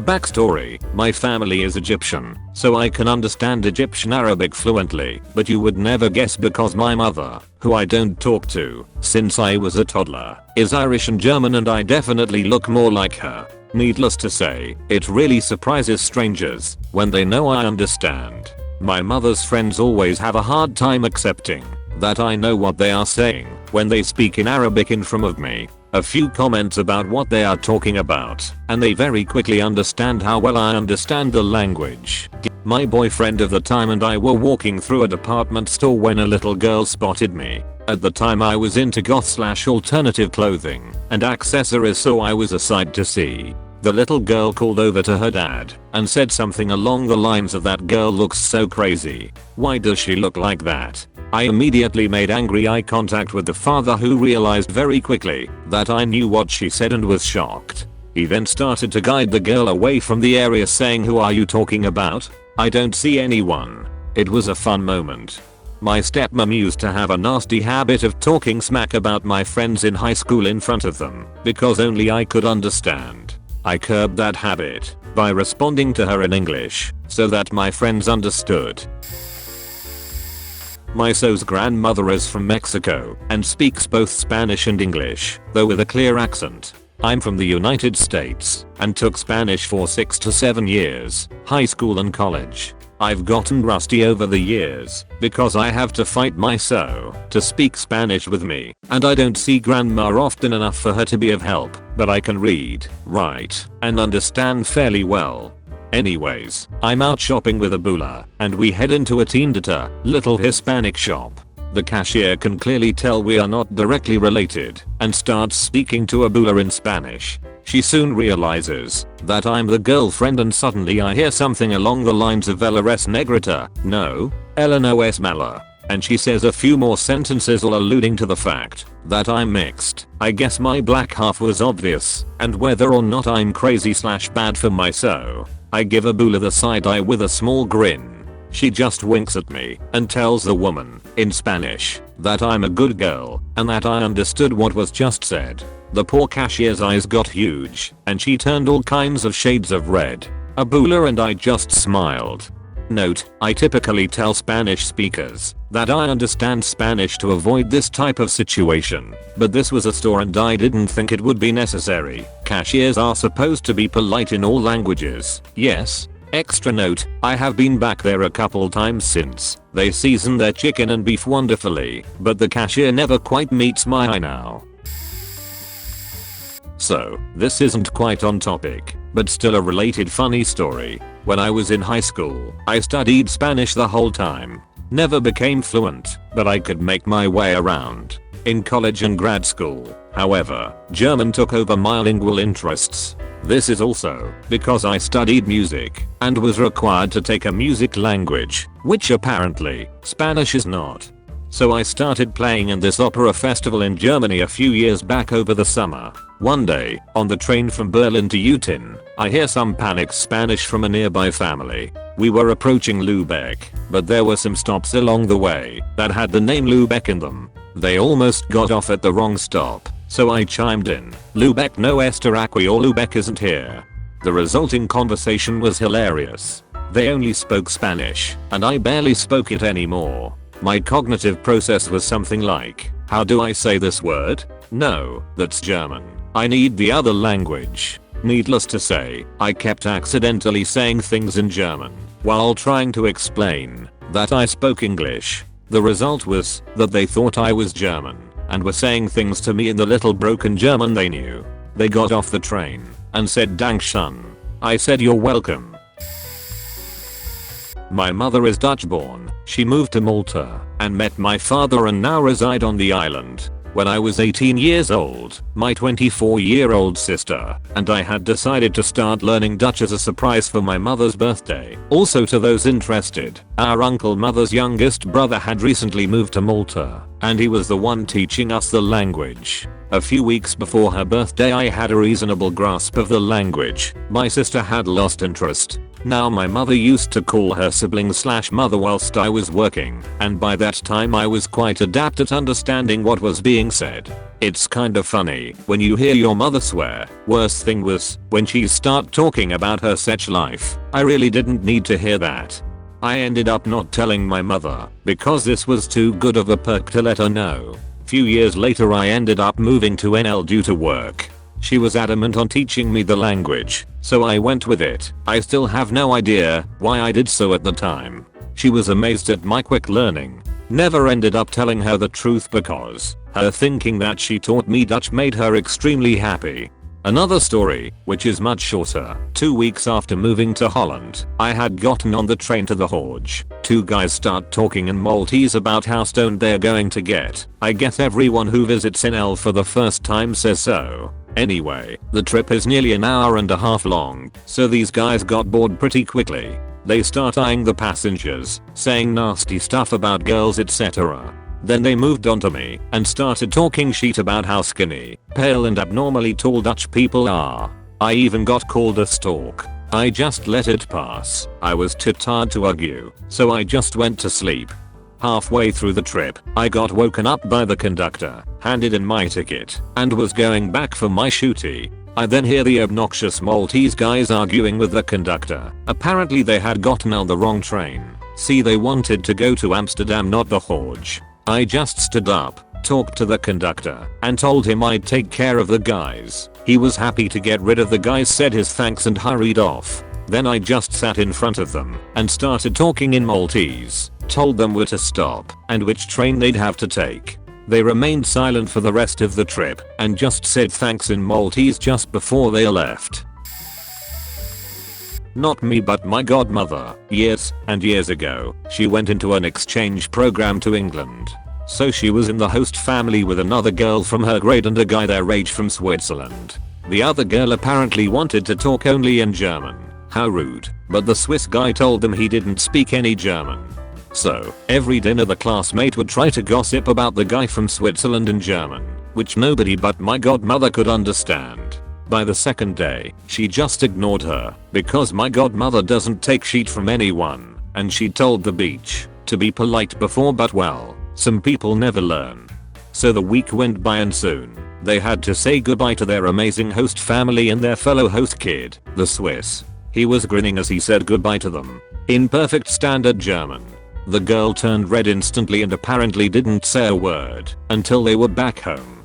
Backstory: my family is Egyptian, so I can understand Egyptian Arabic fluently, but you would never guess because my mother, who I don't talk to since I was a toddler, is Irish and German, and I definitely look more like her. Needless to say, it really surprises strangers when they know I understand. My mother's friends always have a hard time accepting that I know what they are saying when they speak in Arabic in front of me. A few comments about what they are talking about, and they very quickly understand how well I understand the language. My boyfriend of the time and I were walking through a department store when a little girl spotted me. At the time I was into goth/alternative clothing and accessories, so I was a sight to see. The little girl called over to her dad and said something along the lines of, "That girl looks so crazy. Why does she look like that?" I immediately made angry eye contact with the father, who realized very quickly that I knew what she said and was shocked. He then started to guide the girl away from the area, saying, "Who are you talking about? I don't see anyone." It was a fun moment. My stepmom used to have a nasty habit of talking smack about my friends in high school in front of them because only I could understand. I curbed that habit by responding to her in English so that my friends understood. My so's grandmother is from Mexico and speaks both Spanish and English, though with a clear accent. I'm from the United States and took Spanish for 6 to 7 years, high school and college. I've gotten rusty over the years because I have to fight my so to speak Spanish with me, and I don't see grandma often enough for her to be of help, but I can read, write, and understand fairly well. Anyways, I'm out shopping with Abula, and we head into a Tiendita, little Hispanic shop. The cashier can clearly tell we are not directly related and starts speaking to Abula in Spanish. She soon realizes that I'm the girlfriend, and suddenly I hear something along the lines of "Ella es negrita, no, Ella no es mala," and she says a few more sentences all alluding to the fact that I'm mixed. I guess my black half was obvious, and whether or not I'm crazy/bad for my so, I give Abula the side eye with a small grin. She just winks at me and tells the woman in Spanish that I'm a good girl and that I understood what was just said. The poor cashier's eyes got huge and she turned all kinds of shades of red. Abula and I just smiled. Note, I typically tell Spanish speakers that I understand Spanish to avoid this type of situation, but this was a store and I didn't think it would be necessary. Cashiers are supposed to be polite in all languages, yes. Extra note, I have been back there a couple times since. They season their chicken and beef wonderfully, but the cashier never quite meets my eye now. So, this isn't quite on topic, but still a related funny story. When I was in high school, I studied Spanish the whole time. Never became fluent, but I could make my way around. In college and grad school, however, German took over my lingual interests. This is also because I studied music and was required to take a music language, which apparently Spanish is not. So I started playing in this opera festival in Germany a few years back over the summer. One day, on the train from Berlin to Eutin, I hear some panicked Spanish from a nearby family. We were approaching Lübeck, but there were some stops along the way that had the name Lübeck in them. They almost got off at the wrong stop, so I chimed in, "Lübeck no está aquí," or "Lübeck isn't here." The resulting conversation was hilarious. They only spoke Spanish, and I barely spoke it anymore. My cognitive process was something like, how do I say this word? No, that's German. I need the other language. Needless to say, I kept accidentally saying things in German while trying to explain that I spoke English. The result was that they thought I was German and were saying things to me in the little broken German they knew. They got off the train and said "Dankeschön." I said "You're welcome." My mother is Dutch born. She moved to Malta and met my father and now reside on the island. When I was 18 years old, my 24-year-old sister and I had decided to start learning Dutch as a surprise for my mother's birthday. Also, to those interested, our uncle mother's youngest brother had recently moved to Malta, and he was the one teaching us the language. A few weeks before her birthday I had a reasonable grasp of the language. My sister had lost interest. Now my mother used to call her sibling/mother whilst I was working, and by that time I was quite adept at understanding what was being said. It's kinda funny when you hear your mother swear. Worst thing was when she start talking about her sex life. I really didn't need to hear that. I ended up not telling my mother because this was too good of a perk to let her know. Few years later I ended up moving to NL due to work. She was adamant on teaching me the language, so I went with it. I still have no idea why I did so at the time. She was amazed at my quick learning. Never ended up telling her the truth because her thinking that she taught me Dutch made her extremely happy. Another story, which is much shorter. 2 weeks after moving to Holland, I had gotten on the train to the Horge. Two guys start talking in Maltese about how stoned they're going to get. I guess everyone who visits NL for the first time says so. Anyway, the trip is nearly an hour and a half long, so these guys got bored pretty quickly. They start eyeing the passengers, saying nasty stuff about girls etc. Then they moved on to me and started talking shit about how skinny, pale and abnormally tall Dutch people are. I even got called a stork. I just let it pass. I was too tired to argue, so I just went to sleep. Halfway through the trip, I got woken up by the conductor, handed in my ticket, and was going back for my shooty. I then hear the obnoxious Maltese guys arguing with the conductor. Apparently they had gotten on the wrong train. See, they wanted to go to Amsterdam, not the Horge. I just stood up, talked to the conductor, and told him I'd take care of the guys. He was happy to get rid of the guys, said his thanks and hurried off. Then I just sat in front of them and started talking in Maltese, told them where to stop and which train they'd have to take. They remained silent for the rest of the trip and just said thanks in Maltese just before they left. Not me, but my godmother. Years and years ago, she went into an exchange program to England. So she was in the host family with another girl from her grade and a guy their age from Switzerland. The other girl apparently wanted to talk only in German. How rude. But the Swiss guy told them he didn't speak any German. So, every dinner the classmate would try to gossip about the guy from Switzerland in German, which nobody but my godmother could understand. By the second day, she just ignored her, because my godmother doesn't take shit from anyone, and she told the beach to be polite before, but well, some people never learn. So the week went by and soon, they had to say goodbye to their amazing host family and their fellow host kid, the Swiss. He was grinning as he said goodbye to them, in perfect standard German. The girl turned red instantly and apparently didn't say a word until they were back home.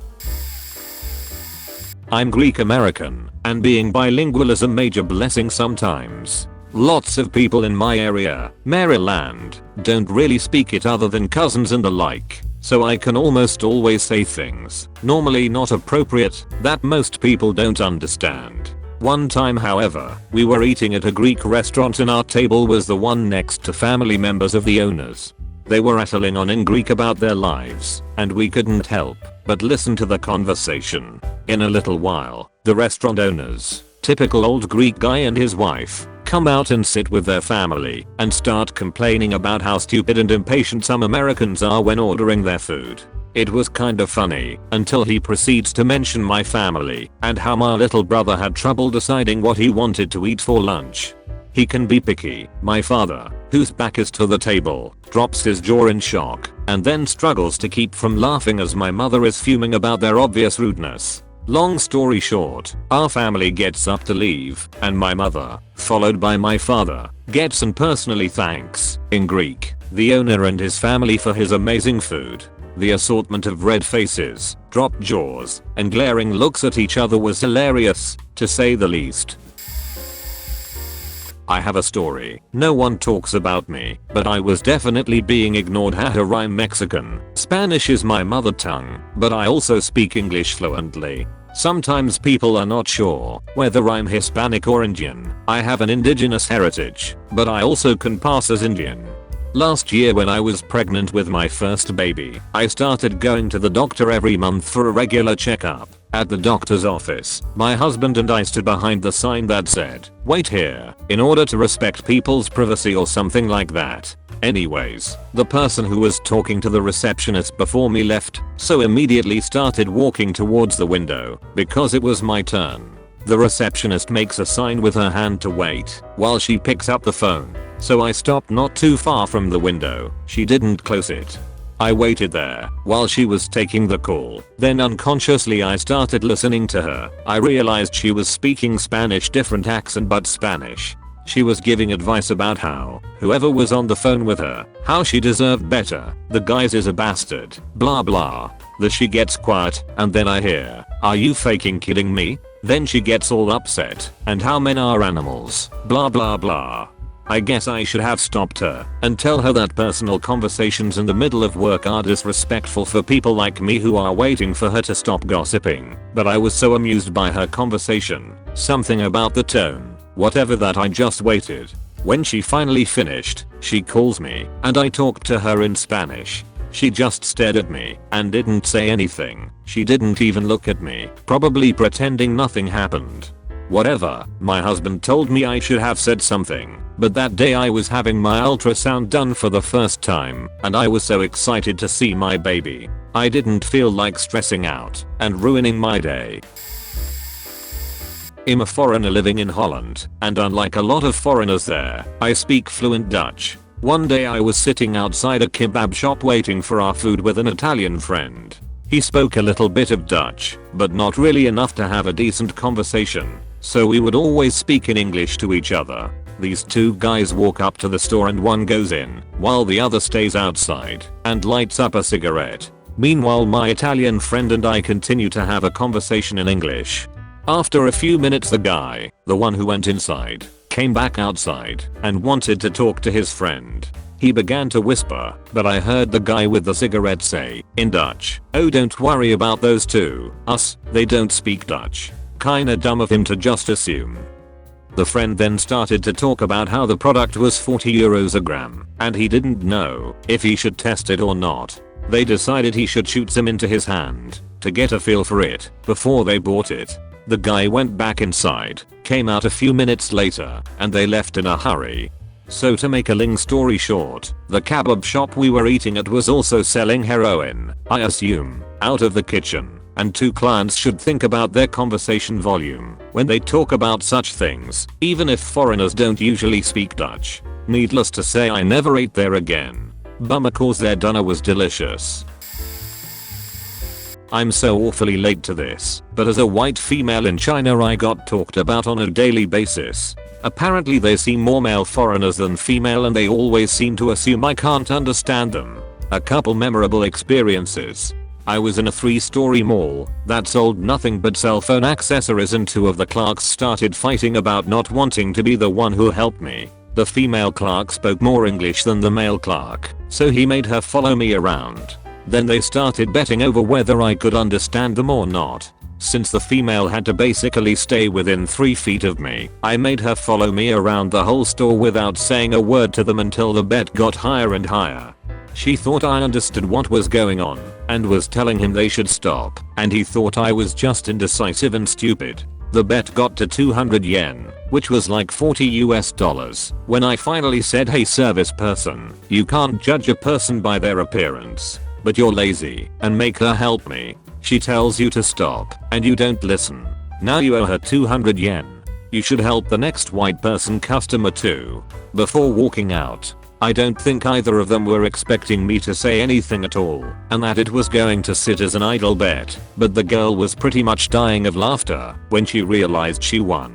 I'm Greek American, and being bilingual is a major blessing sometimes. Lots of people in my area, Maryland, don't really speak it other than cousins and the like, so I can almost always say things, normally not appropriate, that most people don't understand. One time, however, we were eating at a Greek restaurant and our table was the one next to family members of the owners. They were rattling on in Greek about their lives, and we couldn't help but listen to the conversation. In a little while, the restaurant owners, typical old Greek guy and his wife, come out and sit with their family and start complaining about how stupid and impatient some Americans are when ordering their food. It was kind of funny until he proceeds to mention my family and how my little brother had trouble deciding what he wanted to eat for lunch. He can be picky. My father, whose back is to the table, drops his jaw in shock and then struggles to keep from laughing as my mother is fuming about their obvious rudeness. Long story short, our family gets up to leave and my mother, followed by my father, gets and personally thanks, in Greek, the owner and his family for his amazing food. The assortment of red faces, dropped jaws, and glaring looks at each other was hilarious, to say the least. I have a story. No one talks about me, but I was definitely being ignored. Haha, I'm Mexican. Spanish is my mother tongue, but I also speak English fluently. Sometimes people are not sure whether I'm Hispanic or Indian. I have an indigenous heritage, but I also can pass as Indian. Last year when I was pregnant with my first baby, I started going to the doctor every month for a regular checkup. At the doctor's office, my husband and I stood behind the sign that said, "Wait here," in order to respect people's privacy or something like that. Anyways, the person who was talking to the receptionist before me left, so immediately started walking towards the window, because it was my turn. The receptionist makes a sign with her hand to wait, while she picks up the phone. So I stopped not too far from the window. She didn't close it. I waited there while she was taking the call. Then unconsciously I started listening to her. I realized she was speaking Spanish, different accent but Spanish. She was giving advice about how whoever was on the phone with her, how she deserved better. The guy is a bastard. Blah blah. Then she gets quiet and then I hear, "Are you fucking kidding me?" Then she gets all upset and how men are animals. Blah blah blah. I guess I should have stopped her and tell her that personal conversations in the middle of work are disrespectful for people like me who are waiting for her to stop gossiping. But I was so amused by her conversation. Something about the tone, whatever, that I just waited. When she finally finished, she calls me and I talked to her in Spanish. She just stared at me and didn't say anything. She didn't even look at me, probably pretending nothing happened. Whatever, my husband told me I should have said something, but that day I was having my ultrasound done for the first time, and I was so excited to see my baby. I didn't feel like stressing out and ruining my day. I'm a foreigner living in Holland, and unlike a lot of foreigners there, I speak fluent Dutch. One day I was sitting outside a kebab shop waiting for our food with an Italian friend. He spoke a little bit of Dutch, but not really enough to have a decent conversation, so we would always speak in English to each other. These two guys walk up to the store and one goes in, while the other stays outside and lights up a cigarette. Meanwhile my Italian friend and I continue to have a conversation in English. After a few minutes the guy, the one who went inside, came back outside and wanted to talk to his friend. He began to whisper, but I heard the guy with the cigarette say, in Dutch, "Oh, don't worry about those two, they don't speak Dutch." Kinda dumb of him to just assume. The friend then started to talk about how the product was 40 euros a gram, and he didn't know if he should test it or not. They decided he should shoot some into his hand to get a feel for it before they bought it. The guy went back inside, came out a few minutes later, and they left in a hurry. So to make a long story short, the kebab shop we were eating at was also selling heroin, I assume, out of the kitchen, and two clients should think about their conversation volume when they talk about such things, even if foreigners don't usually speak Dutch. Needless to say I never ate there again. Bummer cause their dinner was delicious. I'm so awfully late to this, but as a white female in China I got talked about on a daily basis. Apparently they see more male foreigners than female and they always seem to assume I can't understand them. A couple memorable experiences. I was in a 3-story mall that sold nothing but cell phone accessories and two of the clerks started fighting about not wanting to be the one who helped me. The female clerk spoke more English than the male clerk, so he made her follow me around. Then they started betting over whether I could understand them or not. Since the female had to basically stay within 3 feet of me, I made her follow me around the whole store without saying a word to them until the bet got higher and higher. She thought I understood what was going on and was telling him they should stop, and he thought I was just indecisive and stupid. The bet got to 200 yen, which was like $40 when I finally said, "Hey service person, you can't judge a person by their appearance, but you're lazy and make her help me. She tells you to stop and you don't listen. Now you owe her 200 yen. You should help the next white person customer too." Before walking out, I don't think either of them were expecting me to say anything at all, and that it was going to sit as an idle bet, but the girl was pretty much dying of laughter when she realized she won.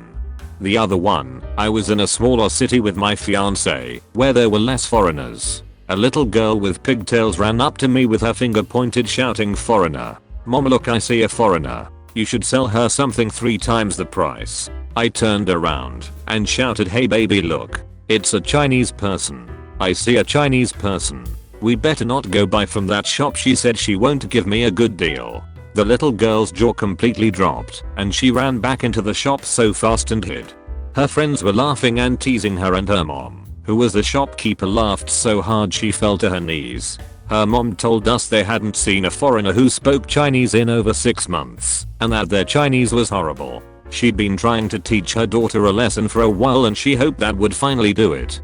The other one, I was in a smaller city with my fiance, where there were less foreigners. A little girl with pigtails ran up to me with her finger pointed shouting, "Foreigner. Mom, look, I see a foreigner. You should sell her something 3 times the price." I turned around and shouted, "Hey baby, look. It's a Chinese person. I see a Chinese person. We better not go buy from that shop. She said she won't give me a good deal." The little girl's jaw completely dropped and she ran back into the shop so fast and hid. Her friends were laughing and teasing her, and her mom, who was the shopkeeper, laughed so hard she fell to her knees. Her mom told us they hadn't seen a foreigner who spoke Chinese in over 6 months and that their Chinese was horrible. She'd been trying to teach her daughter a lesson for a while and she hoped that would finally do it.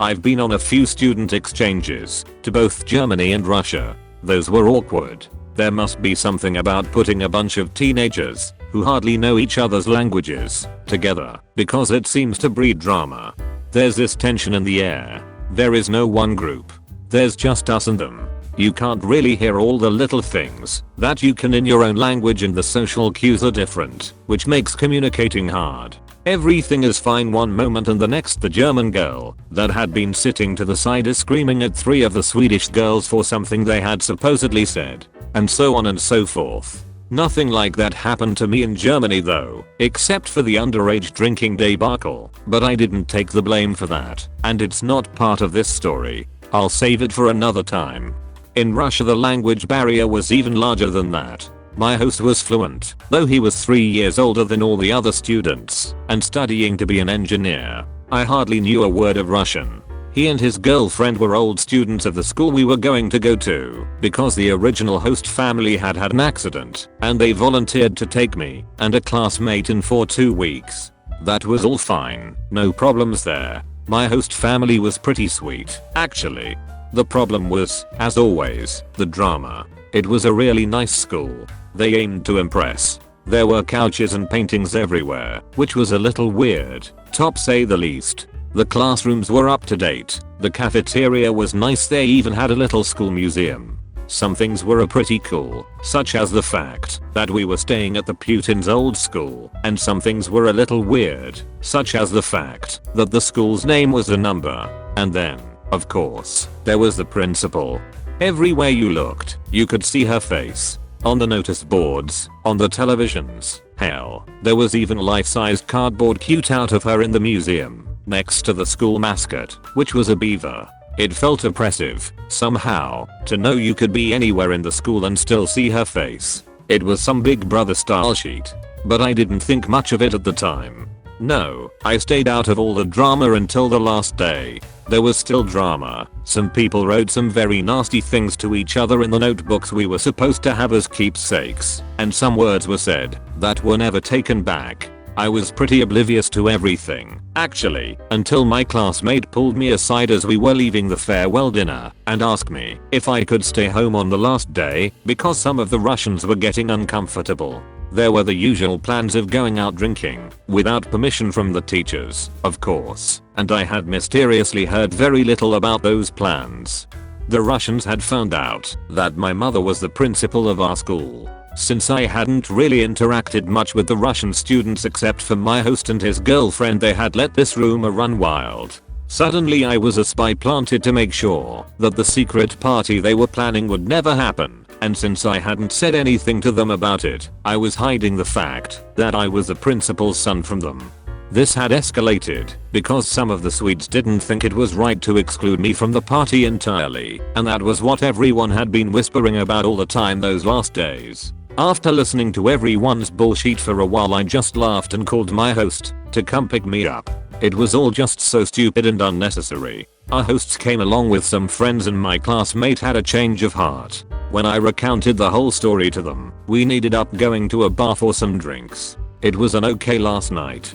I've been on a few student exchanges to both Germany and Russia. Those were awkward. There must be something about putting a bunch of teenagers who hardly know each other's languages together, because it seems to breed drama. There's this tension in the air. There is no one group. There's just us and them. You can't really hear all the little things that you can in your own language, and the social cues are different, which makes communicating hard. Everything is fine one moment and the next the German girl that had been sitting to the side is screaming at 3 of the Swedish girls for something they had supposedly said, and so on and so forth. Nothing like that happened to me in Germany though, except for the underage drinking debacle, but I didn't take the blame for that, and it's not part of this story. I'll save it for another time. In Russia the language barrier was even larger than that. My host was fluent, though he was 3 years older than all the other students and studying to be an engineer. I hardly knew a word of Russian. He and his girlfriend were old students of the school we were going to go to because the original host family had had an accident and they volunteered to take me and a classmate in for 2 weeks. That was all fine, no problems there. My host family was pretty sweet, actually. The problem was, as always, the drama. It was a really nice school. They aimed to impress. There were couches and paintings everywhere, which was a little weird, to say the least. The classrooms were up to date. The cafeteria was nice. They even had a little school museum. Some things were pretty cool, such as the fact that we were staying at the Putin's old school, and some things were a little weird, such as the fact that the school's name was a number. And then, of course, there was the principal. Everywhere you looked, you could see her face. On the notice boards, on the televisions, hell, there was even life-sized cardboard cutout of her in the museum, next to the school mascot, which was a beaver. It felt oppressive, somehow, to know you could be anywhere in the school and still see her face. It was some Big Brother style shit. But I didn't think much of it at the time. No, I stayed out of all the drama until the last day. There was still drama. Some people wrote some very nasty things to each other in the notebooks we were supposed to have as keepsakes, and some words were said that were never taken back. I was pretty oblivious to everything, actually, until my classmate pulled me aside as we were leaving the farewell dinner and asked me if I could stay home on the last day because some of the Russians were getting uncomfortable. There were the usual plans of going out drinking, without permission from the teachers, of course, and I had mysteriously heard very little about those plans. The Russians had found out that my mother was the principal of our school. Since I hadn't really interacted much with the Russian students except for my host and his girlfriend, they had let this rumor run wild. Suddenly I was a spy planted to make sure that the secret party they were planning would never happen. And since I hadn't said anything to them about it, I was hiding the fact that I was the principal's son from them. This had escalated because some of the Swedes didn't think it was right to exclude me from the party entirely, and that was what everyone had been whispering about all the time those last days. After listening to everyone's bullshit for a while, I just laughed and called my host to come pick me up. It was all just so stupid and unnecessary. Our hosts came along with some friends and my classmate had a change of heart. When I recounted the whole story to them, we ended up going to a bar for some drinks. It was an okay last night.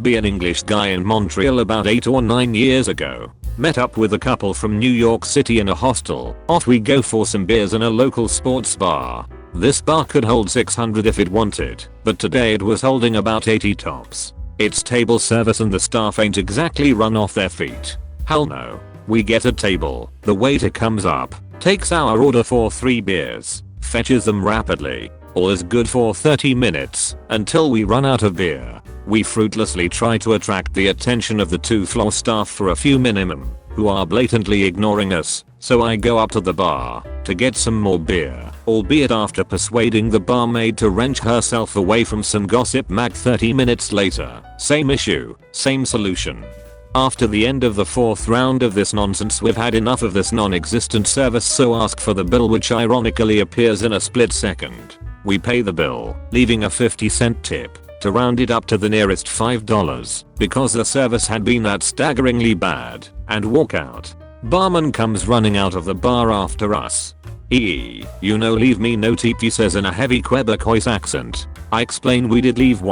Be an English guy in Montreal about 8 or 9 years ago. Met up with a couple from New York City in a hostel. Off we go for some beers in a local sports bar. This bar could hold 600 if it wanted, but today it was holding about 80 tops. It's table service and the staff ain't exactly run off their feet. Hell no. We get a table, the waiter comes up, takes our order for 3 beers, fetches them rapidly. All is good for 30 minutes, until we run out of beer. We fruitlessly try to attract the attention of the 2 floor staff for a few minimum, who are blatantly ignoring us, so I go up to the bar to get some more beer, albeit after persuading the barmaid to wrench herself away from some gossip mag. 30 minutes later, same issue, same solution. After the end of the 4th round of this nonsense, we've had enough of this non-existent service, so ask for the bill, which ironically appears in a split second. We pay the bill, leaving a 50-cent tip to round it up to the nearest $5 because the service had been that staggeringly bad, and walk out. Barman comes running out of the bar after us. You know, leave me no tip, he says in a heavy Quebecois accent. I explain we did leave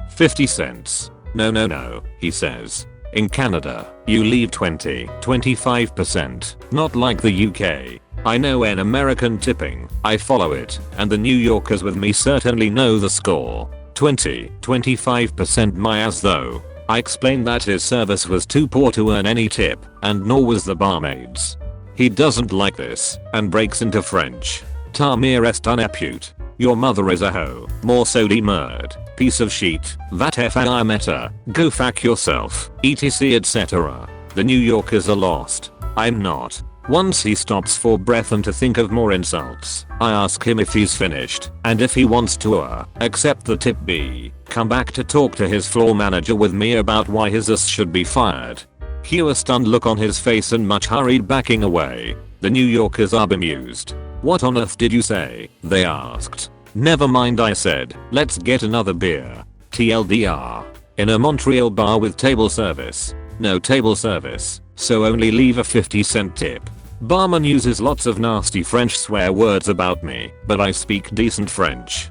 50 cents. No, he says. In Canada, you leave 25%, not like the UK. I know an American tipping, I follow it, and the New Yorkers with me certainly know the score. 25% my ass though. I explained that his service was too poor to earn any tip, and nor was the barmaid's. He doesn't like this, and breaks into French. Ta mère est un pute. Your mother is a hoe, more so merde, piece of shit, vat f*** meta, go fuck yourself, etc etc. The New Yorkers are lost. I'm not. Once he stops for breath and to think of more insults, I ask him if he's finished, and if he wants to accept the tip B, come back to talk to his floor manager with me about why his ass should be fired. Cue a stunned look on his face and much hurried backing away. The New Yorkers are bemused. What on earth did you say? They asked. Never mind, I said, let's get another beer. TLDR. In a Montreal bar with table service, No table service, so only leave a 50-cent tip. Barman uses lots of nasty French swear words about me, but I speak decent French.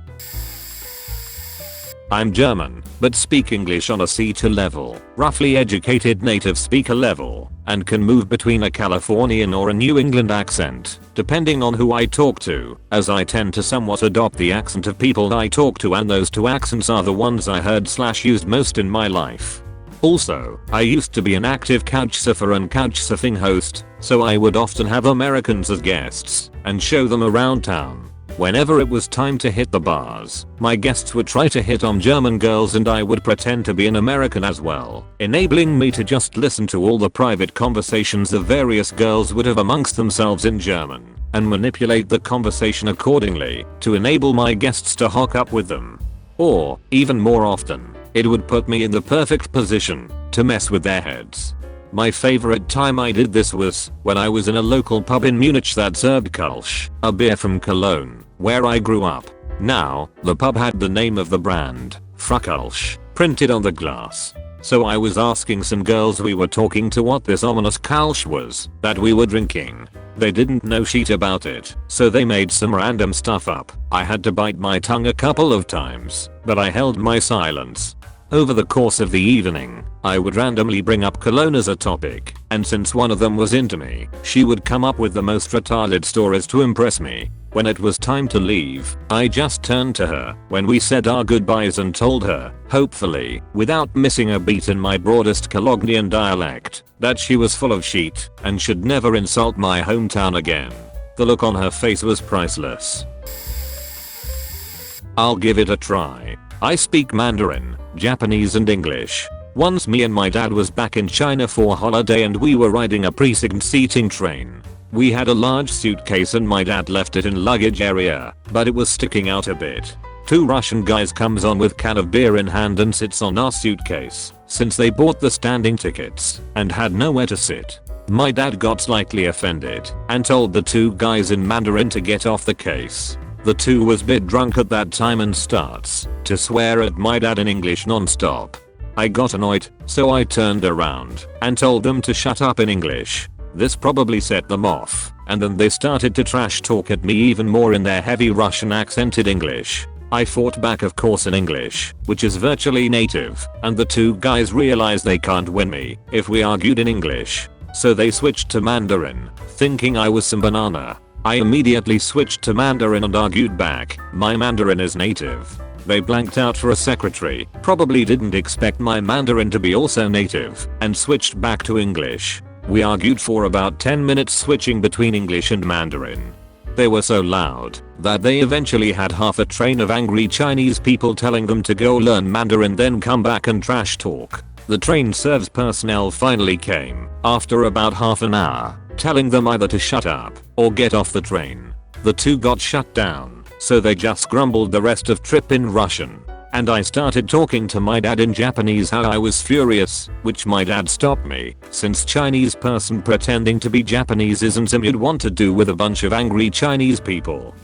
I'm German, but speak English on a C2 level, roughly educated native speaker level, and can move between a Californian or a New England accent, depending on who I talk to, as I tend to somewhat adopt the accent of people I talk to, and those two accents are the ones I heard/used most in my life. Also, I used to be an active couchsurfer and couchsurfing host, so I would often have Americans as guests and show them around town. Whenever it was time to hit the bars, my guests would try to hit on German girls and I would pretend to be an American as well, enabling me to just listen to all the private conversations the various girls would have amongst themselves in German, and manipulate the conversation accordingly to enable my guests to hook up with them. Or, even more often, it would put me in the perfect position to mess with their heads. My favorite time I did this was when I was in a local pub in Munich that served Kölsch, a beer from Cologne, where I grew up. Now, the pub had the name of the brand, Kölsch, printed on the glass. So I was asking some girls we were talking to what this ominous Kölsch was that we were drinking. They didn't know shit about it, so they made some random stuff up. I had to bite my tongue a couple of times, but I held my silence. Over the course of the evening, I would randomly bring up Cologne as a topic, and since one of them was into me, she would come up with the most retarded stories to impress me. When it was time to leave, I just turned to her when we said our goodbyes and told her, hopefully, without missing a beat in my broadest Colognian dialect, that she was full of shit and should never insult my hometown again. The look on her face was priceless. I'll give it a try. I speak Mandarin, Japanese and English. Once me and my dad was back in China for holiday and we were riding a precinct seating train. We had a large suitcase and my dad left it in luggage area, but it was sticking out a bit. Two Russian guys comes on with can of beer in hand and sits on our suitcase, since they bought the standing tickets and had nowhere to sit. My dad got slightly offended and told the two guys in Mandarin to get off the case. The two was bit drunk at that time and starts to swear at my dad in English non-stop. I got annoyed, so I turned around and told them to shut up in English. This probably set them off, and then they started to trash talk at me even more in their heavy Russian accented English. I fought back of course in English, which is virtually native, and the two guys realized they can't win me if we argued in English. So they switched to Mandarin, thinking I was some banana. I immediately switched to Mandarin and argued back, my Mandarin is native. They blanked out for a secretary, probably didn't expect my Mandarin to be also native, and switched back to English. We argued for about 10 minutes switching between English and Mandarin. They were so loud that they eventually had half a train of angry Chinese people telling them to go learn Mandarin then come back and trash talk. The train service personnel finally came, after about half an hour, telling them either to shut up or get off the train. The two got shut down, so they just grumbled the rest of trip in Russian. And I started talking to my dad in Japanese how I was furious, which my dad stopped me, since Chinese person pretending to be Japanese isn't something you'd want to do with a bunch of angry Chinese people.